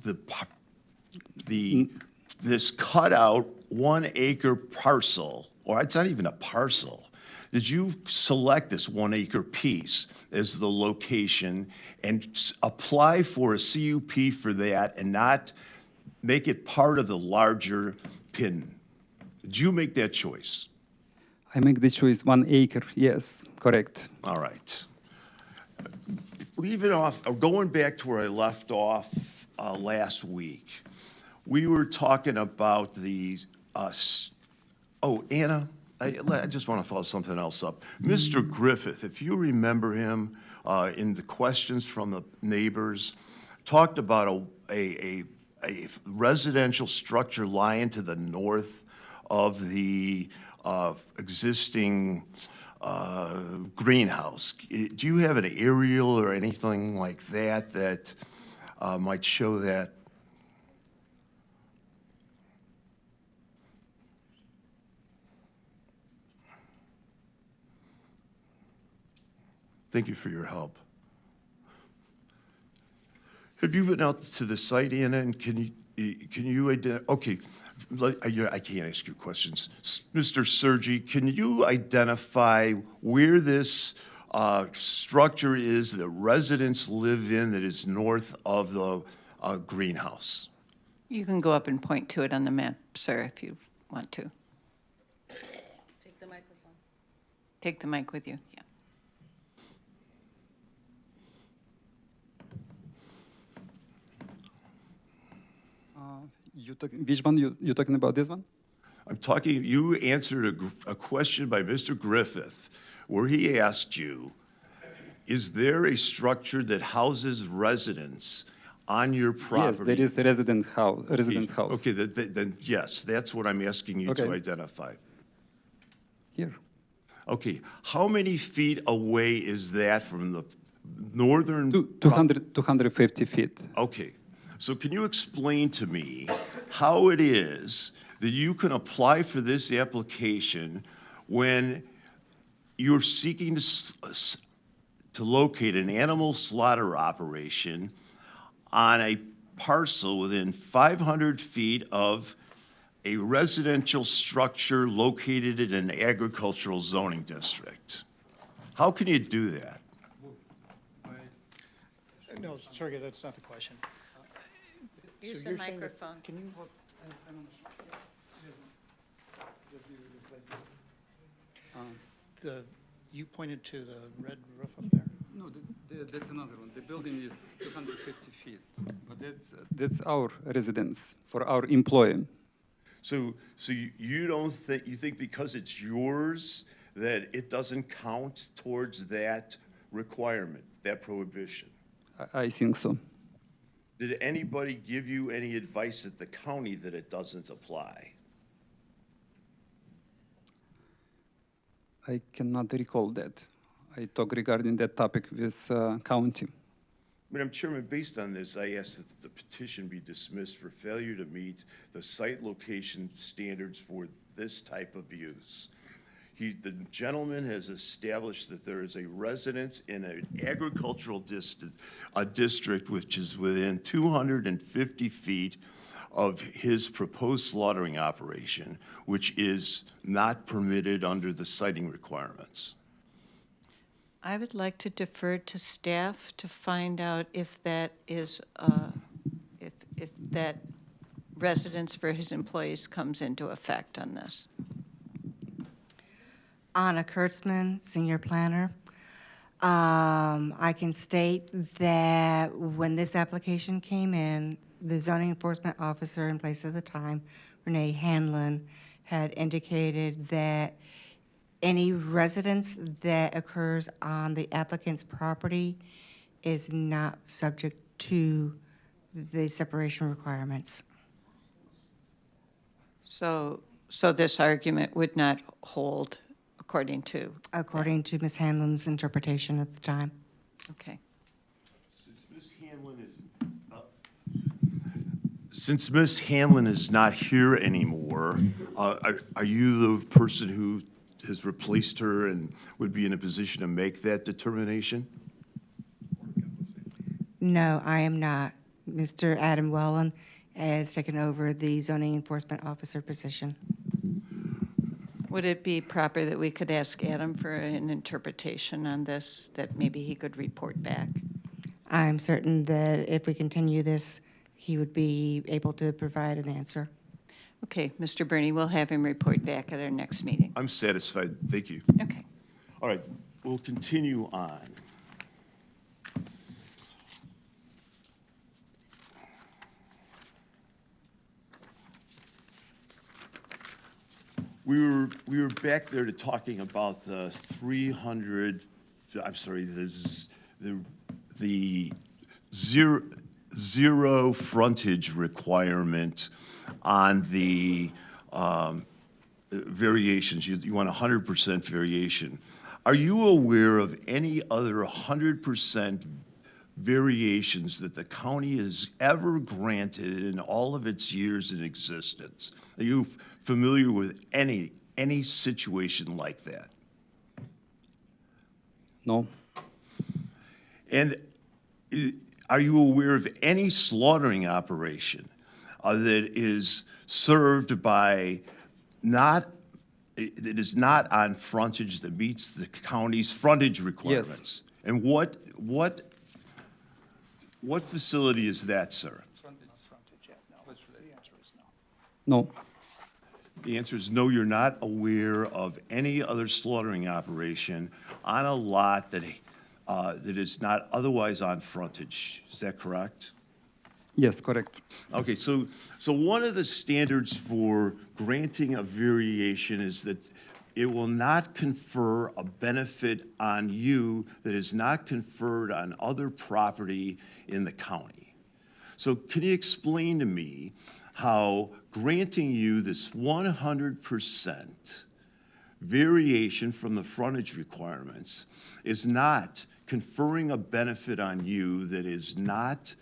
this cutout 1 acre parcel, or it's not even a parcel? Did you select this 1 acre piece as the location and apply for a CUP for that and not make it part of the larger PIN? Did you make that choice? I make the choice 1 acre, yes, correct. All right. Leaving off, or going back to where I left off last week, we were talking about the, oh, Anna, I just want to follow something else up. Mr. Griffith, if you remember him in the questions from the neighbors, talked about a residential structure lying to the north of the existing greenhouse. Do you have an aerial or anything like that that might show that? Thank you for your help. Have you been out to the site, Anna, and can you identify, okay, I can't ask you questions. Mr. Sergi, can you identify where this structure is that residents live in that is north of the greenhouse? You can go up and point to it on the map, sir, if you want to. Take the microphone. Take the mic with you, yeah. Which one you talking about? This one? I'm talking, you answered a question by Mr. Griffith where he asked you, is there a structure that houses residents on your property? Yes, there is a residence house. Okay, then yes, that's what I'm asking you to Okay. identify. Here. Okay, how many feet away is that from the northern? 250 feet. Okay, so can you explain to me how it is that you can apply for this application when you're seeking to locate an animal slaughter operation on a parcel within 500 feet of a residential structure located in an agricultural zoning district? How can you do that? No, sorry, that's not the question. Use So the you're saying that- microphone. Can you, you pointed to the red roof up there? No, that's another one. The building is 250 feet, but that's our residence for our employee. So you don't think, you think because it's yours, that it doesn't count towards that requirement, that prohibition? I think so. Did anybody give you any advice at the county that it doesn't apply? I cannot recall that. I talked regarding that topic with county. Madam Chairman, based on this, I ask that the petition be dismissed for failure to meet the site location standards for this type of use. The gentleman has established that there is a residence in an agricultural district which is within 250 feet of his proposed slaughtering operation, which is not permitted under the siting requirements. I would like to defer to staff to find out if that is, if that residence for his employees comes into effect on this. Anna Kurtzman, Senior Planner. I can state that when this application came in, the zoning enforcement officer in place at the time, Renee Hanlon, had indicated that any residence that occurs on the applicant's property is not subject to the separation requirements. So this argument would not hold according to? According to Ms. Hanlon's interpretation at the time. Okay. Since Ms. Hanlon is not here anymore, are you the person who has replaced her and would be in a position to make that determination? No, I am not. Mr. Adam Wellen has taken over the zoning enforcement officer position. Would it be proper that we could ask Adam for an interpretation on this, that maybe he could report back? I'm certain that if we continue this, he would be able to provide an answer. Okay, Mr. Burney, we'll have him report back at our next meeting. I'm satisfied, thank you. Okay. All right, we'll continue on. We were back there to talking about the 300, I'm sorry, the zero frontage requirement on the variations. You want 100% variation. Are you aware of any other 100% variations that the county has ever granted in all of its years in existence? Are you familiar with any situation like that? No. And are you aware of any slaughtering operation that is served by that is not on frontage that meets the county's frontage requirements? And what facility is that, sir? No. The answer is no, you're not aware of any other slaughtering operation on a lot that, that is not otherwise on frontage. Is that correct? Yes, correct. Okay, so one of the standards for granting a variation is that it will not confer a benefit on you that is not conferred on other property in the county. So can you explain to me how granting you this 100% variation from the frontage requirements is not conferring a benefit on you that is not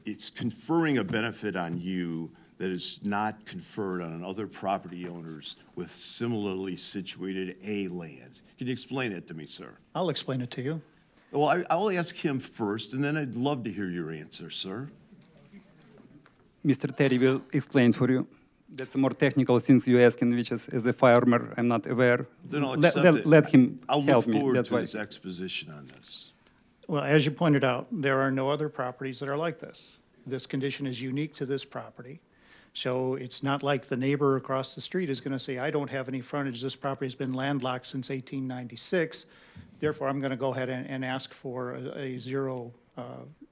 it's conferring a benefit on you that is not conferred on other property owners with similarly situated A land. Can you explain it to me, sir? I'll explain it to you. Well, I'll ask him first, and then I'd love to hear your answer, sir. Mr. Terry will explain for you. That's more technical things you asking, which is, as a farmer, I'm not aware. Then I'll accept it. Let him I'll help look me. forward That's to why. his exposition on this. Well, as you pointed out, there are no other properties that are like this. This condition is unique to this property. So it's not like the neighbor across the street is going to say, I don't have any frontage, this property has been landlocked since 1896, therefore I'm going to go ahead and ask for a zero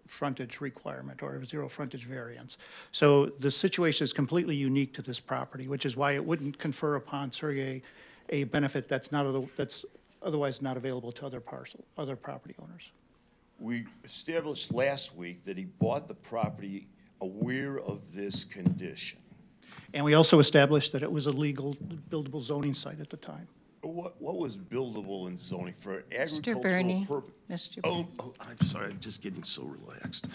frontage requirement or a zero frontage variance. So the situation is completely unique to this property, which is why it wouldn't confer upon Sergey a benefit that's otherwise not available to other property owners. We established last week that he bought the property aware of this condition. And we also established that it was a legal buildable zoning site at the time. What was buildable in zoning for Mr. agricultural Bernie, purpose? Mr. Oh, I'm sorry, I'm just getting so relaxed.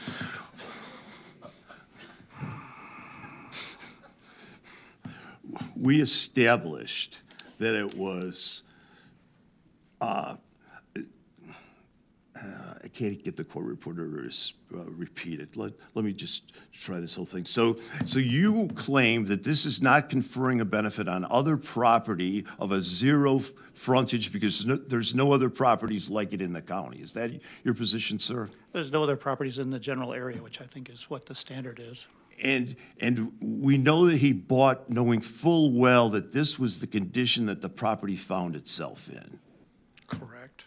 We established that it was, I can't get the court reporter to repeat it. Let me just try this whole thing. So you claim that this is not conferring a benefit on other property of a zero frontage because there's no other properties like it in the county. Is that your position, sir? There's no other properties in the general area, which I think is what the standard is. And we know that he bought knowing full well that this was the condition that the property found itself in. Correct.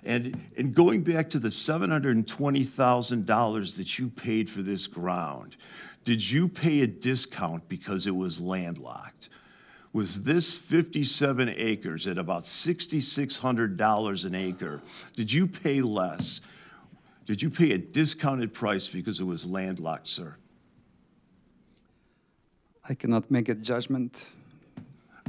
And going back to the $720,000 that you paid for this ground, did you pay a discount because it was landlocked? Was this 57 acres at about $6,600 an acre? Did you pay less? Did you pay a discounted price because it was landlocked, sir? I cannot make a judgment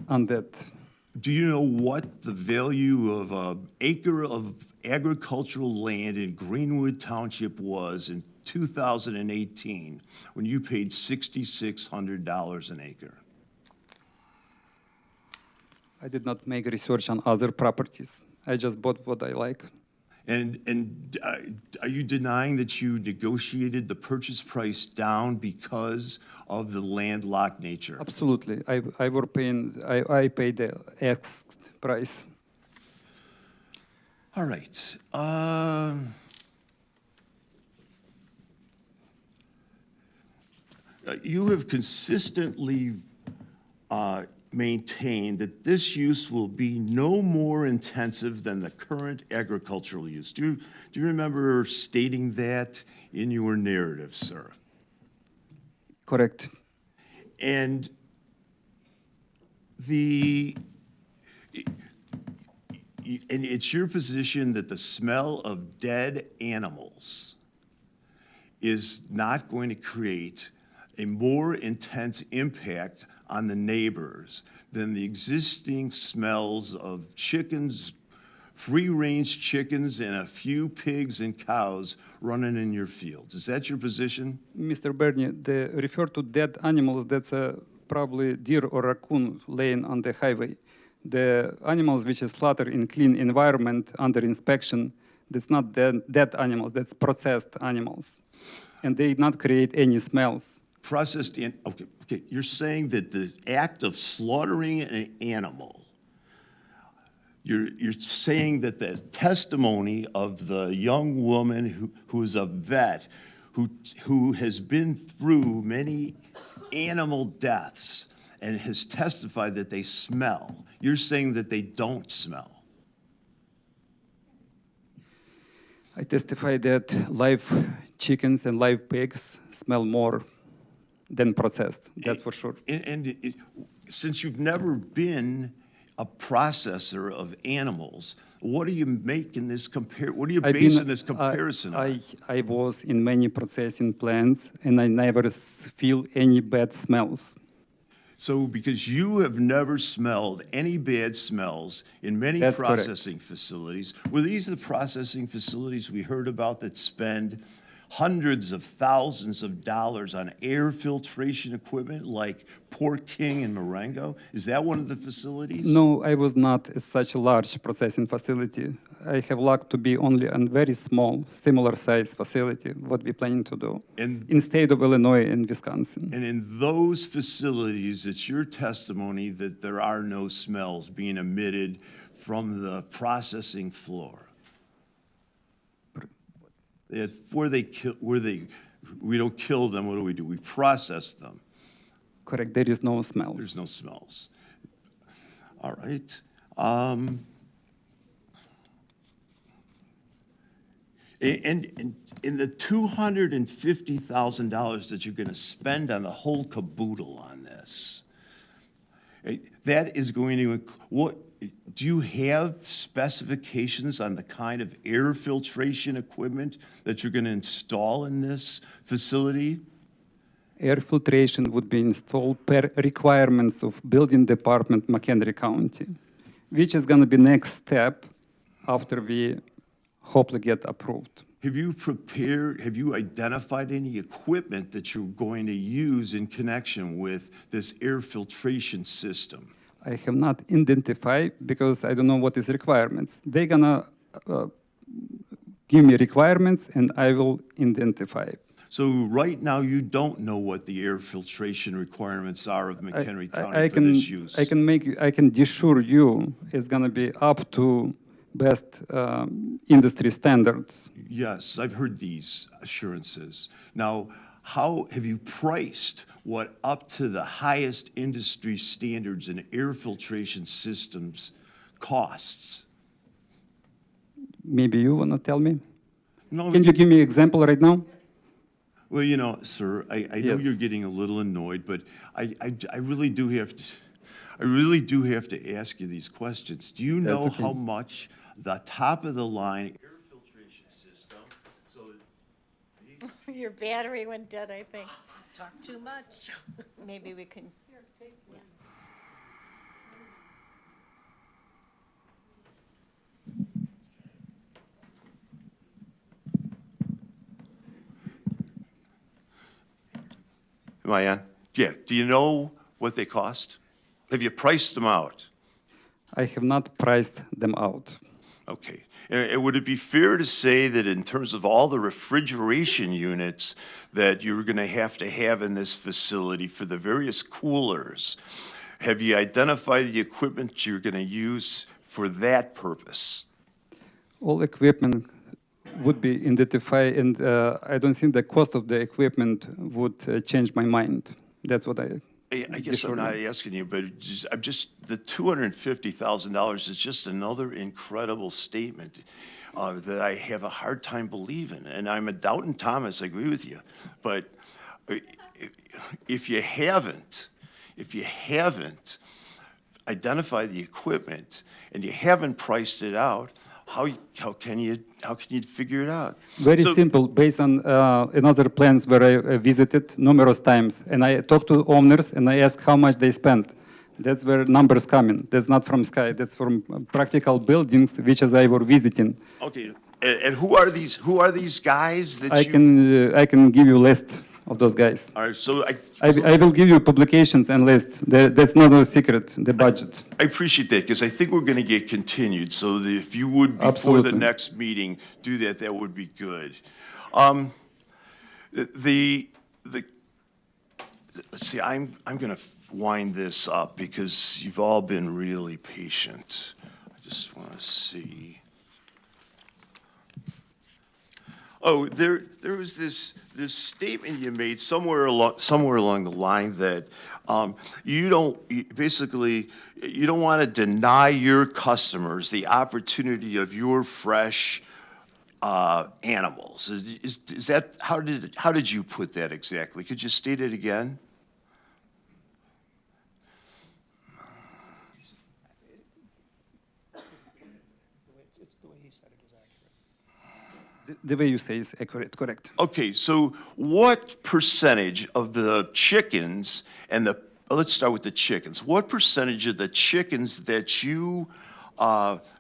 on that. Do you know what the value of an acre of agricultural land in Greenwood Township was in 2018 when you paid $6,600 an acre? I did not make research on other properties. I just bought what I like. And are you denying that you negotiated the purchase price down because of the landlocked nature? Absolutely. I paid the X price. All right. You have consistently maintained that this use will be no more intensive than the current agricultural use. Do you remember stating that in your narrative, sir? Correct. And it's your position that the smell of dead animals is not going to create a more intense impact on the neighbors than the existing smells of chickens, free-range chickens, and a few pigs and cows running in your fields. Is that your position? Mr. Bernie, the refer to dead animals, that's probably deer or raccoon laying on the highway. The animals which is slaughtered in clean environment under inspection, that's not dead animals, that's processed animals. And they not create any smells. Processed in, okay, you're saying that the act of slaughtering an animal, you're saying that the testimony of the young woman who is a vet, who has been through many animal deaths and has testified that they smell. You're saying that they don't smell. I testify that live chickens and live pigs smell more than processed, that's for sure. Since you've never been a processor of animals, what are you making this what are you basing this comparison on? I was in many processing plants, and I never feel any bad smells. So because you have never smelled any bad smells in many That's correct. processing facilities, were these the processing facilities we heard about that spend hundreds of thousands of dollars on air filtration equipment like Port King and Marengo? Is that one of the facilities? No, I was not at such a large processing facility. I have luck to be only on very small, similar size facility, what we're planning to do in state of Illinois and Wisconsin. And in those facilities, it's your testimony that there are no smells being emitted from the processing floor. We don't kill them, what do? We process them. Correct, there is no smells. There's no smells. All right. And in the $250,000 that you're going to spend on the whole caboodle on this, that is going to, do you have specifications on the kind of air filtration equipment that you're going to install in this facility? Air filtration would be installed per requirements of building department McHenry County, which is going to be next step after we hopefully get approved. Have you identified any equipment that you're going to use in connection with this air filtration system? I have not identified because I don't know what is requirements. They're gonna give me requirements and I will identify. So right now you don't know what the air filtration requirements are of McHenry County for this use? I can assure you it's gonna be up to best industry standards. Yes, I've heard these assurances. Now, how have you priced what up to the highest industry standards in air filtration systems costs? Maybe you want to tell me? No. Can you give me an example right now? Well, you know, sir, I know Yes. you're getting a little annoyed, but I really do have to ask you these questions. Do you know That's okay. how much the top of the line air filtration system, so that Your battery went dead, I think. Talk too much. Maybe we can. Am I on? Yeah. Do you know what they cost? Have you priced them out? I have not priced them out. Okay. And would it be fair to say that in terms of all the refrigeration units that you're going to have in this facility for the various coolers, have you identified the equipment you're going to use for that purpose? All equipment would be identified, and I don't think the cost of the equipment would change my mind. That's what I guess I'm not asking you, but the $250,000 is just another incredible statement that I have a hard time believing. And I'm a Doubting Thomas, I agree with you. But if you haven't identified the equipment and you haven't priced it out, how can you figure it out? Very simple, based on another plants where I visited numerous times, and I talked to owners and I asked how much they spent. That's where numbers come in. That's not from sky. That's from practical buildings, which as I were visiting. Okay, and who are these guys that I can give you a list of those guys. All right, so I will give you publications and list. That's not a secret, the budget. I appreciate that, because I think we're going to get continued, so that if you would, before Absolutely. the next meeting, do that, that would be good. Let's see, I'm going to wind this up, because you've all been really patient. I just want to see. Oh, there was this statement you made somewhere along the line that basically, you don't want to deny your customers the opportunity of your fresh animals. Is that, how did you put that exactly? Could you state it again? The way you say is accurate, correct. Okay, so what percentage of the chickens and let's start with the chickens. What percentage of the chickens that you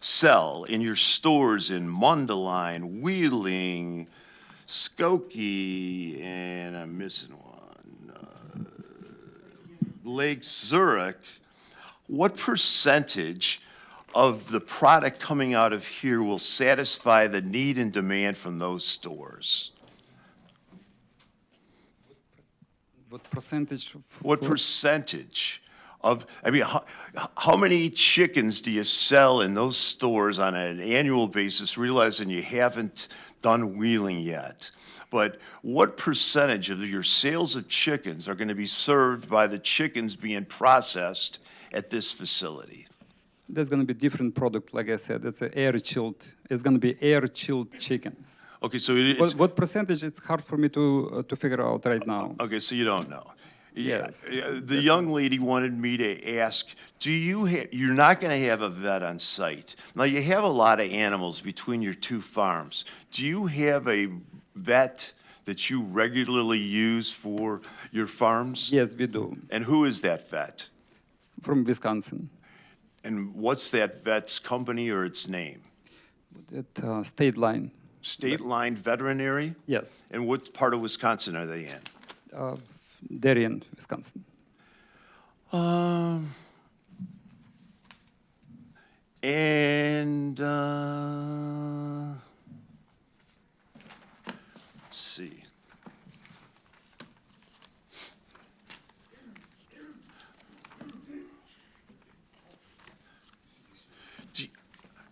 sell in your stores in Mundelein, Wheeling, Skokie, and I'm missing one, Lake Zurich, what percentage of the product coming out of here will satisfy the need and demand from those stores? What percentage? What percentage of, I mean, how many chickens do you sell in those stores on an annual basis, realizing you haven't done Wheeling yet? But what percentage of your sales of chickens are going to be served by the chickens being processed at this facility? There's going to be different product, like I said. It's air-chilled. It's going to be air-chilled chickens. Okay, so it's... What percentage? It's hard for me to figure out right now. Okay, so you don't know. Yes. The young lady wanted me to ask, you're not going to have a vet on site. Now, you have a lot of animals between your two farms. Do you have a vet that you regularly use for your farms? Yes, we do. And who is that vet? From Wisconsin. And what's that vet's company or its name? At State Line. State Line Veterinary? Yes. And what part of Wisconsin are they in? Darien, Wisconsin. And let's see.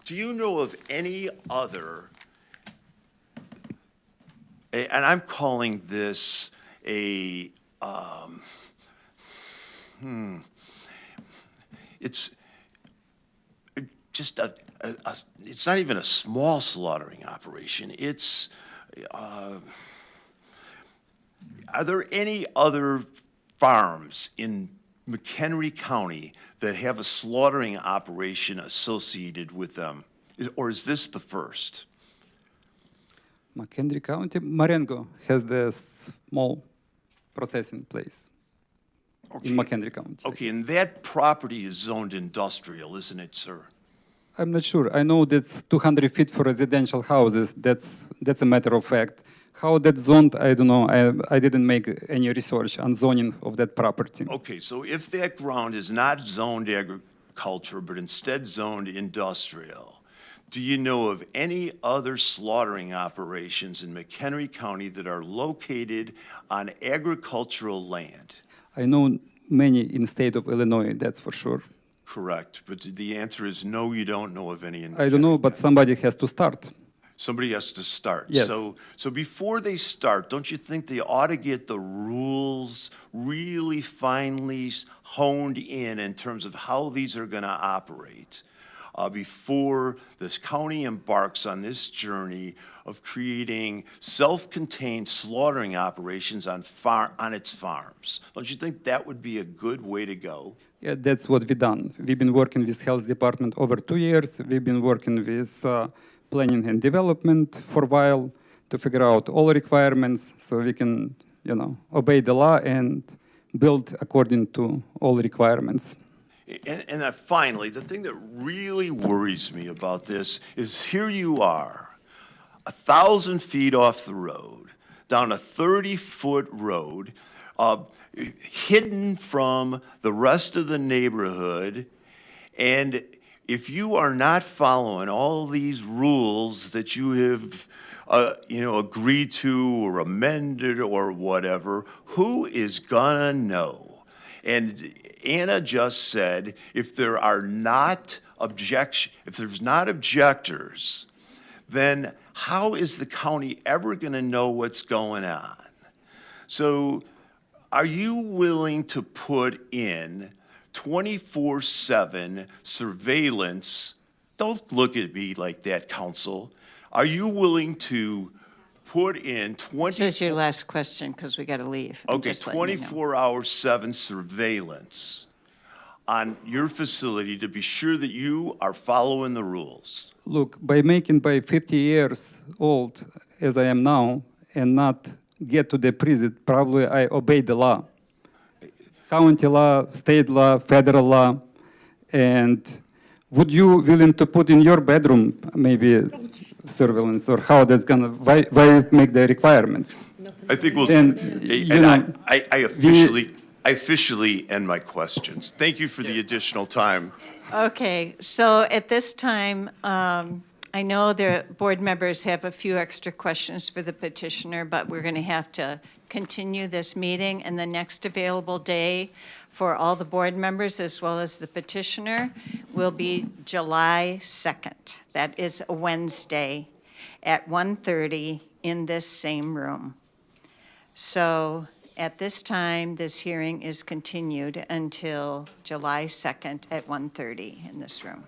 Do you know of any other, and I'm calling this it's just it's not even a small slaughtering operation. It's, are there any other farms in McHenry County that have a slaughtering operation associated with them? Or is this the first? McHenry County, Marengo has the small processing place in McHenry County. Okay, and that property is zoned industrial, isn't it, sir? I'm not sure. I know that's 200 feet for residential houses. That's a matter of fact. How that's zoned, I don't know. I didn't make any research on zoning of that property. Okay, so if that ground is not zoned agriculture, but instead zoned industrial, do you know of any other slaughtering operations in McHenry County that are located on agricultural land? I know many in the state of Illinois, that's for sure. Correct, but the answer is no, you don't know of any in I don't know, but somebody has to start. Somebody has to start. Yes. So before they start, don't you think they ought to get the rules really finely honed in terms of how these are going to operate before this county embarks on this journey of creating self-contained slaughtering operations on its farms? Don't you think that would be a good way to go? Yeah, that's what we've done. We've been working with health department over 2 years. We've been working with planning and development for a while to figure out all requirements so we can, obey the law and build according to all requirements. And then finally, the thing that really worries me about this is here you are, 1,000 feet off the road, down a 30-foot road, hidden from the rest of the neighborhood, and if you are not following all these rules that you have, agreed to or amended or whatever, who is gonna know? And Anna just said, if there's not objectors, then how is the county ever going to know what's going on? So are you willing to put in 24/7 surveillance? Don't look at me like that, council. Are you willing to put in 20? This is your last question, because we got to leave. I'm Okay, just letting you know. 24/7 surveillance on your facility to be sure that you are following the rules. Look, by 50 years old, as I am now, and not get to the prison, probably I obey the law. County law, state law, federal law, and would you willing to put in your bedroom maybe surveillance, or how that's gonna, why make the requirements? I think we'll, And, you know, I officially end my questions. Thank you for the additional time. Okay, so at this time, I know the board members have a few extra questions for the petitioner, but we're going to have to continue this meeting, and the next available day for all the board members as well as the petitioner will be July 2nd. That is a Wednesday at 1:30 in this same room. So at this time, this hearing is continued until July 2nd at 1:30 in this room.